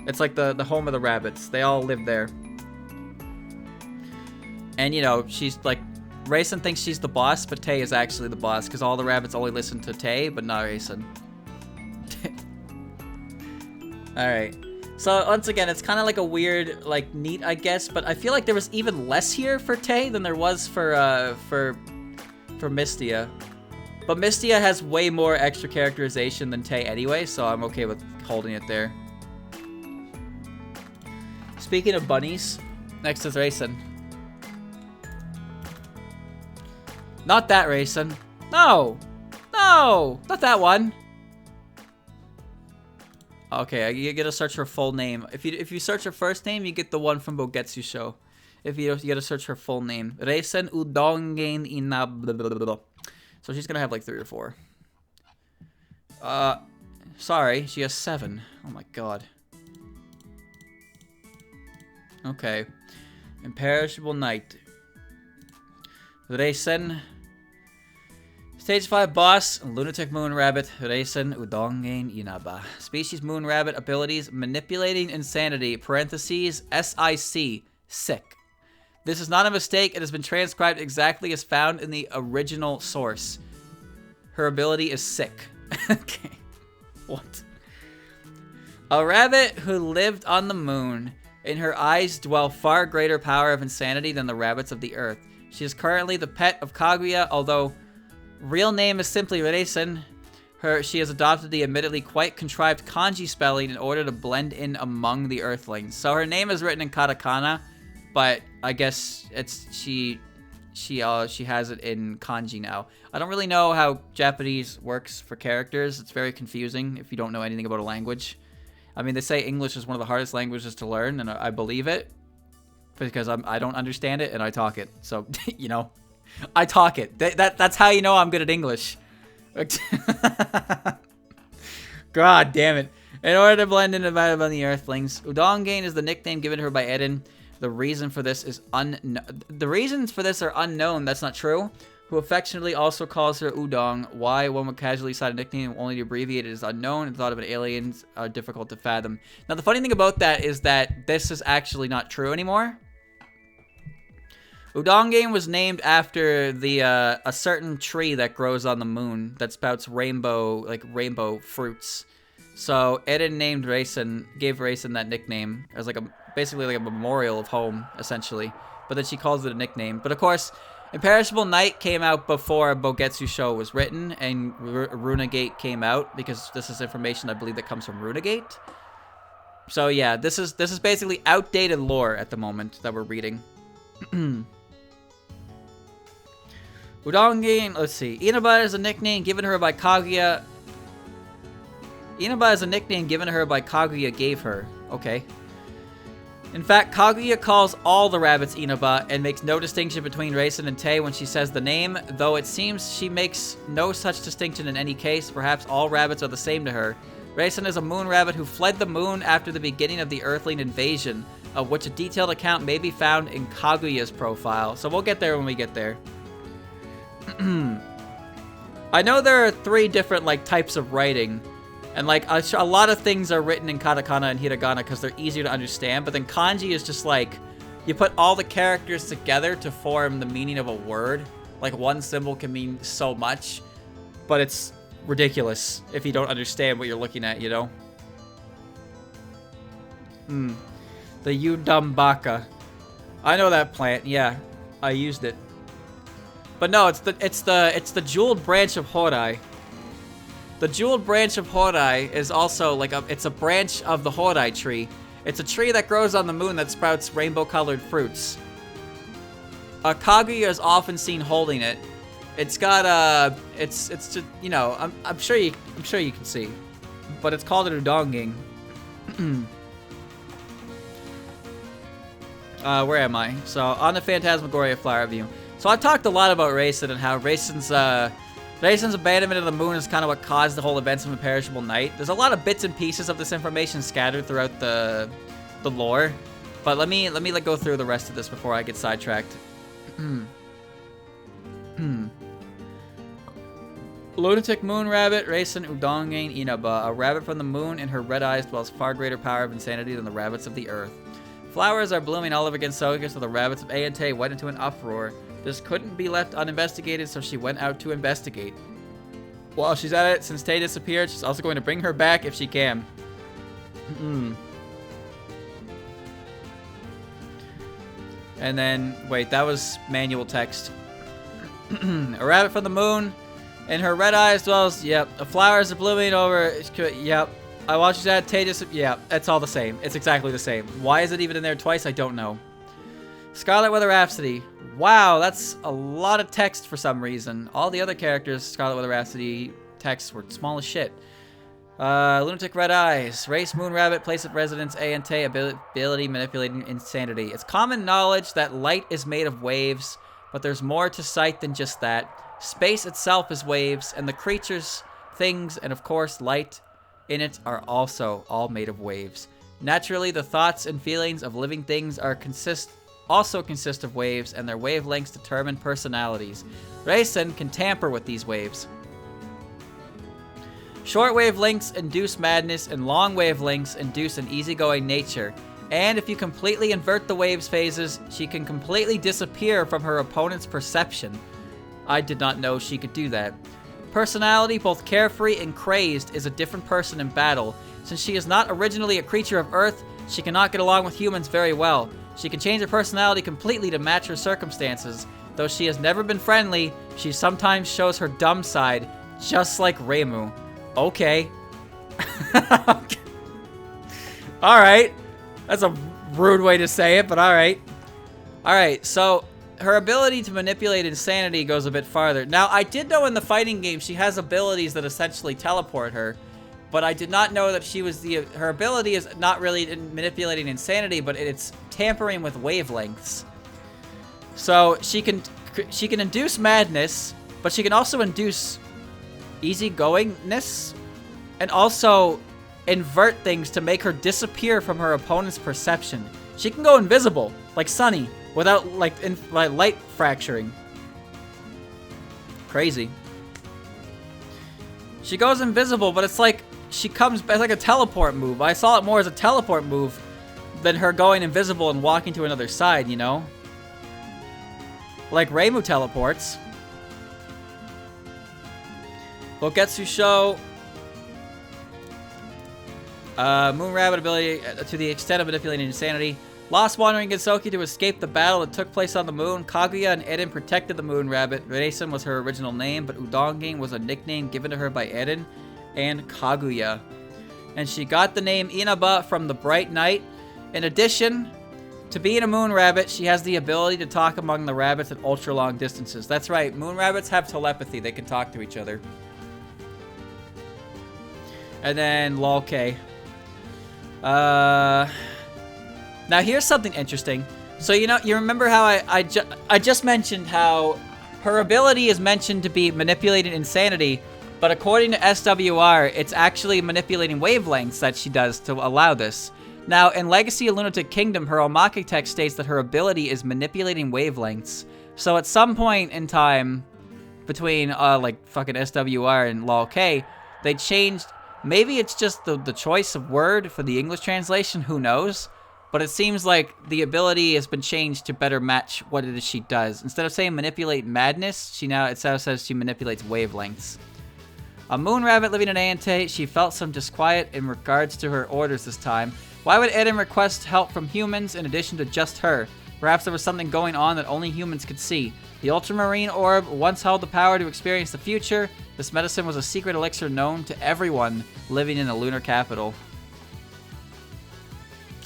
It's like the home of the rabbits. They all live there. And, you know, she's, like, Raisin thinks she's the boss, but Tae is actually the boss, because all the rabbits only listen to Tae, but not Raisin. Alright. So, once again, it's kind of like a weird, like, neat, I guess, but I feel like there was even less here for Tae than there was for Mystia. But Mystia has way more extra characterization than Tae anyway, so I'm okay with holding it there. Speaking of bunnies, next is Raisin. Not that Raisin. No! No! Not that one! Okay, you gotta search her full name. If you search her first name, you get the one from Bogetsu Show. If you gotta search her full name. Raisin Udongen Inab. So she's gonna have like 3 or 4. Sorry, she has 7. Oh my god. Okay. Imperishable Knight. Raisin. Stage 5 boss, Lunatic Moon Rabbit, Raisin Udongen Inaba. Species Moon Rabbit abilities, Manipulating Insanity, parentheses, SIC, sick. This is not a mistake. It has been transcribed exactly as found in the original source. Her ability is sick. Okay. What? A rabbit who lived on the moon. In her eyes dwell far greater power of insanity than the rabbits of the earth. She is currently the pet of Kaguya, although real name is simply Raisin. She has adopted the admittedly quite contrived kanji spelling in order to blend in among the earthlings. So her name is written in katakana, but I guess she has it in kanji now. I don't really know how Japanese works for characters. It's very confusing if you don't know anything about a language. I mean, they say English is one of the hardest languages to learn, and I believe it because I don't understand it and I talk it. So, you know, I talk it. That's how you know I'm good at English. God damn it. In order to blend in among the earthlings, Udongen is the nickname given to her by Eden. The reasons for this are unknown. That's not true. Who affectionately also calls her Udong. Why one would casually cite a nickname only to abbreviate it is unknown. And thought of an aliens are difficult to fathom. Now, the funny thing about that is that this is actually not true anymore. Udongen was named after a certain tree that grows on the moon that spouts rainbow fruits. So Eden named Raisin, gave Raisin that nickname as basically like a memorial of home, essentially. But then she calls it a nickname. But of course, Imperishable Night came out before Bogetsu Show was written, and Runagate came out because this is information I believe that comes from Runagate. So yeah, this is basically outdated lore at the moment that we're reading. Udongen, let's see. Inaba is a nickname given her by Kaguya. Inaba is a nickname given her by Kaguya gave her. Okay. In fact, Kaguya calls all the rabbits Inaba and makes no distinction between Raisin and Tae when she says the name, though it seems she makes no such distinction in any case. Perhaps all rabbits are the same to her. Raisin is a moon rabbit who fled the moon after the beginning of the Earthling invasion, of which a detailed account may be found in Kaguya's profile. So we'll get there when we get there. I know there are 3 different, like, types of writing. And, like, a lot of things are written in katakana and hiragana because they're easier to understand. But then kanji is just, like, you put all the characters together to form the meaning of a word. Like, one symbol can mean so much. But it's ridiculous if you don't understand what you're looking at, you know? The Yudambaka. I know that plant, yeah. I used it. But no, it's the jeweled branch of Horai. The jeweled branch of Horai is also like it's a branch of the Horai tree. It's a tree that grows on the moon that sprouts rainbow-colored fruits. Kaguya is often seen holding it. It's got it's just, you know, I'm sure you can see, but it's called an udonging. Where am I? So on the Phantasmagoria flower view. So I've talked a lot about Raisin and how Raisin's abandonment of the moon is kind of what caused the whole events of Imperishable Night. There's a lot of bits and pieces of this information scattered throughout the lore, but let me go through the rest of this before I get sidetracked. Lunatic Moon Rabbit, Raisin Udongain Inaba. A rabbit from the moon, in her red eyes dwells far greater power of insanity than the rabbits of the earth. Flowers are blooming all over Gensoga, so the rabbits of Ayante went into an uproar. This couldn't be left uninvestigated, so she went out to investigate. While she's at it, since Tay disappeared, she's also going to bring her back if she can. And then, wait, that was manual text. A rabbit from the moon, in her red eyes dwells, yep. The flowers are blooming over, yep. I watched that, Tay yeah, it's all the same. It's exactly the same. Why is it even in there twice? I don't know. Scarlet Weather Rhapsody. Wow, that's a lot of text for some reason. All the other characters, Scarlet Weather Rhapsody texts were small as shit. Lunatic Red Eyes. Race Moon Rabbit, place of residence, A&T, ability manipulating insanity. It's common knowledge that light is made of waves, but there's more to sight than just that. Space itself is waves, and the creatures, things, and of course light in it are also all made of waves. Naturally, the thoughts and feelings of living things also consist of waves, and their wavelengths determine personalities. Raisin can tamper with these waves. Short wavelengths induce madness, and long wavelengths induce an easygoing nature. And if you completely invert the waves phases, she can completely disappear from her opponent's perception. I did not know she could do that. Personality, both carefree and crazed, is a different person in battle. Since she is not originally a creature of Earth, she cannot get along with humans very well. She can change her personality completely to match her circumstances. Though she has never been friendly, she sometimes shows her dumb side, just like Reimu. Okay. Alright. That's a rude way to say it, but alright. Alright, so her ability to manipulate insanity goes a bit farther. Now, I did know in the fighting game she has abilities that essentially teleport her, but I did not know that she was her ability is not really in manipulating insanity, but it's tampering with wavelengths. So she can induce madness, but she can also induce easygoingness, and also invert things to make her disappear from her opponent's perception. She can go invisible, like Sunny, without like light fracturing. Crazy. She goes invisible, but it's like she comes back like a teleport move. I saw it more as a teleport move than her going invisible and walking to another side, you know? Like Reimu teleports. Boketsu Show. Moon Rabbit ability to the extent of manipulating insanity. Lost wandering Gensoki to escape the battle that took place on the moon. Kaguya and Eren protected the Moon Rabbit. Raisin was her original name, but Udonging was a nickname given to her by Eren and Kaguya. And she got the name Inaba from the bright night. In addition to being a Moon Rabbit, she has the ability to talk among the rabbits at ultra-long distances. That's right, Moon Rabbits have telepathy. They can talk to each other. And then Lolke. Now here's something interesting. So you remember how I just mentioned how her ability is mentioned to be manipulating insanity, but according to SWR, it's actually manipulating wavelengths that she does to allow this. Now in Legacy of Lunatic Kingdom, her Omake text states that her ability is manipulating wavelengths. So at some point in time, between like fucking SWR and LOL-K, they changed. Maybe it's just the choice of word for the English translation. Who knows? But it seems like the ability has been changed to better match what it is she does. Instead of saying manipulate madness, it now says she manipulates wavelengths. A moon rabbit living in Ante, she felt some disquiet in regards to her orders this time. Why would Eden request help from humans in addition to just her? Perhaps there was something going on that only humans could see. The ultramarine orb once held the power to experience the future. This medicine was a secret elixir known to everyone living in the lunar capital.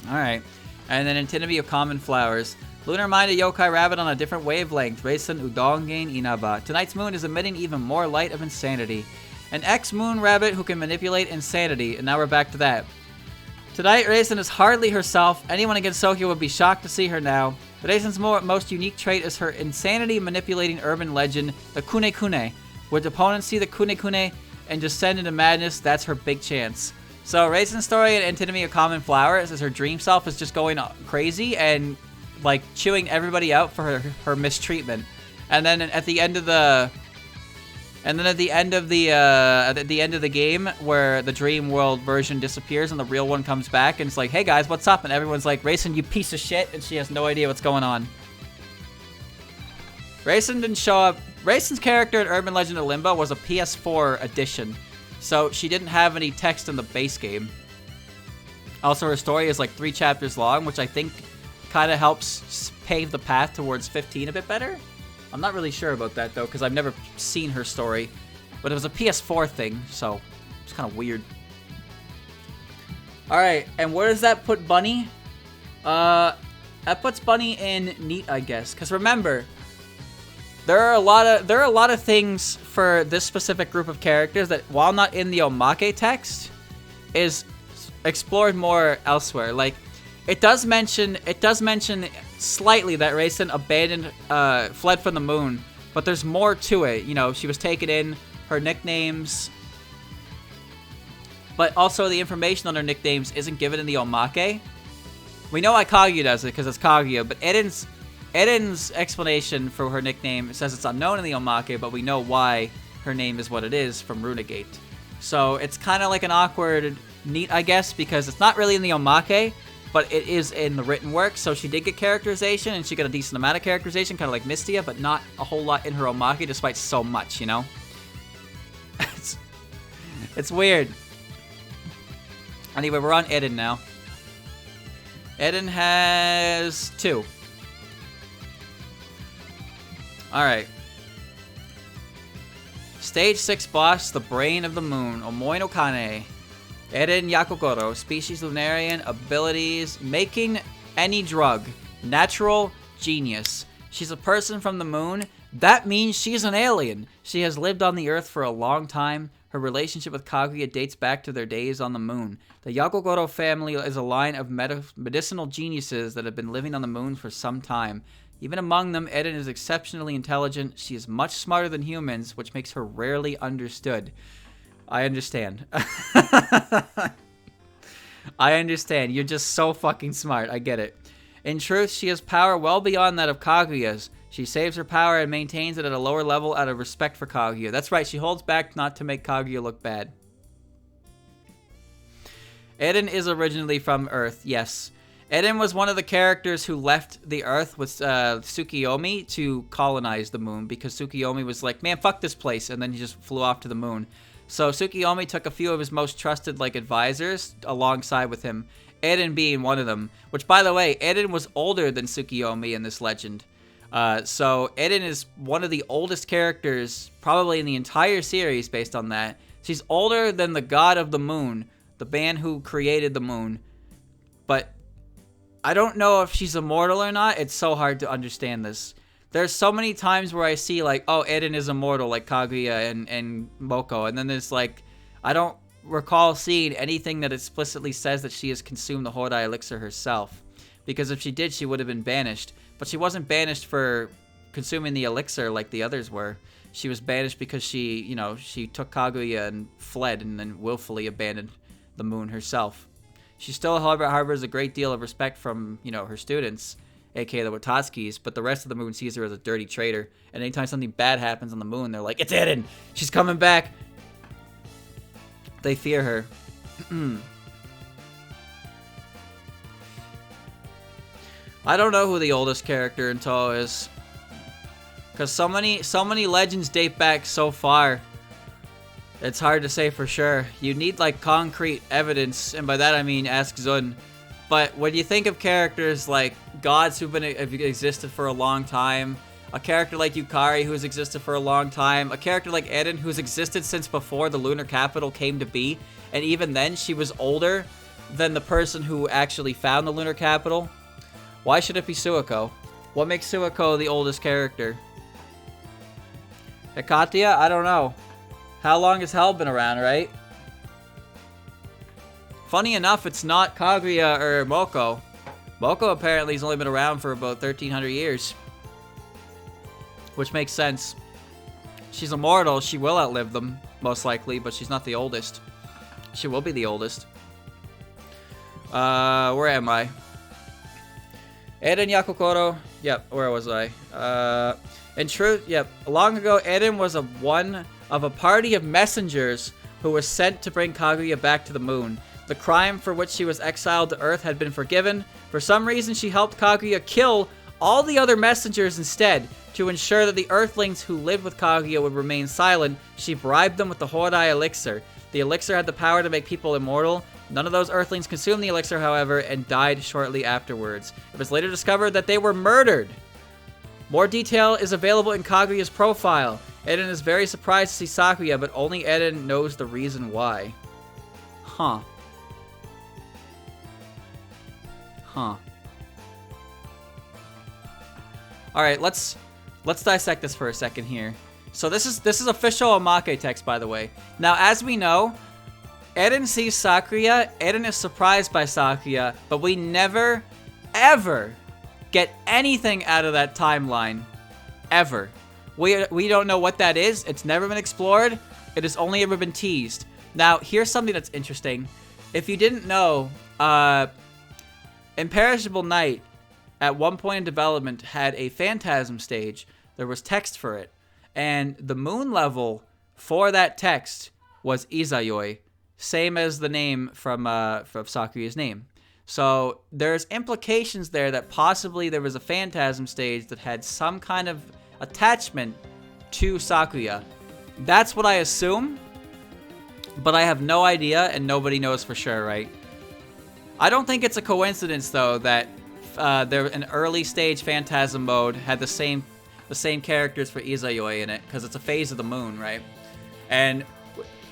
Alright. And then Antinomy of Common Flowers. Lunar-minded yokai rabbit on a different wavelength. Reisen Udongen Inaba. Tonight's moon is emitting even more light of insanity. An ex-moon rabbit who can manipulate insanity. And now we're back to that. Tonight, Reisen is hardly herself. Anyone against Sokyo would be shocked to see her now. Reisen's most unique trait is her insanity-manipulating urban legend, the Kune Kune. Would opponents see the Kune Kune and descend into madness, that's her big chance. So Reisen's story in Antinomy of Common Flowers is her dream self is just going crazy and like chewing everybody out for her mistreatment. And then at the end of the game where the dream world version disappears and the real one comes back and it's like, hey guys, what's up? And everyone's like, Reisen, you piece of shit, and she has no idea what's going on. Reisen didn't show up. Reisen's character in Urban Legend of Limbo was a PS4 edition, so she didn't have any text in the base game. Also, her story is like 3 chapters long, which I think kind of helps pave the path towards 15 a bit better. I'm not really sure about that, though, because I've never seen her story. But it was a PS4 thing, so it's kind of weird. Alright, and where does that put Bunny? That puts Bunny in neat, I guess. Because remember, there are a lot of things for this specific group of characters that, while not in the Omake text, is explored more elsewhere. Like, it does mention slightly that Reisen fled from the moon, but there's more to it. You know, she was taken in, her nicknames, but also the information on her nicknames isn't given in the Omake. We know why Kaguya does it because it's Kaguya, but Eden's explanation for her nickname says it's unknown in the Omake, but we know why her name is what it is from Runegate. So it's kind of like an awkward neat, I guess, because it's not really in the Omake, but it is in the written work. So she did get characterization, and she got a decent amount of characterization, kind of like Mystia, but not a whole lot in her Omake, despite so much, you know? It's weird. Anyway, we're on Eden now. Eden has 2. Alright. Stage 6 boss, the Brain of the Moon, Omoi no Kane. Eden Yakogoro, species Lunarian, abilities, making any drug, natural, genius. She's a person from the moon. That means she's an alien. She has lived on the earth for a long time. Her relationship with Kaguya dates back to their days on the moon. The Yakogoro family is a line of medicinal geniuses that have been living on the moon for some time. Even among them, Eden is exceptionally intelligent. She is much smarter than humans, which makes her rarely understood. I understand. I understand. You're just so fucking smart. I get it. In truth, she has power well beyond that of Kaguya's. She saves her power and maintains it at a lower level out of respect for Kaguya. That's right, she holds back not to make Kaguya look bad. Eden is originally from Earth, yes. Eden was one of the characters who left the Earth with Tsukiyomi to colonize the moon, because Tsukiyomi was like, man, fuck this place, and then he just flew off to the moon. So Tsukiyomi took a few of his most trusted advisors alongside with him, Eden being one of them. Which, by the way, Eden was older than Tsukiyomi in this legend. So Eden is one of the oldest characters probably in the entire series based on that. She's older than the god of the moon, the man who created the moon. But I don't know if she's immortal or not. It's so hard to understand this. There's so many times where I see oh, Eden is immortal like Kaguya and Moko. And then there's I don't recall seeing anything that explicitly says that she has consumed the Hodai elixir herself. Because if she did, she would have been banished. But she wasn't banished for consuming the elixir like the others were. She was banished because she took Kaguya and fled and then willfully abandoned the moon herself. She still, however, harbors a great deal of respect from, her students. aka the Watatskis, but the rest of the moon sees her as a dirty traitor. And anytime something bad happens on the moon, they're like, it's Eren! She's coming back! They fear her. I don't know who the oldest character in Touhou is. Because so many legends date back so far. It's hard to say for sure. You need like concrete evidence, and by that I mean ask Zun. But when you think of characters like gods have existed for a long time, a character like Yukari who has existed for a long time, a character like Eren who's existed since before the lunar capital came to be, and even then she was older than the person who actually found the lunar capital. Why should it be Suiko? What makes Suiko the oldest character? Hekatia? I don't know. How long has Hell been around, right? Funny enough, it's not Kaguya or Moko. Moko apparently has only been around for about 1,300 years. Which makes sense. She's immortal, she will outlive them, most likely, but she's not the oldest. She will be the oldest. Where am I? Eren Yakokoro. Yep, where was I? In truth, yep. Long ago, Eren was one of a party of messengers who was sent to bring Kaguya back to the moon. The crime for which she was exiled to Earth had been forgiven. For some reason, she helped Kaguya kill all the other messengers instead. To ensure that the Earthlings who lived with Kaguya would remain silent, she bribed them with the Hodai elixir. The elixir had the power to make people immortal. None of those Earthlings consumed the elixir, however, and died shortly afterwards. It was later discovered that they were murdered. More detail is available in Kaguya's profile. Eren is very surprised to see Sakuya, but only Eren knows the reason why. Huh. Alright, let's dissect this for a second here. So this is official Omake text, by the way. Now, as we know, Eren sees Sakuya, Eren is surprised by Sakuya, but we never, ever get anything out of that timeline. Ever. We don't know what that is. It's never been explored. It has only ever been teased. Now, here's something that's interesting. If you didn't know, Imperishable Night, at one point in development, had a Phantasm stage. There was text for it. And the moon level for that text was Izayoi. Same as the name from Sakuya's name. So there's implications there that possibly there was a Phantasm stage that had some kind of attachment to Sakuya. That's what I assume, but I have no idea and nobody knows for sure, right? I don't think it's a coincidence though that an early stage Phantasm mode had the same characters for Izayoi in it, because it's a phase of the moon, right? And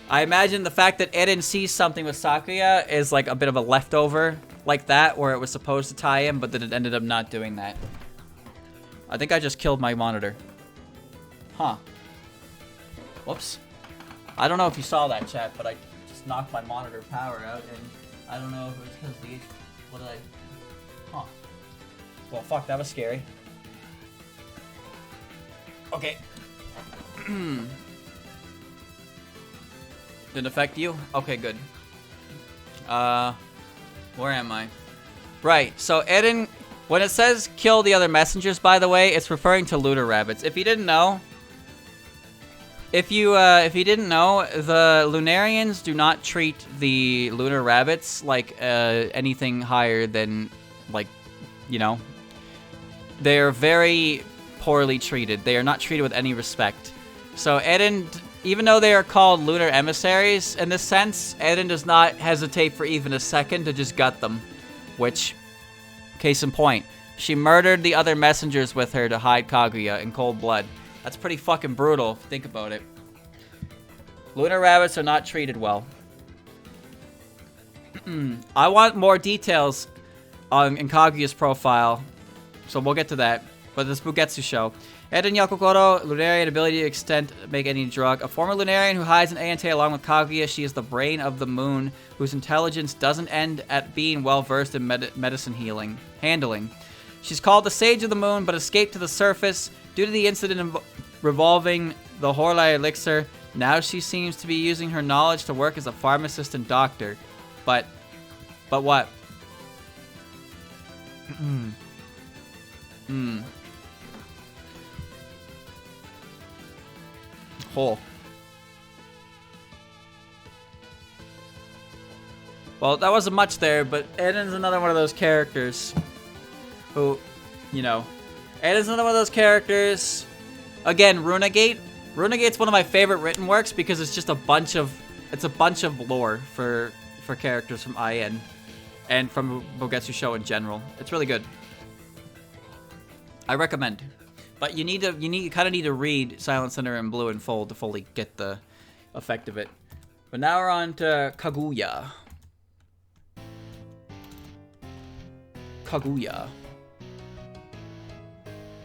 I imagine the fact that Eren sees something with Sakuya is like a bit of a leftover like that, where it was supposed to tie in, but then it ended up not doing that. I think I just killed my monitor. Huh. Whoops. I don't know if you saw that, chat, but I just knocked my monitor power out, and I don't know if it was because of the... What did I... Huh. Well, fuck, that was scary. Okay. Didn't affect you? Okay, good. Where am I? Right, so Eren, when it says kill the other messengers, by the way, it's referring to lunar rabbits. If you didn't know, if you didn't know, the Lunarians do not treat the lunar rabbits like anything higher than, like, you know, they are very poorly treated. They are not treated with any respect. So Eren, even though they are called lunar emissaries in this sense, Eren does not hesitate for even a second to just gut them. Which, case in point, she murdered the other messengers with her to hide Kaguya in cold blood. That's pretty fucking brutal, if you think about it. Lunar rabbits are not treated well. I want more details in Kaguya's profile, so we'll get to that. But this Bugetsu show. Eren Yakokoro, Lunarian ability to make any drug. A former Lunarian who hides in Aante along with Kaguya. She is the brain of the moon, whose intelligence doesn't end at being well-versed in medicine handling. She's called the Sage of the Moon, but escaped to the surface due to the incident revolving the Horlai elixir. Now she seems to be using her knowledge to work as a pharmacist and doctor. But what? Hmm. Oh. Well, that wasn't much there, but Aiden's another one of those characters who, you know, Aiden's another one of those characters. Again, Runegate. Runegate's one of my favorite written works because it's just a bunch of lore for characters from IN and from Bogetsu Show in general. It's really good. I recommend. But you kind of need to read Silent Center and Blue in full to fully get the effect of it. But now we're on to Kaguya. Kaguya.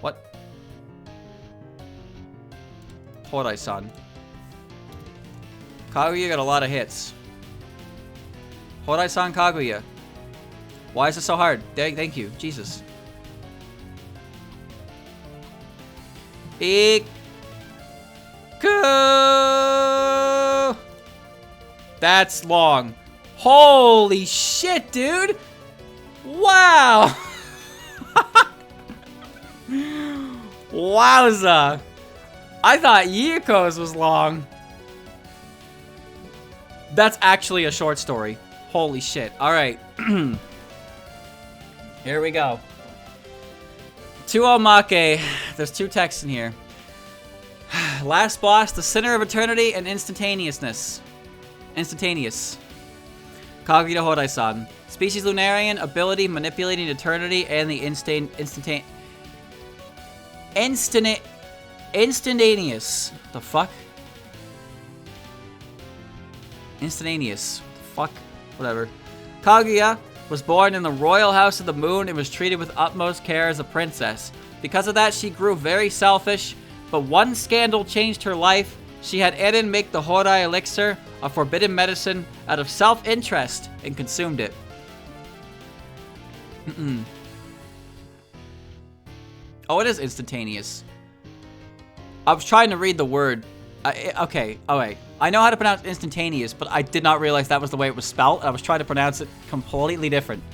What? Hodai-san. Kaguya got a lot of hits. Hodai-san Kaguya. Why is it so hard? Thank you. Jesus. Iku! That's long. Holy shit, dude! Wow! Wowza! I thought Yuyuko's was long. That's actually a short story. Holy shit. Alright. Here we go. To Omake. There's 2 texts in here. Last boss, the Center of Eternity and Instantaneousness. Instantaneous. Kaguya Hodai-san. Species Lunarian, ability manipulating eternity, and the instantaneous. The fuck? Instantaneous. The fuck? Whatever. Kaguya was born in the royal house of the moon and was treated with utmost care as a princess. Because of that, she grew very selfish, but one scandal changed her life. She had Eren make the Hodai elixir, a forbidden medicine, out of self-interest and consumed it. Oh, it is instantaneous. I was trying to read the word. Okay, alright. I know how to pronounce instantaneous, but I did not realize that was the way it was spelled. I was trying to pronounce it completely different.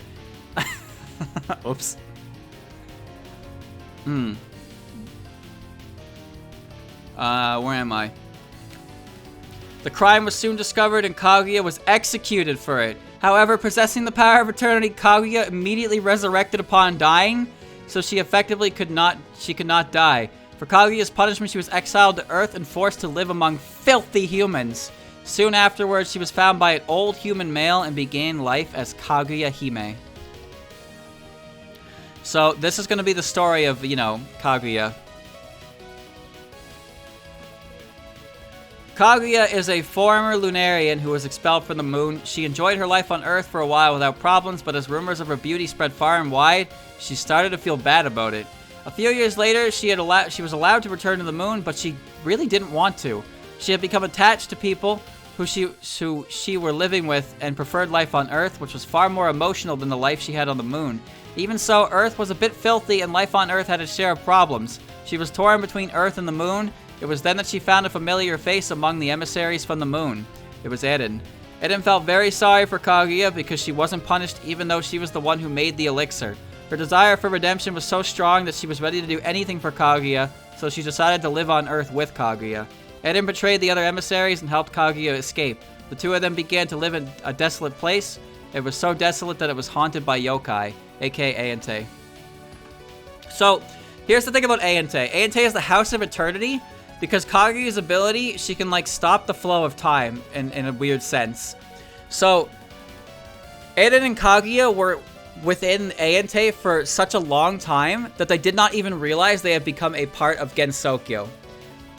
Oops. Where am I? The crime was soon discovered and Kaguya was executed for it. However, possessing the power of eternity, Kaguya immediately resurrected upon dying, so she effectively could not die. For Kaguya's punishment, she was exiled to Earth and forced to live among filthy humans. Soon afterwards, she was found by an old human male and began life as Kaguya Hime. So, this is going to be the story of, you know, Kaguya. Kaguya is a former Lunarian who was expelled from the moon. She enjoyed her life on Earth for a while without problems, but as rumors of her beauty spread far and wide, she started to feel bad about it. A few years later, she was allowed to return to the moon, but she really didn't want to. She had become attached to people who she were living with and preferred life on Earth, which was far more emotional than the life she had on the moon. Even so, Earth was a bit filthy and life on Earth had its share of problems. She was torn between Earth and the moon. It was then that she found a familiar face among the emissaries from the moon. It was Eren. Eren felt very sorry for Kaguya because she wasn't punished even though she was the one who made the elixir. Her desire for redemption was so strong that she was ready to do anything for Kaguya, so she decided to live on Earth with Kaguya. Eren betrayed the other emissaries and helped Kaguya escape. The two of them began to live in a desolate place. It was so desolate that it was haunted by yokai, aka Aente. So, here's the thing about Aente. Aente is the House of Eternity. Because Kaguya's ability, she can, like, stop the flow of time in a weird sense. So, Eren and Kaguya were within Aente for such a long time that they did not even realize they had become a part of Gensokyo.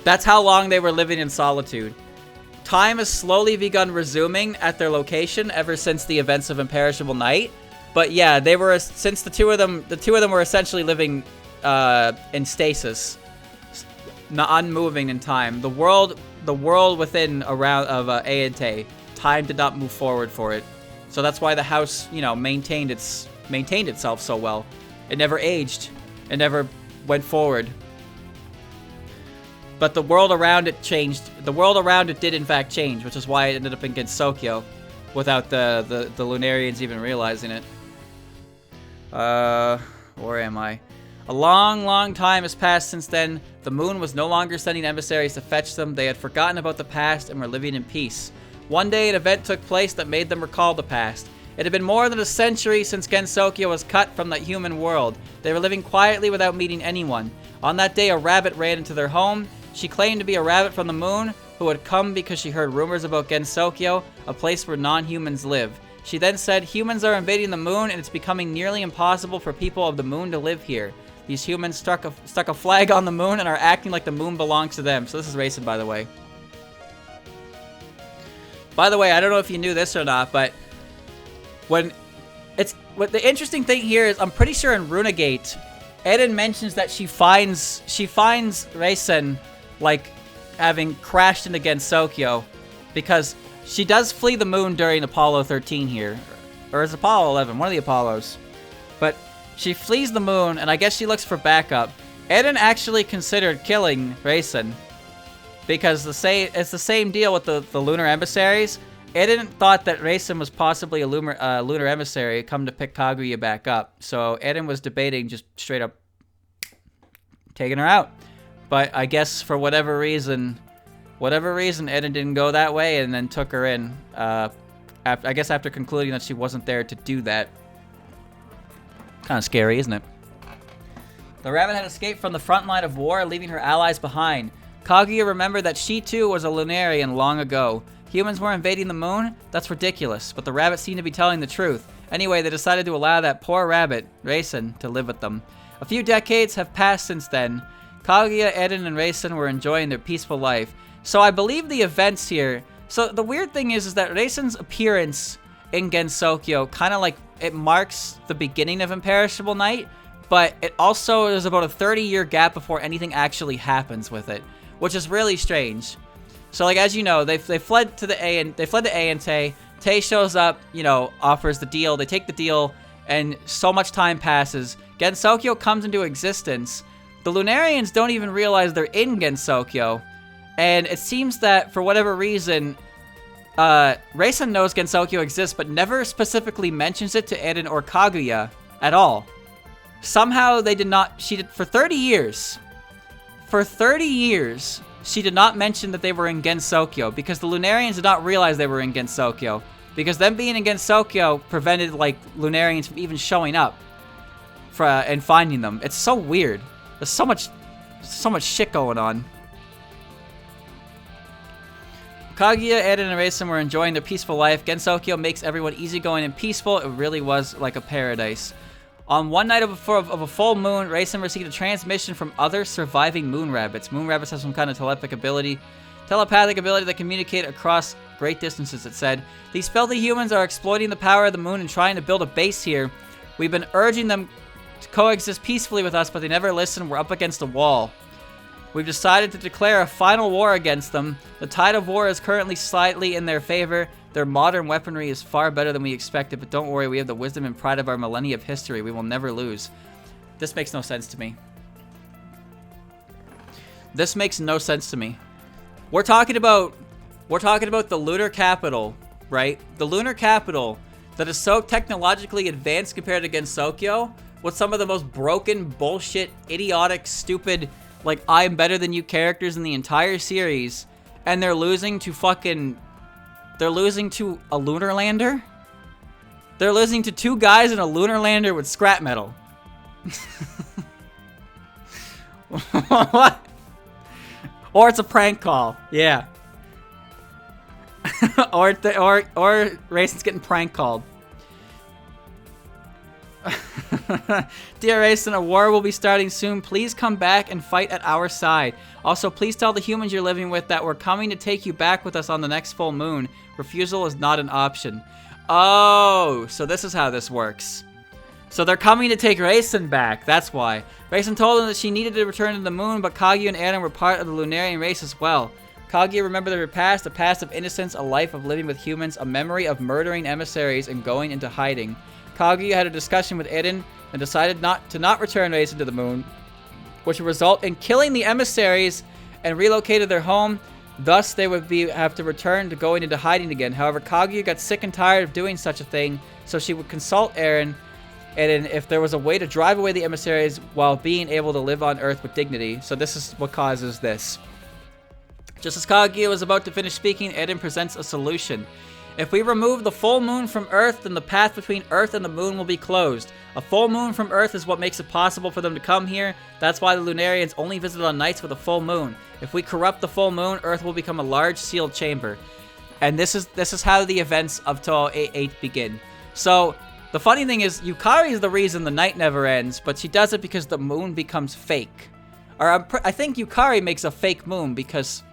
That's how long they were living in solitude. Time has slowly begun resuming at their location ever since the events of Imperishable Night. But yeah, they were, since the two of them were essentially living in stasis. Not unmoving in time. The world within around of Aente, time did not move forward for it. So that's why the house, you know, maintained itself so well. It never aged. It never went forward. But the world around it changed. The world around it did in fact change, which is why it ended up in Gensokyo, without the Lunarians even realizing it. Where am I? A long, long time has passed since then. The moon was no longer sending emissaries to fetch them. They had forgotten about the past and were living in peace. One day, an event took place that made them recall the past. It had been more than a century since Gensokyo was cut from the human world. They were living quietly without meeting anyone. On that day, a rabbit ran into their home. She claimed to be a rabbit from the moon who had come because she heard rumors about Gensokyo, a place where non-humans live. She then said, humans are invading the moon and it's becoming nearly impossible for people of the moon to live here. These humans stuck a flag on the moon and are acting like the moon belongs to them. So this is racist, by the way. By the way, I don't know if you knew this or not, but what the interesting thing here is, I'm pretty sure in Runegate, Eren mentions that she finds Reisen like having crashed into Gensokyo, because she does flee the moon during Apollo 13 here, or is it Apollo 11? One of the Apollos. But she flees the moon, and I guess she looks for backup. Eren actually considered killing Reisen, because it's the same deal with the lunar emissaries. Eren thought that Reisen was possibly a lunar emissary come to pick Kaguya back up. So Eren was debating just straight up taking her out. But I guess for whatever reason Eren didn't go that way and then took her in. I guess after concluding that she wasn't there to do that. Kind of scary, isn't it? The rabbit had escaped from the front line of war, leaving her allies behind. Kaguya remembered that she too was a Lunarian long ago. Humans were invading the moon? That's ridiculous, but the rabbit seemed to be telling the truth. Anyway, they decided to allow that poor rabbit, Reisen, to live with them. A few decades have passed since then. Kaguya, Eren, and Reisen were enjoying their peaceful life. So I believe the events here... So the weird thing is that Reisen's appearance in Gensokyo kind of like... It marks the beginning of Imperishable Night, but it also is about a 30-year gap before anything actually happens with it, which is really strange. So, like, as you know, they fled to A and Tay. Tay shows up, you know, offers the deal. They take the deal, and so much time passes. Gensokyo comes into existence. The Lunarians don't even realize they're in Gensokyo, and it seems that for whatever reason, Reisen knows Gensokyo exists, but never specifically mentions it to Eren or Kaguya at all. Somehow they did not. For 30 years. For 30 years. She did not mention that they were in Gensokyo, because the Lunarians did not realize they were in Gensokyo, because them being in Gensokyo prevented, like, Lunarians from even showing up and finding them. It's so weird. There's so much shit going on. Kaguya, Eren, and Reisen were enjoying their peaceful life. Gensokyo makes everyone easygoing and peaceful. It really was like a paradise. On one night of a full moon, Reisen received a transmission from other surviving moon rabbits. Moon rabbits have some kind of telepathic ability that communicate across great distances, it said. These filthy humans are exploiting the power of the moon and trying to build a base here. We've been urging them to coexist peacefully with us, but they never listen. We're up against a wall. We've decided to declare a final war against them. The tide of war is currently slightly in their favor. Their modern weaponry is far better than we expected, but don't worry, we have the wisdom and pride of our millennia of history. We will never lose. This makes no sense to me. This makes no sense to me. We're talking about the lunar capital, right? The lunar capital that is so technologically advanced compared to Gensokyo, with some of the most broken, bullshit, idiotic, stupid, like, I'm better than you characters in the entire series, and they're losing to a lunar lander? They're losing to two guys in a lunar lander with scrap metal. What? Or it's a prank call. Yeah. or Reisen's getting prank called. Dear Reisen, a war will be starting soon. Please come back and fight at our side. Also, please tell the humans you're living with that we're coming to take you back with us on the next full moon. Refusal is not an option. Oh, so this is how this works. So they're coming to take Reisen back. That's why. Reisen told them that she needed to return to the moon, but Kaguya and Eren were part of the Lunarian race as well. Kaguya remembered her past, a past of innocence, a life of living with humans, a memory of murdering emissaries and going into hiding. Kaguya had a discussion with Eren and decided not to return Reisen to the moon, which would result in killing the emissaries and relocated their home. Thus, they would have to return to going into hiding again. However, Kaguya got sick and tired of doing such a thing, so she would consult Eren. And if there was a way to drive away the emissaries while being able to live on Earth with dignity. So this is what causes this. Just as Kaguya was about to finish speaking, Eren presents a solution. If we remove the full moon from Earth, then the path between Earth and the moon will be closed. A full moon from Earth is what makes it possible for them to come here. That's why the Lunarians only visit on nights with a full moon. If we corrupt the full moon, Earth will become a large sealed chamber. And this is how the events of Touhou 8 begin. So, the funny thing is, Yukari is the reason the night never ends, but she does it because the moon becomes fake. Or I think Yukari makes a fake moon because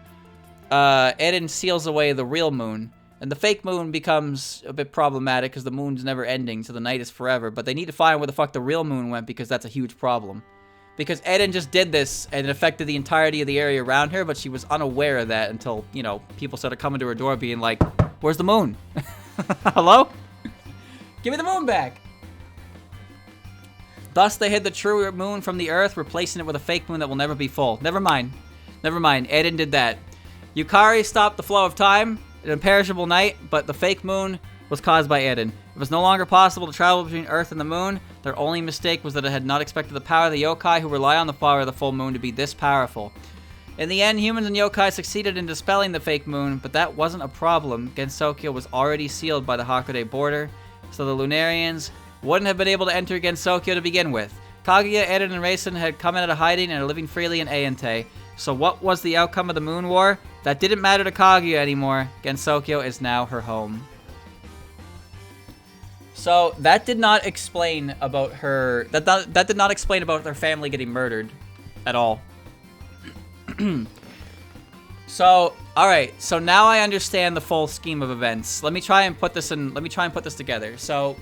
Eren seals away the real moon. And the fake moon becomes a bit problematic because the moon's never ending, so the night is forever. But they need to find where the fuck the real moon went because that's a huge problem. Because Eren just did this and it affected the entirety of the area around her, but she was unaware of that until, you know, people started coming to her door being like, where's the moon? Hello? Give me the moon back! Thus, they hid the true moon from the Earth, replacing it with a fake moon that will never be full. Never mind. Never mind. Eren did that. Yukari stopped the flow of time, an imperishable night, but the fake moon was caused by Eren. It was no longer possible to travel between Earth and the moon. Their only mistake was that it had not expected the power of the yokai who rely on the power of the full moon to be this powerful. In the end, humans and yokai succeeded in dispelling the fake moon, but that wasn't a problem. Gensokyo was already sealed by the Hakude border, so the Lunarians wouldn't have been able to enter Gensokyo to begin with. Kaguya, Eren, and Reisen had come out of hiding and are living freely in Ayante. So what was the outcome of the Moon War? That didn't matter to Kaguya anymore. Gensokyo is now her home. So that did not explain about her... That did not explain about their family getting murdered at all. So, alright. So now I understand the full scheme of events. Let me try and put this together. So,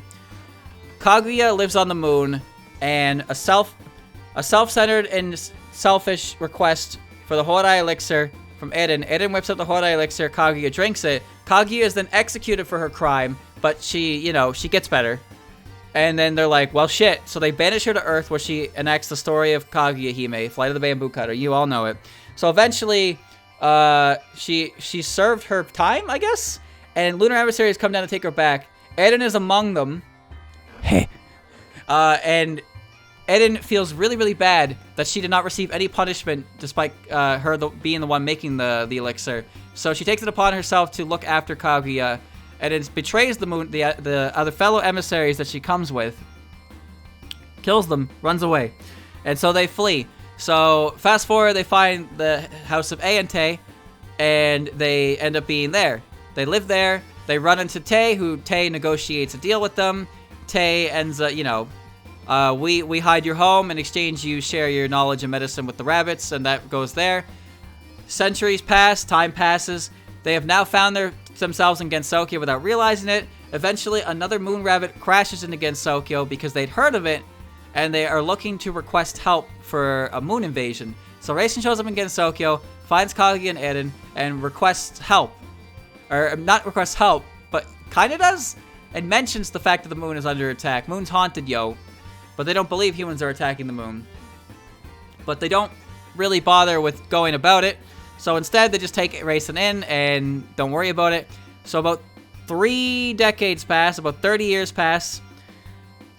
Kaguya lives on the moon, and a self-centered and selfish request for the Hodai elixir from Eren. Eren whips up the Hodai elixir, Kaguya drinks it. Kaguya is then executed for her crime, but she, you know, she gets better. And then they're like, well, shit. So they banish her to Earth, where she enacts the story of Kaguya Hime, Flight of the Bamboo Cutter. You all know it. So eventually, she served her time, I guess? And lunar adversaries come down to take her back. Eren is among them. Hey. And Eren feels really, really bad that she did not receive any punishment despite her being the one making the elixir. So she takes it upon herself to look after Kaguya, and it betrays the other fellow emissaries that she comes with, kills them, runs away, and so they flee. So fast forward, they find the house of Ayante, and they end up being there. They live there. They run into Tay, who Tay negotiates a deal with them. Tay ends up, you know, we hide your home. In exchange, you share your knowledge and medicine with the rabbits, and that goes there. Centuries pass, time passes. They have now found themselves in Gensokyo without realizing it. Eventually, another moon rabbit crashes into Gensokyo because they'd heard of it, and they are looking to request help for a moon invasion. So Reisen shows up in Gensokyo, finds Kaguya and Eren, and requests help. Or, not requests help, but kinda does, and mentions the fact that the moon is under attack. Moon's haunted, yo. But they don't believe humans are attacking the moon. But they don't really bother with going about it. So instead, they just take Reisen in and don't worry about it. So about 3 decades pass, about 30 years pass.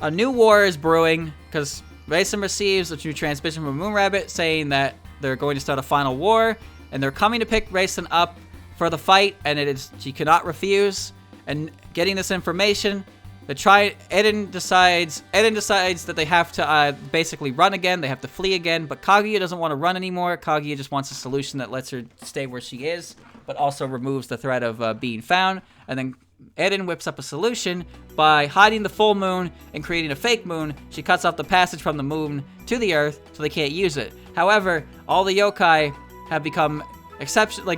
A new war is brewing because Reisen receives a new transmission from a moon rabbit saying that they're going to start a final war. And they're coming to pick Reisen up for the fight. And she cannot refuse. And getting this information, Eren decides that they have to basically run again. They have to flee again. But Kaguya doesn't want to run anymore. Kaguya just wants a solution that lets her stay where she is, but also removes the threat of being found. And then Eren whips up a solution by hiding the full moon and creating a fake moon. She cuts off the passage from the moon to the Earth, so they can't use it. However, all the yokai have become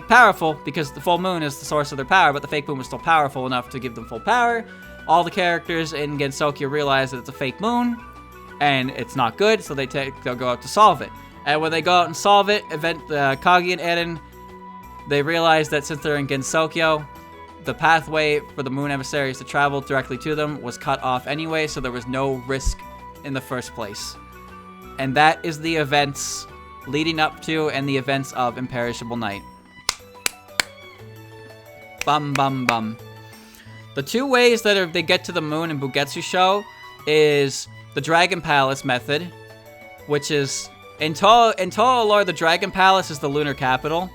powerful because the full moon is the source of their power, but the fake moon was still powerful enough to give them full power. All the characters in Gensokyo realize that it's a fake moon, and it's not good, so they'll go out to solve it. And when they go out and solve it, Kaguya and Eren, they realize that since they're in Gensokyo, the pathway for the moon emissaries to travel directly to them was cut off anyway, so there was no risk in the first place. And that is the events leading up to and the events of Imperishable Night. Bum, bum, bum. The 2 ways that they get to the moon in Bugetsu show is the Dragon Palace method, which is in Touhou lore, the Dragon Palace is the lunar capital,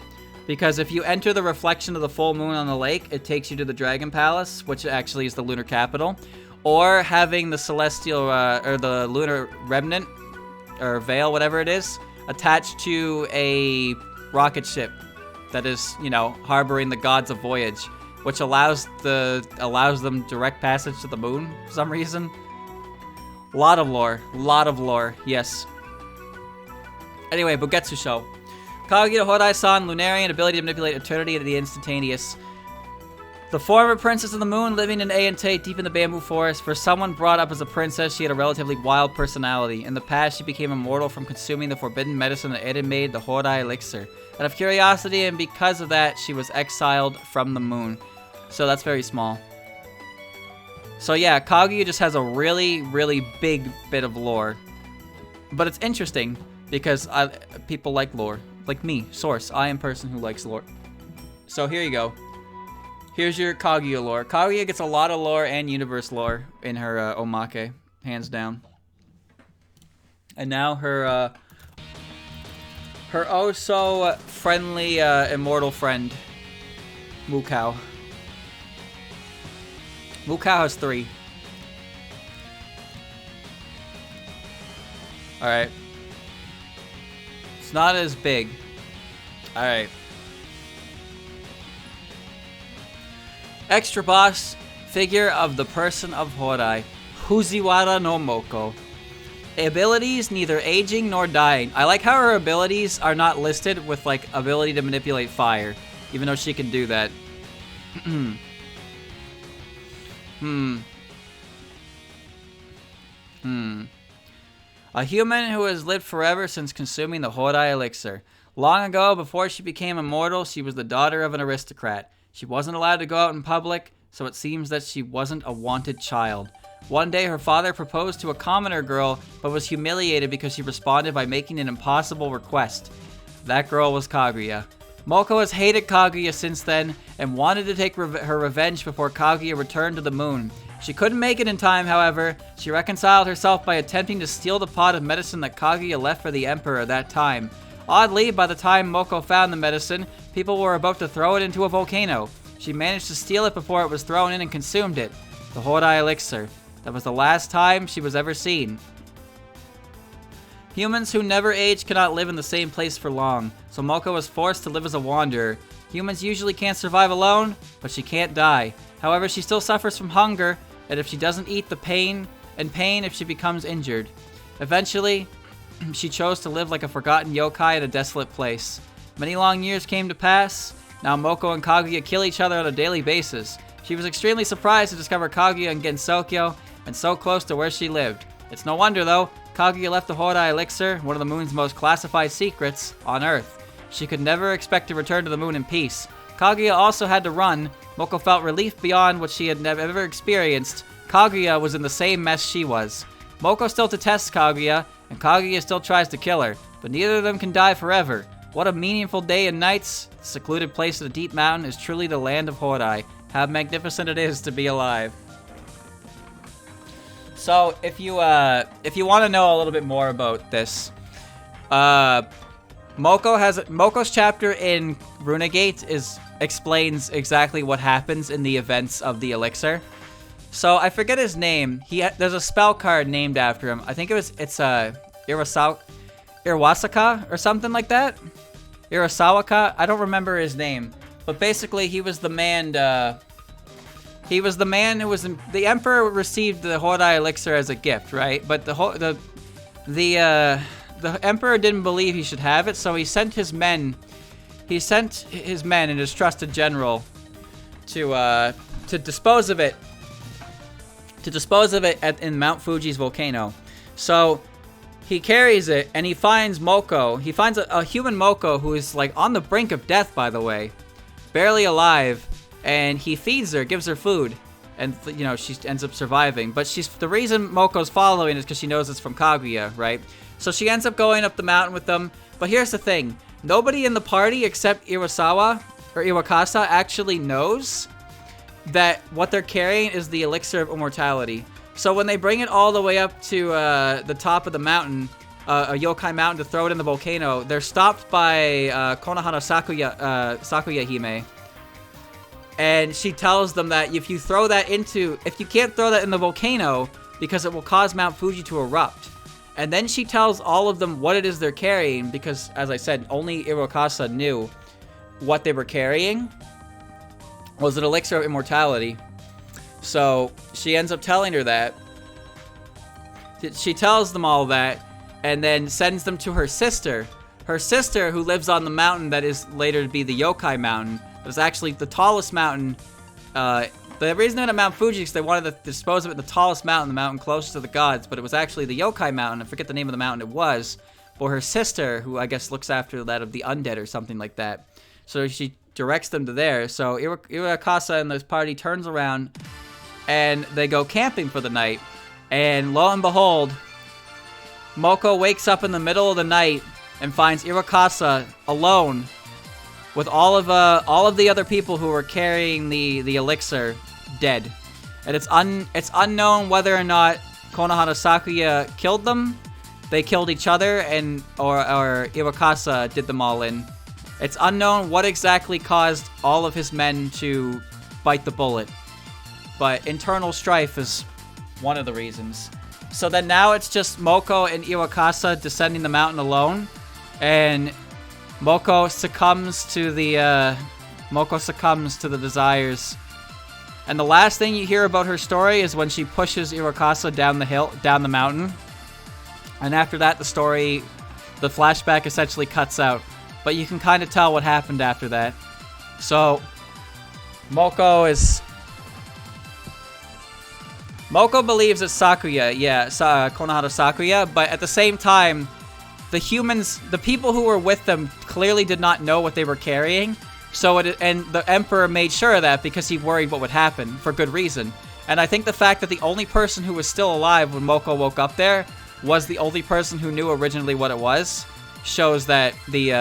because if you enter the reflection of the full moon on the lake, it takes you to the Dragon Palace, which actually is the lunar capital, or having the celestial or the lunar remnant or veil, whatever it is, attached to a rocket ship that is, you know, harboring the gods of voyage, which allows them direct passage to the moon for some reason. Lot of lore, yes. Anyway, Bugetsu Show. Kaguya Hodai-san, Lunarian, ability to manipulate eternity and the instantaneous. The former princess of the moon, living in Ayante, deep in the bamboo forest. For someone brought up as a princess, she had a relatively wild personality. In the past, she became immortal from consuming the forbidden medicine that Eren made, the Hodai elixir. Out of curiosity, and because of that, she was exiled from the moon. So that's very small. So yeah, Kaguya just has a really, really big bit of lore. But it's interesting, because people like lore. Like me, Source. I am a person who likes lore. So here you go. Here's your Kaguya lore. Kaguya gets a lot of lore and universe lore in her Omake, hands down. And now her oh so friendly immortal friend, Mukao. Mukao has 3. Alright. It's not as big. Alright. Extra boss figure of the person of Hodai, Fujiwara no Moko. Abilities neither aging nor dying. I like how her abilities are not listed with like ability to manipulate fire, even though she can do that. A human who has lived forever since consuming the Hodai elixir. Long ago, before she became immortal, she was the daughter of an aristocrat. She wasn't allowed to go out in public, so it seems that she wasn't a wanted child. One day, her father proposed to a commoner girl, but was humiliated because she responded by making an impossible request. That girl was Kaguya. Moko has hated Kaguya since then, and wanted to take her revenge before Kaguya returned to the moon. She couldn't make it in time, however. She reconciled herself by attempting to steal the pot of medicine that Kaguya left for the Emperor that time. Oddly, by the time Moko found the medicine, people were about to throw it into a volcano. She managed to steal it before it was thrown in and consumed it. The Hodai elixir. That was the last time she was ever seen. Humans who never age cannot live in the same place for long, so Moko was forced to live as a wanderer. Humans usually can't survive alone, but she can't die. However, she still suffers from hunger, and if she doesn't eat, the pain if she becomes injured. Eventually, she chose to live like a forgotten yokai in a desolate place. Many long years came to pass. Now Moko and Kaguya kill each other on a daily basis. She was extremely surprised to discover Kaguya in Gensokyo, and so close to where she lived. It's no wonder, though, Kaguya left the Hodai elixir, one of the moon's most classified secrets, on Earth. She could never expect to return to the moon in peace. Kaguya also had to run. Moko felt relief beyond what she had ever experienced. Kaguya was in the same mess she was. Moko still detests Kaguya, and Kaguya still tries to kill her, but neither of them can die forever. What a meaningful day and nights. The secluded place in the deep mountain is truly the land of Hodai. How magnificent it is to be alive. So, if you want to know a little bit more about this, Moko's chapter in Runegate explains exactly what happens in the events of the elixir. So I forget his name. There's a spell card named after him. I think it's Iwasaka or something like that. Irasawaka. I don't remember his name, but basically he was the man. He was the man who was the emperor received the Hodai elixir as a gift, right? But the emperor didn't believe he should have it, so he sent his men. He sent his men and his trusted general to dispose of it. In Mount Fuji's volcano. So he carries it and he finds Moko. He finds a human Moko who is like on the brink of death, by the way, barely alive, and he feeds her, gives her food, and you know she ends up surviving. But the reason Moko's following is because she knows it's from Kaguya, right? So she ends up going up the mountain with them. But here's the thing: nobody in the party except Iwasawa or Iwakasa actually knows that what they're carrying is the elixir of immortality. So when they bring it all the way up to the top of the mountain, a yokai mountain, to throw it in the volcano, they're stopped by Konohana Sakuya Hime. And she tells them that if you can't throw that in the volcano, because it will cause Mount Fuji to erupt. And then she tells all of them what it is they're carrying, because, as I said, only Irokasa knew what they were carrying was an elixir of immortality. So she ends up telling her that. She tells them all that, and then sends them to her sister. Her sister, who lives on the mountain that is later to be the Yokai Mountain. It was actually the tallest mountain. The reason they went to Mount Fuji is they wanted to dispose of it in the tallest mountain, the mountain closest to the gods, but it was actually the Yokai Mountain. I forget the name of the mountain it was. But her sister, who I guess looks after that of the undead or something like that. So she directs them to there. So Irokasa and this party turns around, and they go camping for the night. And lo and behold, Moko wakes up in the middle of the night and finds Irokasa alone with all of the other people who were carrying the elixir dead. And it's unknown whether or not Konohana Sakuya killed them. They killed each other, or Irokasa did them all in. It's unknown what exactly caused all of his men to bite the bullet. But internal strife is one of the reasons. So then now it's just Moko and Irokasa descending the mountain alone, and Moko succumbs to the desires. And the last thing you hear about her story is when she pushes Irokasa down the mountain. And after that, the flashback essentially cuts out. But you can kind of tell what happened after that. So Moko believes it's Sakuya, Konohana Sakuya, but at the same time, the people who were with them clearly did not know what they were carrying, and the Emperor made sure of that because he worried what would happen, for good reason. And I think the fact that the only person who was still alive when Moko woke up there was the only person who knew originally what it was, shows that the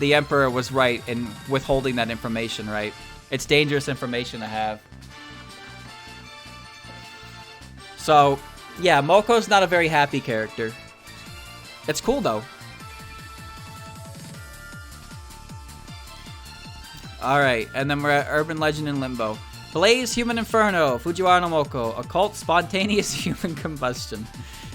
Emperor was right in withholding that information, right? It's dangerous information to have. So, yeah, Moko's not a very happy character. It's cool, though. Alright, and then we're at Urban Legend in Limbo. Blaze Human Inferno, Fujiwara no Moko, Occult Spontaneous Human Combustion.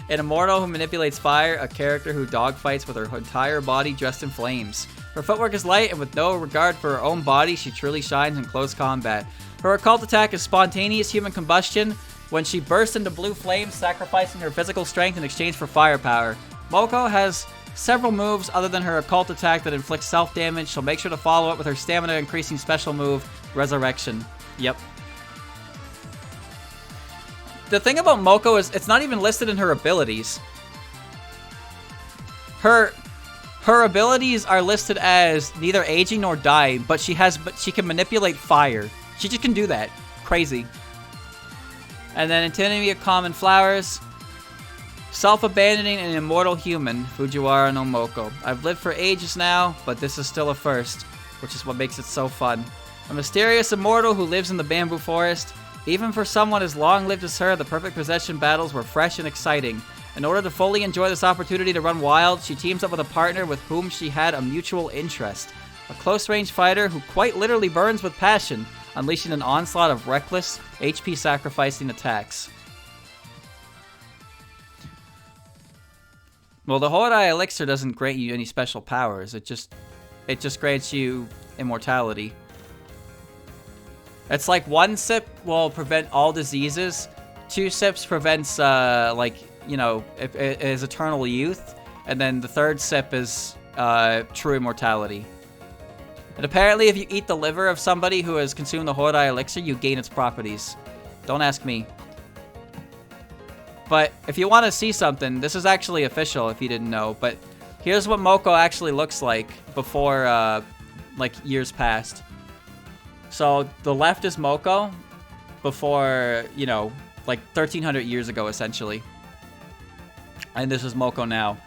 An immortal who manipulates fire, a character who dogfights with her entire body dressed in flames. Her footwork is light, and with no regard for her own body, she truly shines in close combat. Her occult attack is Spontaneous Human Combustion, when she bursts into blue flames, sacrificing her physical strength in exchange for firepower. Moko has several moves other than her occult attack that inflicts self-damage. She'll make sure to follow up with her stamina increasing special move, Resurrection. Yep. The thing about Moko is it's not even listed in her abilities. Her abilities are listed as neither aging nor dying, but she can manipulate fire. She just can do that. Crazy. And then Antinomy of Common Flowers. Self-abandoning and immortal human, Fujiwara no Moko. I've lived for ages now, but this is still a first, which is what makes it so fun. A mysterious immortal who lives in the bamboo forest. Even for someone as long-lived as her, the perfect possession battles were fresh and exciting. In order to fully enjoy this opportunity to run wild, she teams up with a partner with whom she had a mutual interest. A close-range fighter who quite literally burns with passion, unleashing an onslaught of reckless, HP-sacrificing attacks. Well, the Hodai Elixir doesn't grant you any special powers. It just grants you immortality. It's like 1 sip will prevent all diseases. 2 sips prevents, is eternal youth. And then the 3rd sip is true immortality. And apparently if you eat the liver of somebody who has consumed the Hodai Elixir, you gain its properties. Don't ask me. But if you want to see something, this is actually official if you didn't know. But here's what Moko actually looks like before, years past. So the left is Moko before, 1,300 years ago, essentially. And this is Moko now.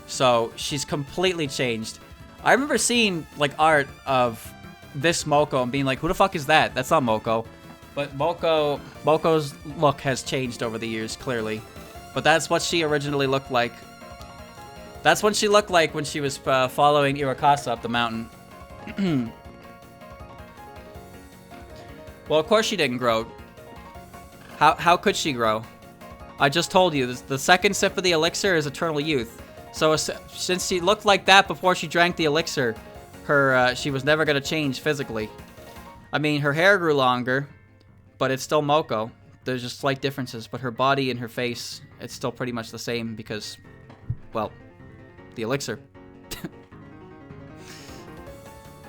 So she's completely changed. I remember seeing, art of this Moko and being like, who the fuck is that? That's not Moko. But Moko's look has changed over the years, clearly. But that's what she originally looked like. That's what she looked like when she was following Iwakasa up the mountain. Well, of course she didn't grow. How could she grow? I just told you, the second sip of the elixir is eternal youth. So since she looked like that before she drank the elixir, she was never going to change physically. I mean, her hair grew longer, but it's still Moko. There's just slight differences, but her body and her face, it's still pretty much the same because, well, the elixir.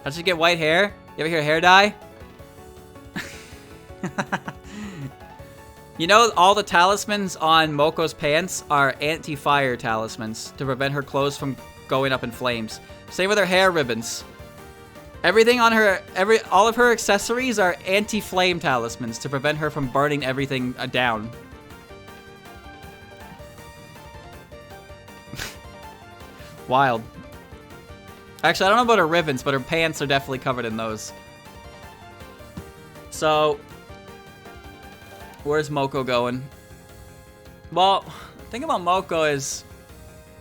How'd she get white hair? You ever hear hair dye? You know, all the talismans on Moko's pants are anti-fire talismans to prevent her clothes from going up in flames. Same with her hair ribbons. Everything on her, all of her accessories are anti-flame talismans to prevent her from burning everything down. Wild. Actually, I don't know about her ribbons, but her pants are definitely covered in those. So, where's Moko going? Well, the thing about Moko is,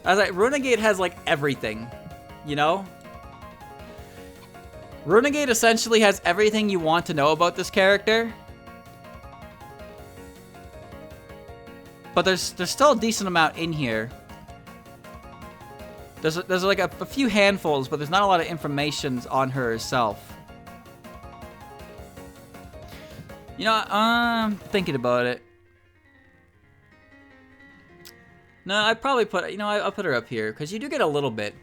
Runegate has like everything, you know? Runegate essentially has everything you want to know about this character. But there's still a decent amount in here. There's like a few handfuls, but there's not a lot of information on her herself. You know, I'm thinking about it. No, I'd probably put, you know, I'll put her up here, because you do get a little bit.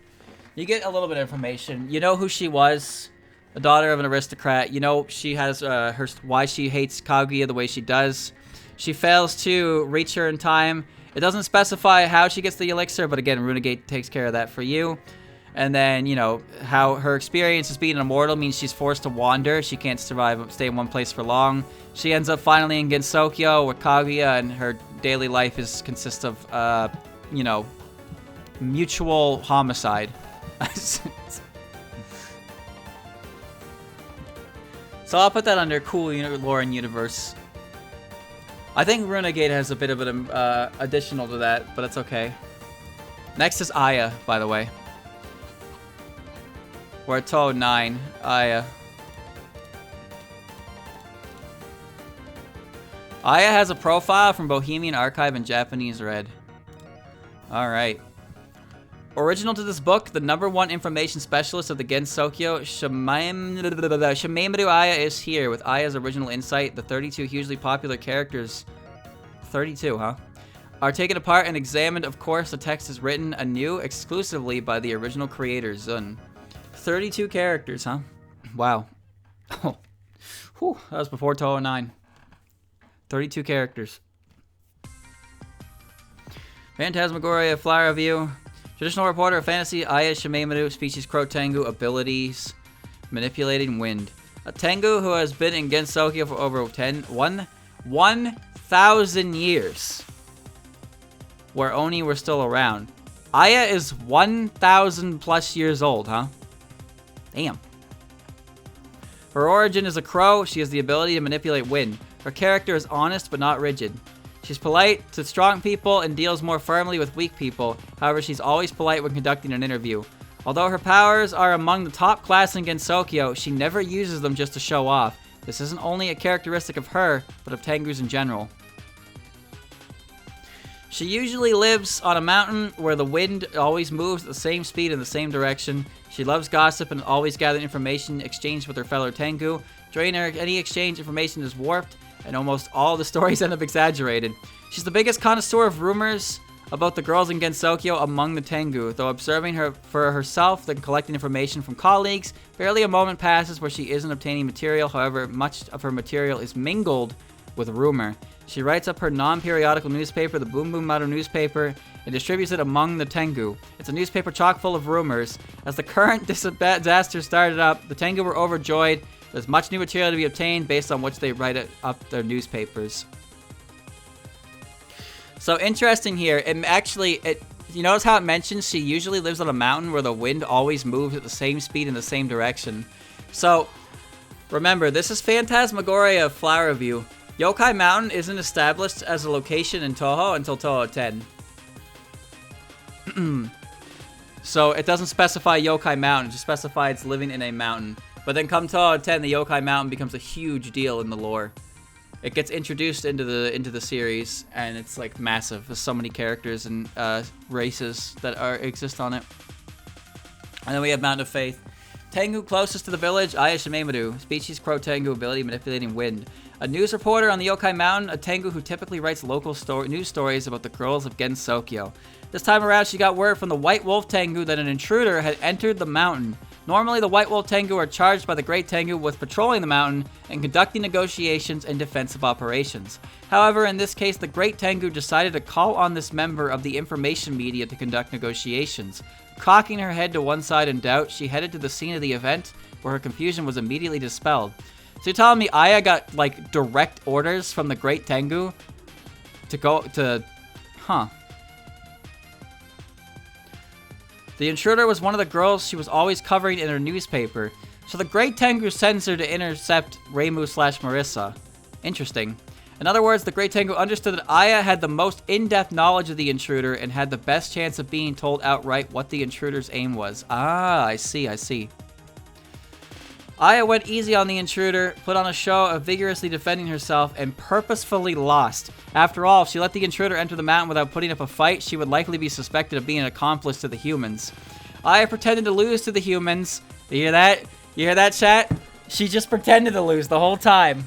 You get a little bit of information. You know who she was, the daughter of an aristocrat. You know she has why she hates Kaguya the way she does. She fails to reach her in time. It doesn't specify how she gets the elixir, but again, Runegate takes care of that for you. And then, you know, how her experience as being an immortal means she's forced to wander. She can't stay in one place for long. She ends up finally in Gensokyo with Kaguya, and her daily life consists of, you know, mutual homicide. So I'll put that under cool lore and universe. I think Runegate has a bit of an additional to that, but it's okay. Next is Aya, by the way. We're at Touhou 9. Aya. Aya has a profile from Bohemian Archive in Japanese Red. Alright. Original to this book, the #1 information specialist of the Gensokyo, Shimeimaru Aya is here with Aya's original insight. The 32 hugely popular characters, 32, huh? Are taken apart and examined. Of course, the text is written anew exclusively by the original creator, Zun. 32 characters, huh? Wow. Oh. Whew, that was before Touhou 9. 32 characters. Phantasmagoria Flower Review. Traditional reporter of fantasy, Aya Shimeimaru, species Crow Tengu, abilities, manipulating wind. A Tengu who has been in Gensokyo for over 1,000 years. Where Oni were still around. Aya is 1,000 plus years old, huh? Damn. Her origin is a crow. She has the ability to manipulate wind. Her character is honest but not rigid. She's polite to strong people and deals more firmly with weak people. However, she's always polite when conducting an interview. Although her powers are among the top class in Gensokyo, she never uses them just to show off. This isn't only a characteristic of her, but of Tengus in general. She usually lives on a mountain where the wind always moves at the same speed in the same direction. She loves gossip and always gathers information exchanged with her fellow Tengu. During any exchange, information is warped, and almost all the stories end up exaggerated. She's the biggest connoisseur of rumors about the girls in Gensokyo among the Tengu, though observing her for herself, then collecting information from colleagues. Barely a moment passes where she isn't obtaining material. However, much of her material is mingled with rumor. She writes up her non-periodical newspaper, the Boom Boom Maru newspaper, and distributes it among the Tengu. It's a newspaper chock full of rumors. As the current disaster started up, the Tengu were overjoyed. There's much new material to be obtained based on which they write up their newspapers. So interesting here. You notice how it mentions she usually lives on a mountain where the wind always moves at the same speed in the same direction. So Remember, this is Phantasmagoria Flower View. Yokai Mountain isn't established as a location in Touhou until Touhou 10. So it doesn't specify Yokai Mountain, it just specifies it's living in a mountain. But then come Touhou 10, the Yokai Mountain becomes a huge deal in the lore. It gets introduced into the series, and it's like massive. There's so many characters and races that exist on it. And then we have Mountain of Faith. Tengu closest to the village, Aya Shimemadu. Species Crow Tengu, ability manipulating wind. A news reporter on the Yokai Mountain, a Tengu who typically writes local news stories about the girls of Gensokyo. This time around, she got word from the White Wolf Tengu that an intruder had entered the mountain. Normally, the White Wolf Tengu are charged by the Great Tengu with patrolling the mountain and conducting negotiations and defensive operations. However, in this case, the Great Tengu decided to call on this member of the information media to conduct negotiations. Cocking her head to one side in doubt, she headed to the scene of the event, where her confusion was immediately dispelled. So you're telling me Aya got, like, direct orders from the Great Tengu to go to... Huh. The intruder was one of the girls she was always covering in her newspaper, so the Great Tengu sends her to intercept Reimu/Marissa. Interesting. In other words, the Great Tengu understood that Aya had the most in-depth knowledge of the intruder and had the best chance of being told outright what the intruder's aim was. Ah, I see. Aya went easy on the intruder, put on a show of vigorously defending herself, and purposefully lost. After all, if she let the intruder enter the mountain without putting up a fight, she would likely be suspected of being an accomplice to the humans. Aya pretended to lose to the humans. You hear that? You hear that, chat? She just pretended to lose the whole time.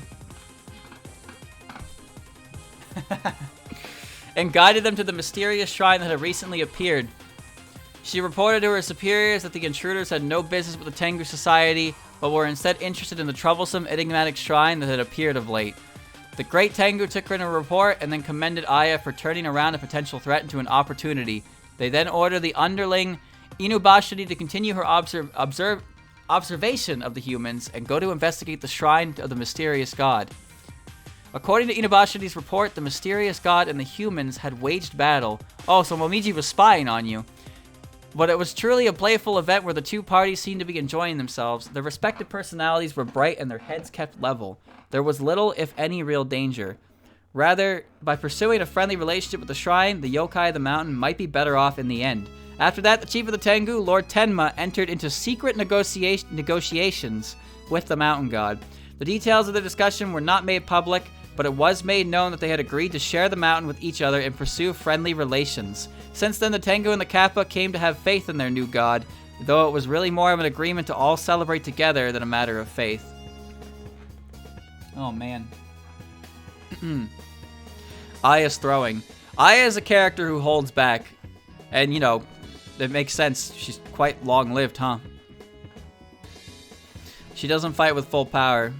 And guided them to the mysterious shrine that had recently appeared. She reported to her superiors that the intruders had no business with the Tengu Society, but were instead interested in the troublesome, enigmatic shrine that had appeared of late. The Great Tengu took her in a report and then commended Aya for turning around a potential threat into an opportunity. They then ordered the underling Inubashiri to continue her observation of the humans and go to investigate the shrine of the mysterious god. According to Inubashiri's report, the mysterious god and the humans had waged battle. Oh, so Momiji was spying on you. But it was truly a playful event where the two parties seemed to be enjoying themselves. Their respective personalities were bright and their heads kept level. There was little, if any, real danger. Rather, by pursuing a friendly relationship with the shrine, the yokai of the mountain might be better off in the end. After that, the chief of the Tengu, Lord Tenma, entered into secret negotiations with the mountain god. The details of the discussion were not made public, but it was made known that they had agreed to share the mountain with each other and pursue friendly relations. Since then, the Tengu and the Kappa came to have faith in their new god, though it was really more of an agreement to all celebrate together than a matter of faith. Oh, man. Aya's throwing. Aya is a character who holds back. And, you know, it makes sense. She's quite long-lived, huh? She doesn't fight with full power.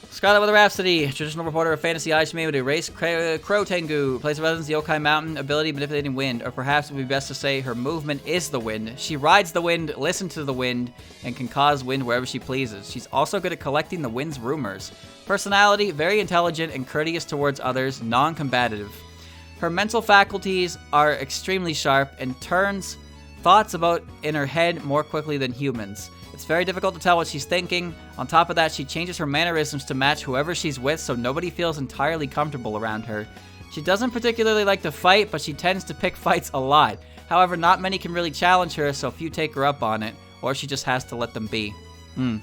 Scarlet Weather Rhapsody, traditional reporter of fantasy Aishimeiru, race Crow Tengu, place of residence Yokai Mountain, ability manipulating wind, or perhaps it would be best to say her movement is the wind. She rides the wind, listens to the wind, and can cause wind wherever she pleases. She's also good at collecting the wind's rumors. Personality, very intelligent and courteous towards others, non-combative. Her mental faculties are extremely sharp and turns thoughts about in her head more quickly than humans. It's very difficult to tell what she's thinking. On top of that, she changes her mannerisms to match whoever she's with, so nobody feels entirely comfortable around her. She doesn't particularly like to fight, but she tends to pick fights a lot. However, not many can really challenge her, so few take her up on it, or she just has to let them be. And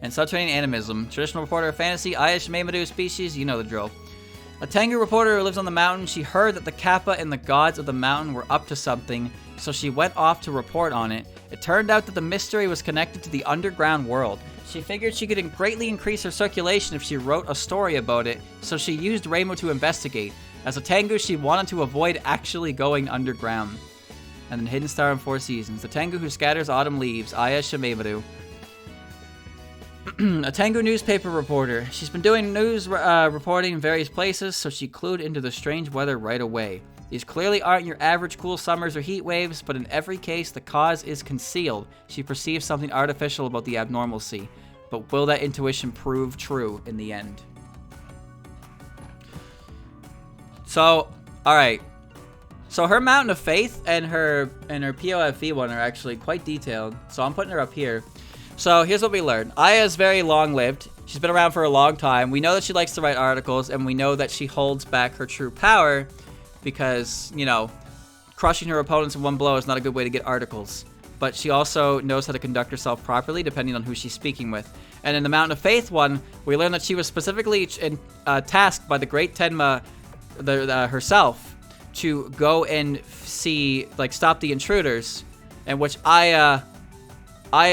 subtraining animism. Traditional reporter of fantasy, Aya Shimemadu species, you know the drill. A Tengu reporter who lives on the mountain, she heard that the Kappa and the gods of the mountain were up to something, so she went off to report on it. It turned out that the mystery was connected to the underground world. She figured she could greatly increase her circulation if she wrote a story about it, so she used Reimu to investigate. As a Tengu, she wanted to avoid actually going underground. And then Hidden Star in 4 Seasons. The Tengu who scatters autumn leaves, Aya Shimemadu. A Tengu newspaper reporter. She's been doing news reporting in various places, so she clued into the strange weather right away. These clearly aren't your average cool summers or heat waves, but in every case, the cause is concealed. She perceives something artificial about the abnormalcy. But will that intuition prove true in the end? So, alright. So her Mountain of Faith and her POFV one are actually quite detailed. So I'm putting her up here. So here's what we learned. Aya is very long-lived. She's been around for a long time. We know that she likes to write articles, and we know that she holds back her true power because, you know, crushing her opponents in one blow is not a good way to get articles. But she also knows how to conduct herself properly depending on who she's speaking with. And in the Mountain of Faith one, we learned that she was specifically tasked by the Great Tenma herself to go and see, like, stop the intruders, in which Aya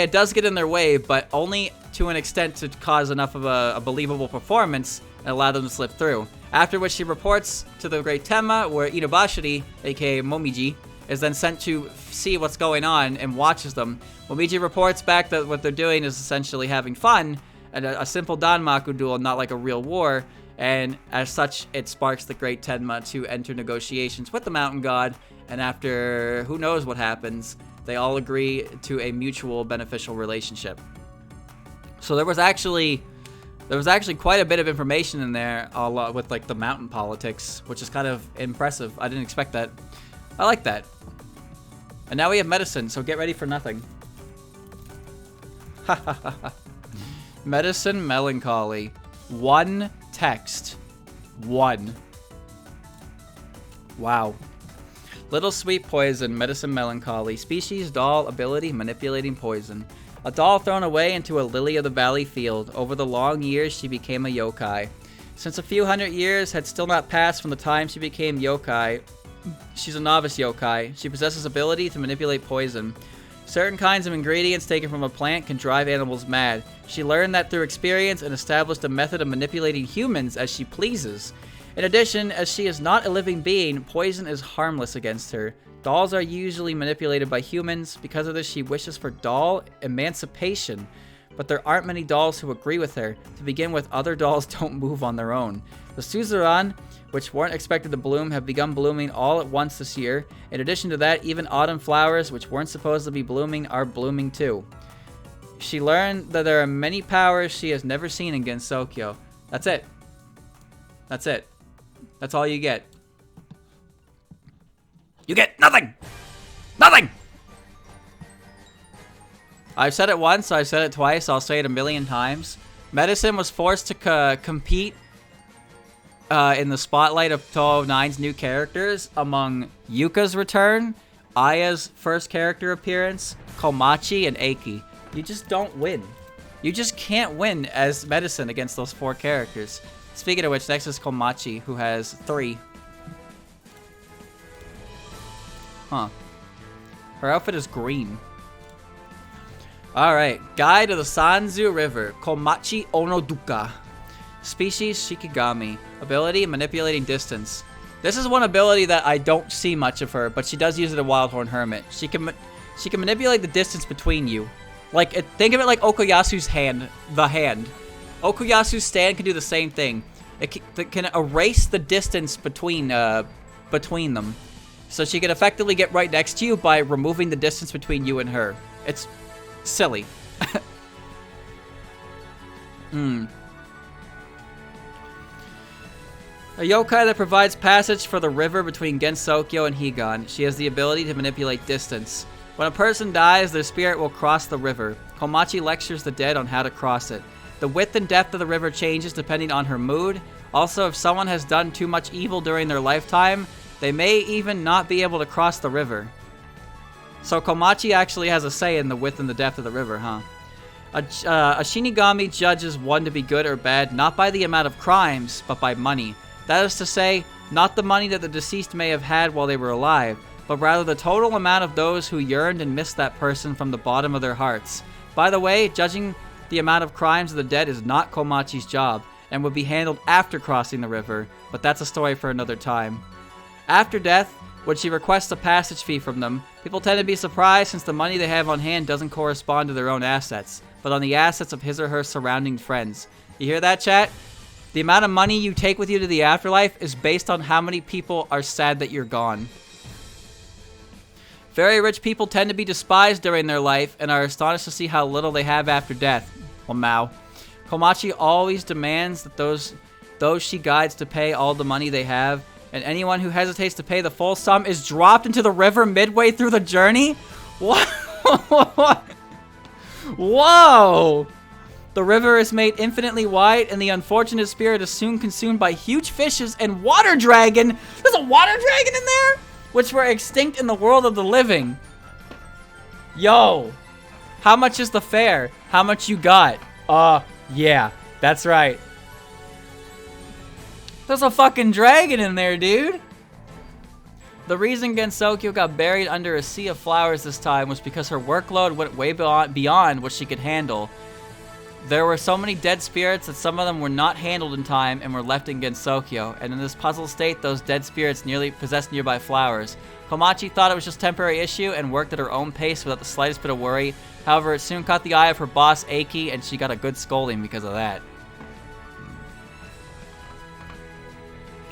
does get in their way, but only to an extent to cause enough of a believable performance and allow them to slip through. After which she reports to the Great Tenma, where Inobashiri, aka Momiji, is then sent to see what's going on and watches them. Momiji reports back that what they're doing is essentially having fun, and a simple Danmaku duel, not like a real war, and as such, it sparks the Great Tenma to enter negotiations with the Mountain God, and after who knows what happens, they all agree to a mutual beneficial relationship. So there was actually quite a bit of information in there, a lot with like the mountain politics, which is kind of impressive. I didn't expect that. I like that. And now we have medicine, so get ready for nothing. Medicine melancholy. 1 text. 1. Wow. Little sweet poison, medicine melancholy. Species, doll, ability, manipulating poison. A doll thrown away into a lily of the valley field. Over the long years, she became a yokai. Since a few hundred years had still not passed from the time she became yokai, she's a novice yokai. She possesses ability to manipulate poison. Certain kinds of ingredients taken from a plant can drive animals mad. She learned that through experience and established a method of manipulating humans as she pleases. In addition, as she is not a living being, poison is harmless against her. Dolls are usually manipulated by humans. Because of this, she wishes for doll emancipation. But there aren't many dolls who agree with her. To begin with, other dolls don't move on their own. The Suzerain, which weren't expected to bloom, have begun blooming all at once this year. In addition to that, even autumn flowers, which weren't supposed to be blooming, are blooming too. She learned that there are many powers she has never seen in Gensokyo. That's it. That's it. That's all you get. You get nothing! Nothing! I've said it once, I've said it twice, I'll say it a million times. Medicine was forced to compete in the spotlight of Touhou 9's new characters among Yuka's return, Aya's first character appearance, Komachi, and Eiki. You just don't win. You just can't win as Medicine against those 4 characters. Speaking of which, next is Komachi, who has 3. Huh. Her outfit is green. Alright. Guide to the Sanzu River. Komachi Onoduka. Species, Shikigami. Ability, manipulating distance. This is one ability that I don't see much of her, but she does use it in Wildhorn Hermit. She can manipulate the distance between you. Like, think of it like Okuyasu's hand. The hand. Okuyasu's stand can do the same thing. It can erase the distance between them. So she can effectively get right next to you by removing the distance between you and her. It's silly. A yokai that provides passage for the river between Gensokyo and Higan. She has the ability to manipulate distance. When a person dies, their spirit will cross the river. Komachi lectures the dead on how to cross it. The width and depth of the river changes depending on her mood. Also, if someone has done too much evil during their lifetime, they may even not be able to cross the river. So Komachi actually has a say in the width and the depth of the river, huh? A Shinigami judges one to be good or bad not by the amount of crimes, but by money. That is to say, not the money that the deceased may have had while they were alive, but rather the total amount of those who yearned and missed that person from the bottom of their hearts. By the way, judging the amount of crimes of the dead is not Komachi's job, and would be handled after crossing the river, but that's a story for another time. After death, when she requests a passage fee from them, people tend to be surprised since the money they have on hand doesn't correspond to their own assets, but on the assets of his or her surrounding friends. You hear that, chat? The amount of money you take with you to the afterlife is based on how many people are sad that you're gone. Very rich people tend to be despised during their life and are astonished to see how little they have after death. Well, Mao. Komachi always demands that those she guides to pay all the money they have, and anyone who hesitates to pay the full sum is dropped into the river midway through the journey? What? Whoa! The river is made infinitely wide, and the unfortunate spirit is soon consumed by huge fishes and water dragon. There's a water dragon in there? Which were extinct in the world of the living. Yo. How much is the fare? How much you got? Yeah. That's right. There's a fucking dragon in there, dude. The reason Gensokyo got buried under a sea of flowers this time was because her workload went way beyond what she could handle. There were so many dead spirits that some of them were not handled in time and were left in Gensokyo, and in this puzzle state, those dead spirits nearly possessed nearby flowers. Komachi thought it was just a temporary issue and worked at her own pace without the slightest bit of worry. However, it soon caught the eye of her boss, Aiki, and she got a good scolding because of that.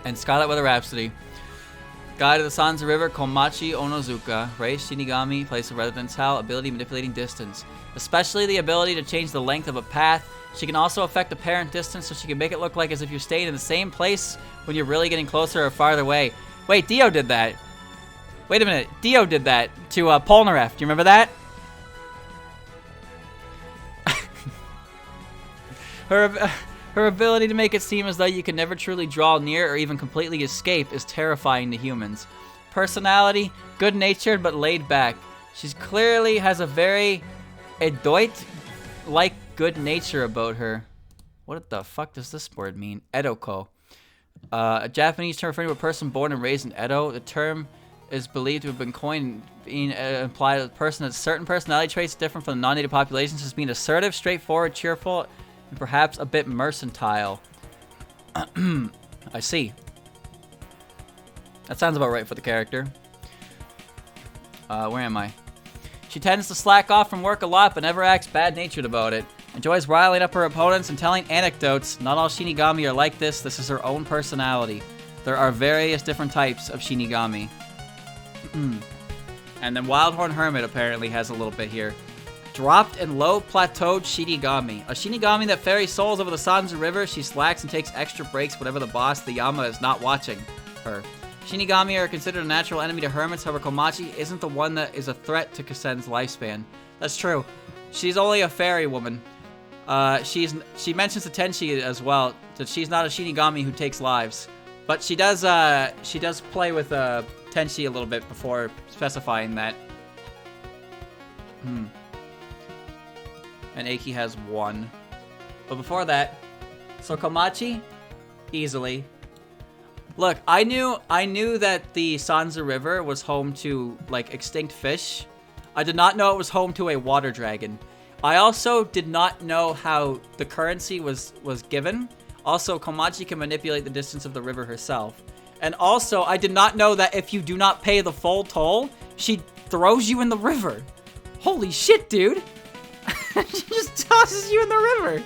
And Scarlet Weather Rhapsody. Guide of the Sanza River, Komachi Onozuka. Race, Shinigami, place of residence, Hal, ability manipulating distance. Especially the ability to change the length of a path. She can also affect apparent distance, so she can make it look like as if you're staying in the same place when you're really getting closer or farther away. Wait, Dio did that. Wait a minute. Dio did that to Polnareff. Do you remember that? Her ability to make it seem as though you can never truly draw near or even completely escape is terrifying to humans. Personality, good-natured but laid back. She clearly has a very Edoit-like good nature about her. What the fuck does this word mean? Edoko. A Japanese term referring to a person born and raised in Edo. The term is believed to have been coined being implied that a person has certain personality traits different from the non-native populations as being assertive, straightforward, cheerful, and perhaps a bit mercantile. I see. That sounds about right for the character. Where am I? She tends to slack off from work a lot, but never acts bad-natured about it. Enjoys riling up her opponents and telling anecdotes. Not all Shinigami are like this. This is her own personality. There are various different types of Shinigami. And then Wildhorn Hermit apparently has a little bit here. Dropped and low-plateaued Shinigami. A Shinigami that ferries souls over the Sanza River. She slacks and takes extra breaks whenever the boss, the Yama, is not watching her. Shinigami are considered a natural enemy to hermits, however Komachi isn't the one that is a threat to Kasen's lifespan. That's true. She's only a fairy woman. She mentions to Tenchi as well, that she's not a Shinigami who takes lives. But she does play with Tenchi a little bit before specifying that. And Eiki has 1. But before that, so Komachi, easily. Look, I knew that the Sanza River was home to, like, extinct fish. I did not know it was home to a water dragon. I also did not know how the currency was given. Also, Komachi can manipulate the distance of the river herself. And also, I did not know that if you do not pay the full toll, she throws you in the river. Holy shit, dude. She just tosses you in the river.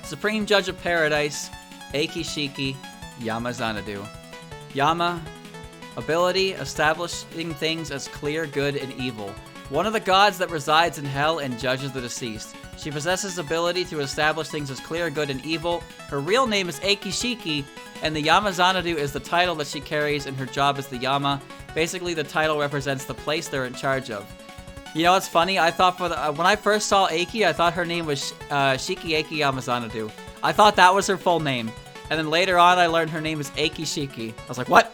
Supreme Judge of Paradise, Eiki Shiki, Yama Xanadu. Yama, ability, establishing things as clear, good, and evil. One of the gods that resides in hell and judges the deceased. She possesses ability to establish things as clear, good, and evil. Her real name is Eiki Shiki, and the Yama Xanadu is the title that she carries, and her job is the Yama. Basically, the title represents the place they're in charge of. You know what's funny? I thought when I first saw Eiki, I thought her name was Shiki Eiki Yama Xanadu. I thought that was her full name. And then later on, I learned her name is Eiki Shiki. I was like, what?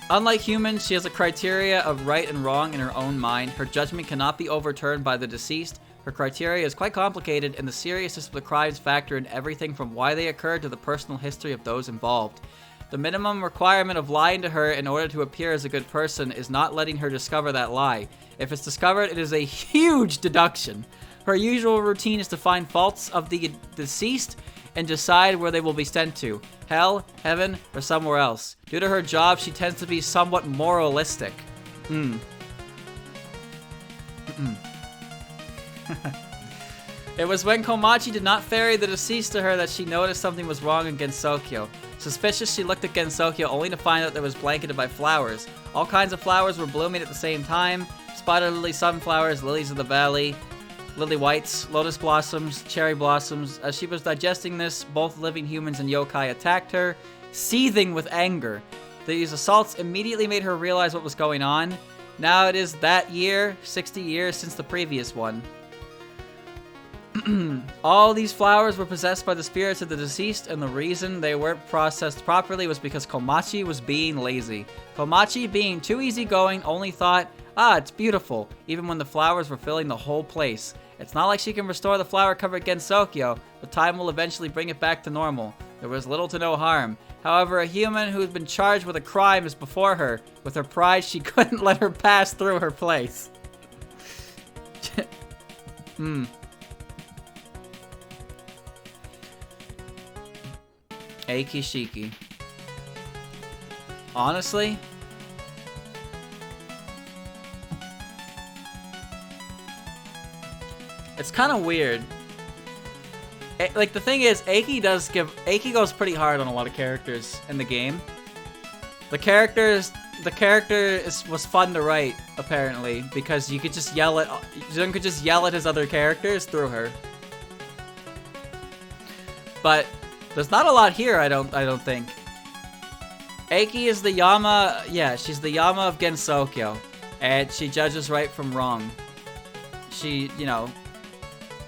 Unlike humans, she has a criteria of right and wrong in her own mind. Her judgment cannot be overturned by the deceased. Her criteria is quite complicated, and the seriousness of the crimes factor in everything from why they occurred to the personal history of those involved. The minimum requirement of lying to her in order to appear as a good person is not letting her discover that lie. If it's discovered, it is a huge deduction. Her usual routine is to find faults of the deceased and decide where they will be sent to. Hell, heaven, or somewhere else. Due to her job, she tends to be somewhat moralistic. It was when Komachi did not ferry the deceased to her that she noticed something was wrong in Gensokyo. Suspicious, she looked at Gensokyo only to find out that it was blanketed by flowers. All kinds of flowers were blooming at the same time. Spider lily, sunflowers, lilies of the valley, lily whites, lotus blossoms, cherry blossoms. As she was digesting this, both living humans and yokai attacked her, seething with anger. These assaults immediately made her realize what was going on. Now it is that year, 60 years since the previous one. All these flowers were possessed by the spirits of the deceased, and the reason they weren't processed properly was because Komachi was being lazy. Komachi, being too easygoing, only thought, ah, it's beautiful, even when the flowers were filling the whole place. It's not like she can restore the flower-covered Gensokyo, but time will eventually bring it back to normal. There was little to no harm. However, a human who had been charged with a crime is before her. With her pride, she couldn't let her pass through her place. Eiki-shiki. Honestly? It's kind of weird. Like, the thing is, Eiki goes pretty hard on a lot of characters in the game. The character was fun to write, apparently, because you could just yell at his other characters through her. But there's not a lot here, I don't think. Eiki is the Yama, yeah, she's the Yama of Gensokyo, and she judges right from wrong. She, you know,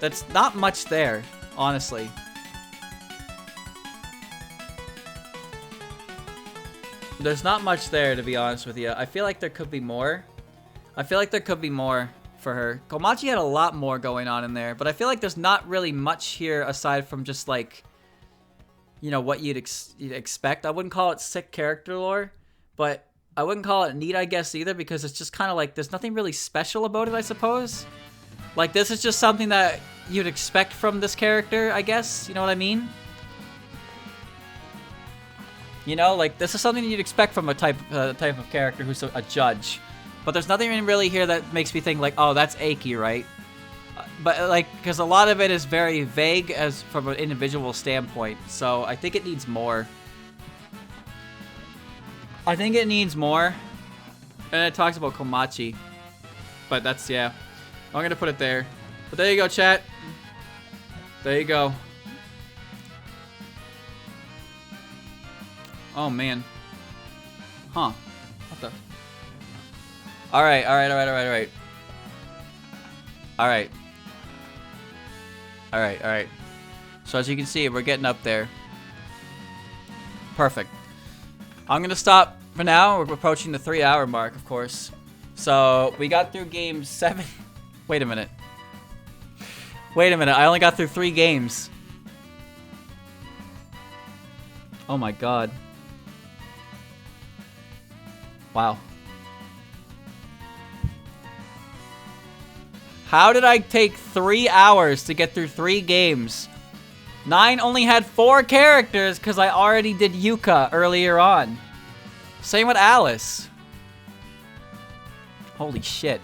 that's not much there, honestly. There's not much there, to be honest with you. I feel like there could be more. I feel like there could be more for her. Komachi had a lot more going on in there, but I feel like there's not really much here aside from just, like, you know, what you'd expect. I wouldn't call it sick character lore, but I wouldn't call it neat, I guess, either, because it's just kind of like, there's nothing really special about it, I suppose. Like, this is just something that you'd expect from this character, I guess. You know what I mean? You know, like, this is something you'd expect from a type of character who's a judge. But there's nothing really here that makes me think, like, oh, that's Eiki, right? But, like, because a lot of it is very vague as from an individual standpoint. So I think it needs more. I think it needs more. And it talks about Komachi. But that's, yeah. I'm going to put it there. But there you go, chat. There you go. Oh, man. Huh. What the? Alright. So as you can see, we're getting up there. Perfect. I'm going to stop for now. We're approaching the 3-hour mark, of course. So we got through game 7. Wait a minute. I only got through 3 games. Oh my god. Wow. How did I take 3 hours to get through 3 games? 9 only had 4 characters because I already did Yuka earlier on. Same with Alice. Holy shit.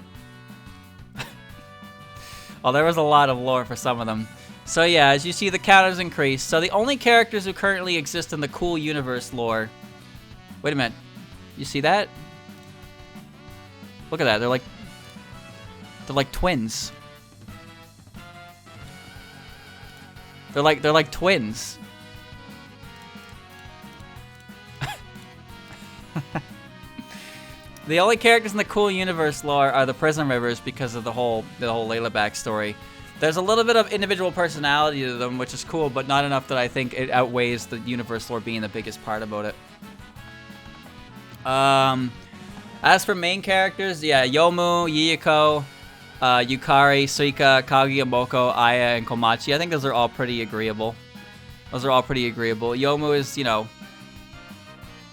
Oh, there was a lot of lore for some of them. So yeah, as you see, the count has increased. So the only characters who currently exist in the Cool Universe lore... Wait a minute. You see that? Look at that. They're like twins. They're like twins. The only characters in the Cool Universe lore are the Prismrivers because of the whole Layla backstory. There's a little bit of individual personality to them, which is cool, but not enough that I think it outweighs the universe lore being the biggest part about it. As for main characters, yeah, Youmu, Yuyuko, Yukari, Suika, Kaguya, Moko, Aya, and Komachi. I think those are all pretty agreeable. Youmu is, you know,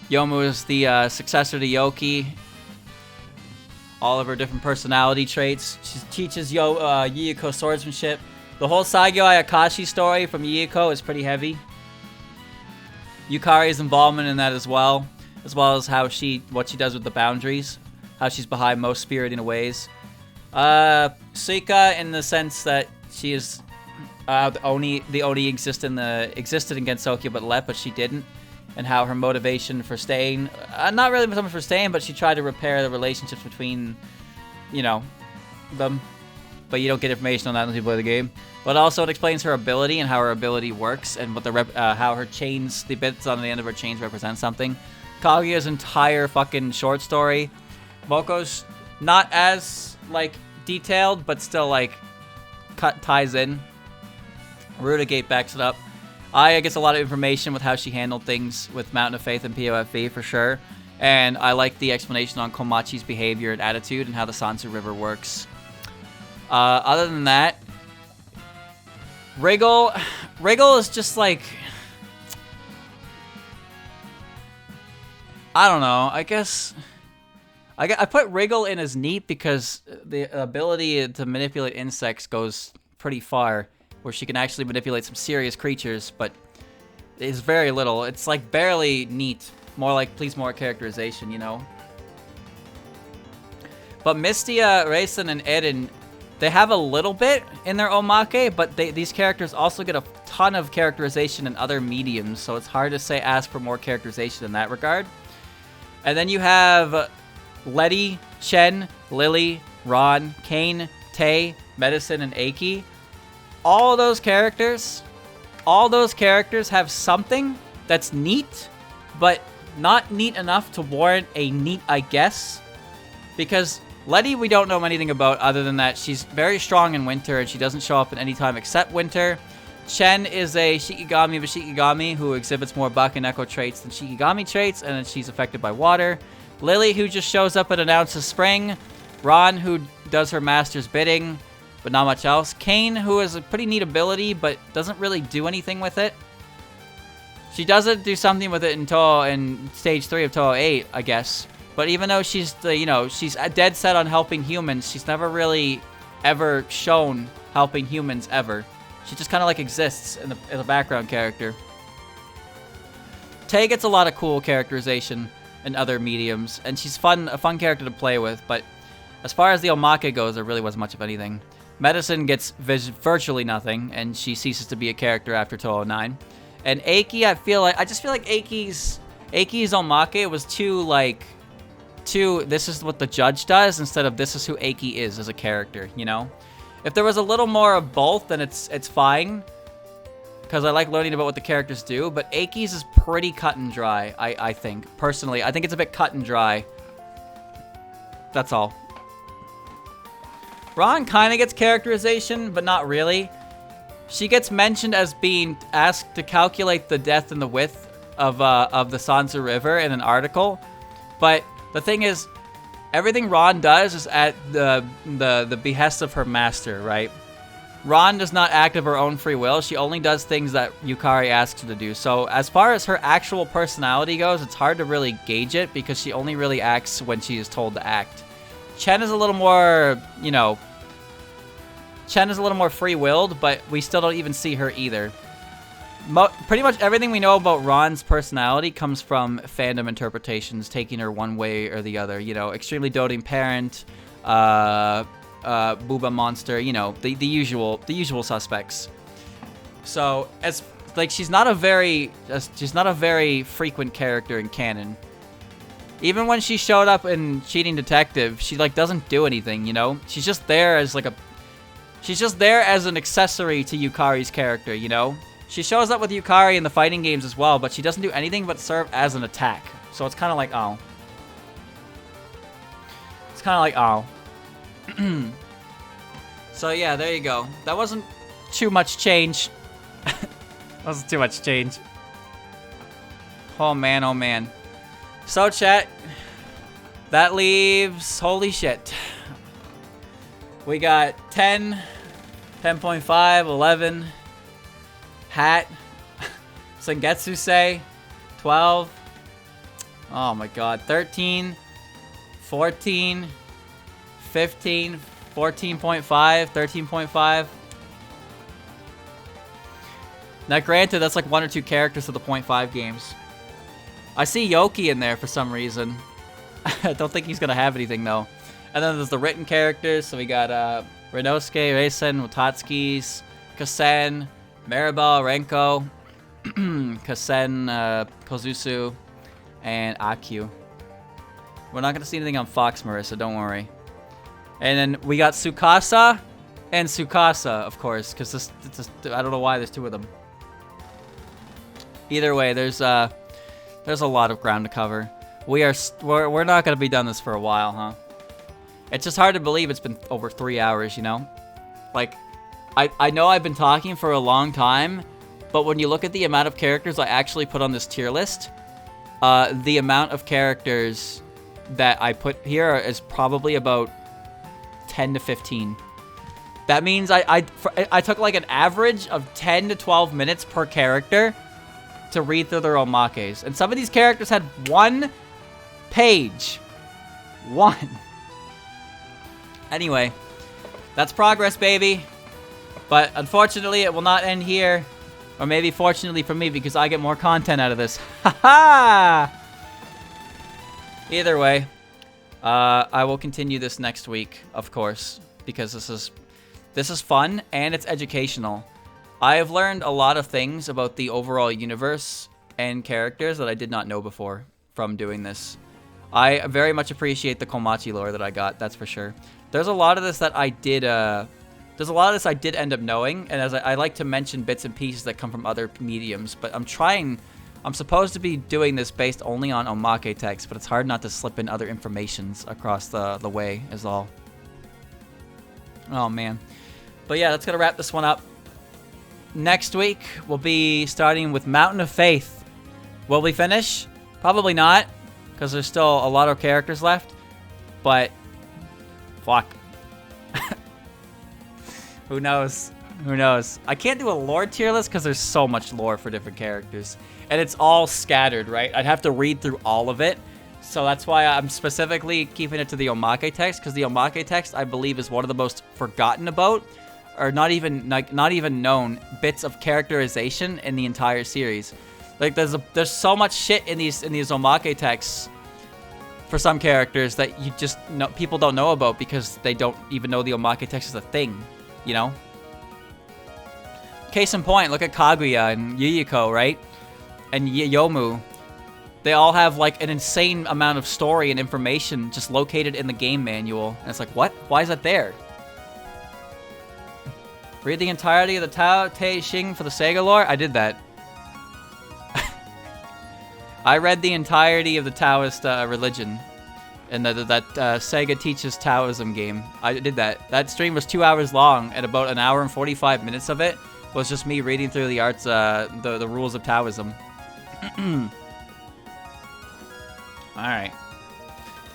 the successor to Yoki. All of her different personality traits. She teaches Yuyuko swordsmanship. The whole Saigyo Ayakashi story from Yuyuko is pretty heavy. Yukari's involvement in that as well as what she does with the boundaries, how she's behind most spiriting ways. Suika, in the sense that she is the Oni existed in Gensokyo but left, but she didn't, and how her motivation for staying, not really so much for staying, but she tried to repair the relationships between, you know, them. But you don't get information on that until you play the game. But also it explains her ability and how her ability works, and what how her chains, the bits on the end of her chains represent something. Kaguya's entire fucking short story. Moko's not as, like, detailed, but still, like, ties in. Rudagate backs it up. Aya gets a lot of information with how she handled things with Mountain of Faith and POFV for sure. And I like the explanation on Komachi's behavior and attitude and how the Sansu River works. Other than that, Wriggle is just like, I don't know. I guess I put Wriggle in as neat because the ability to manipulate insects goes pretty far, where she can actually manipulate some serious creatures, but it's very little. It's like barely neat. More like, please, more characterization, you know? But Mistia, Reisen, and Eren, they have a little bit in their Omake, but these characters also get a ton of characterization in other mediums, so it's hard to ask for more characterization in that regard. And then you have Letty, Chen, Lily, Ron, Kane, Tay, Medicine, and Aki. All those characters have something that's neat, but not neat enough to warrant a neat, I guess. Because Letty, we don't know anything about other than that she's very strong in winter and she doesn't show up at any time except winter. Chen is a Shikigami of a Shikigami who exhibits more Bakeneko traits than Shikigami traits, and then she's affected by water. Lily, who just shows up and announces spring. Ron, who does her master's bidding, but not much else. Kane, who has a pretty neat ability, but doesn't really do anything with it. She doesn't do something with it in stage 3 of Touhou 8, I guess. But even though she's she's dead set on helping humans, she's never really ever shown helping humans ever. She just kind of like exists in the background character. Tay gets a lot of cool characterization in other mediums, and she's a fun character to play with. But as far as the Omake goes, there really wasn't much of anything. Medicine gets virtually nothing, and she ceases to be a character after Touhou 9. And Aki, I just feel like Aki's Omake was too, this is what the judge does instead of this is who Aki is as a character, you know? If there was a little more of both, then it's fine. Because I like learning about what the characters do, but Aki's is pretty cut and dry, I think. Personally, I think it's a bit cut and dry. That's all. Ron kind of gets characterization, but not really. She gets mentioned as being asked to calculate the depth and the width of the Sansu River in an article. But the thing is, everything Ron does is at the behest of her master, right? Ron does not act of her own free will. She only does things that Yukari asks her to do. So as far as her actual personality goes, it's hard to really gauge it because she only really acts when she is told to act. Chen is a little more, Chen is a little more free-willed, but we still don't even see her either. Pretty much everything we know about Ron's personality comes from fandom interpretations, taking her one way or the other. Extremely doting parent, booba monster, the usual suspects. So she's not a very frequent character in canon. Even when she showed up in Cheating Detective, she doesn't do anything, She's just there as she's just there as an accessory to Yukari's character, She shows up with Yukari in the fighting games as well, but she doesn't do anything but serve as an attack. So it's kind of like, oh. It's kind of like, oh. So yeah, there you go. That wasn't too much change. Wasn't too much change. Oh man, oh man. So chat, that leaves, holy shit. We got 10, 10.5, 11, Hat, Sengetsu 12, oh my god, 13, 14, 15, 14.5, 13.5. Now granted, that's like 1 or 2 characters of the 0.5 games. I see Yoki in there for some reason. I don't think he's gonna have anything though. And then there's the written characters, so we got Renosuke, Reisen, Watatsuki's, Kasen, Maribel, Renko, Kasen, Kozusu, and Akyu. We're not gonna see anything on Fox, Marissa, don't worry. And then we got Tsukasa and Tsukasa, of course, because I don't know why there's 2 of them. Either way, there's There's a lot of ground to cover. We're not gonna be done this for a while, huh? It's just hard to believe it's been over 3 hours, you know? Like, I know I've been talking for a long time, but when you look at the amount of characters I actually put on this tier list, the amount of characters that I put here is probably about 10 to 15. That means I took like an average of 10 to 12 minutes per character to read through their omakes. And some of these characters had 1 page. 1. Anyway, that's progress, baby. But unfortunately, it will not end here. Or maybe fortunately for me, because I get more content out of this. Haha! Either way, I will continue this next week, of course, because this is fun and it's educational. I have learned a lot of things about the overall universe and characters that I did not know before from doing this. I very much appreciate the Komachi lore that I got, that's for sure. There's a lot of this that I did, end up knowing, and as I like to mention bits and pieces that come from other mediums, but I'm supposed to be doing this based only on Omake text, but it's hard not to slip in other informations across the way is all. Oh man. But yeah, that's gonna wrap this one up. Next week, we'll be starting with Mountain of Faith. Will we finish? Probably not, because there's still a lot of characters left, but fuck. Who knows? Who knows? I can't do a lore tier list because there's so much lore for different characters. And it's all scattered, right? I'd have to read through all of it. So that's why I'm specifically keeping it to the Omake text, because the Omake text, I believe, is one of the most forgotten about, or not even known, bits of characterization in the entire series. Like, there's so much shit in these Omake texts for some characters that you just people don't know about because they don't even know the Omake text is a thing, you know? Case in point, look at Kaguya and Yuyuko, right? And Youmu. They all have like an insane amount of story and information just located in the game manual. And it's like, what? Why is that there? Read the entirety of the Tao Te Ching for the Sega lore? I did that. I read the entirety of the Taoist religion. And that Sega Teaches Taoism game. I did that. That stream was 2 hours long, and about an hour and 45 minutes of it was just me reading through the arts, the rules of Taoism. Alright.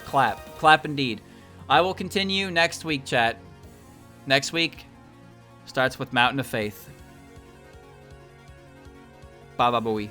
Clap. Clap indeed. I will continue next week, chat. Next week starts with Mountain of Faith. Baba Booey.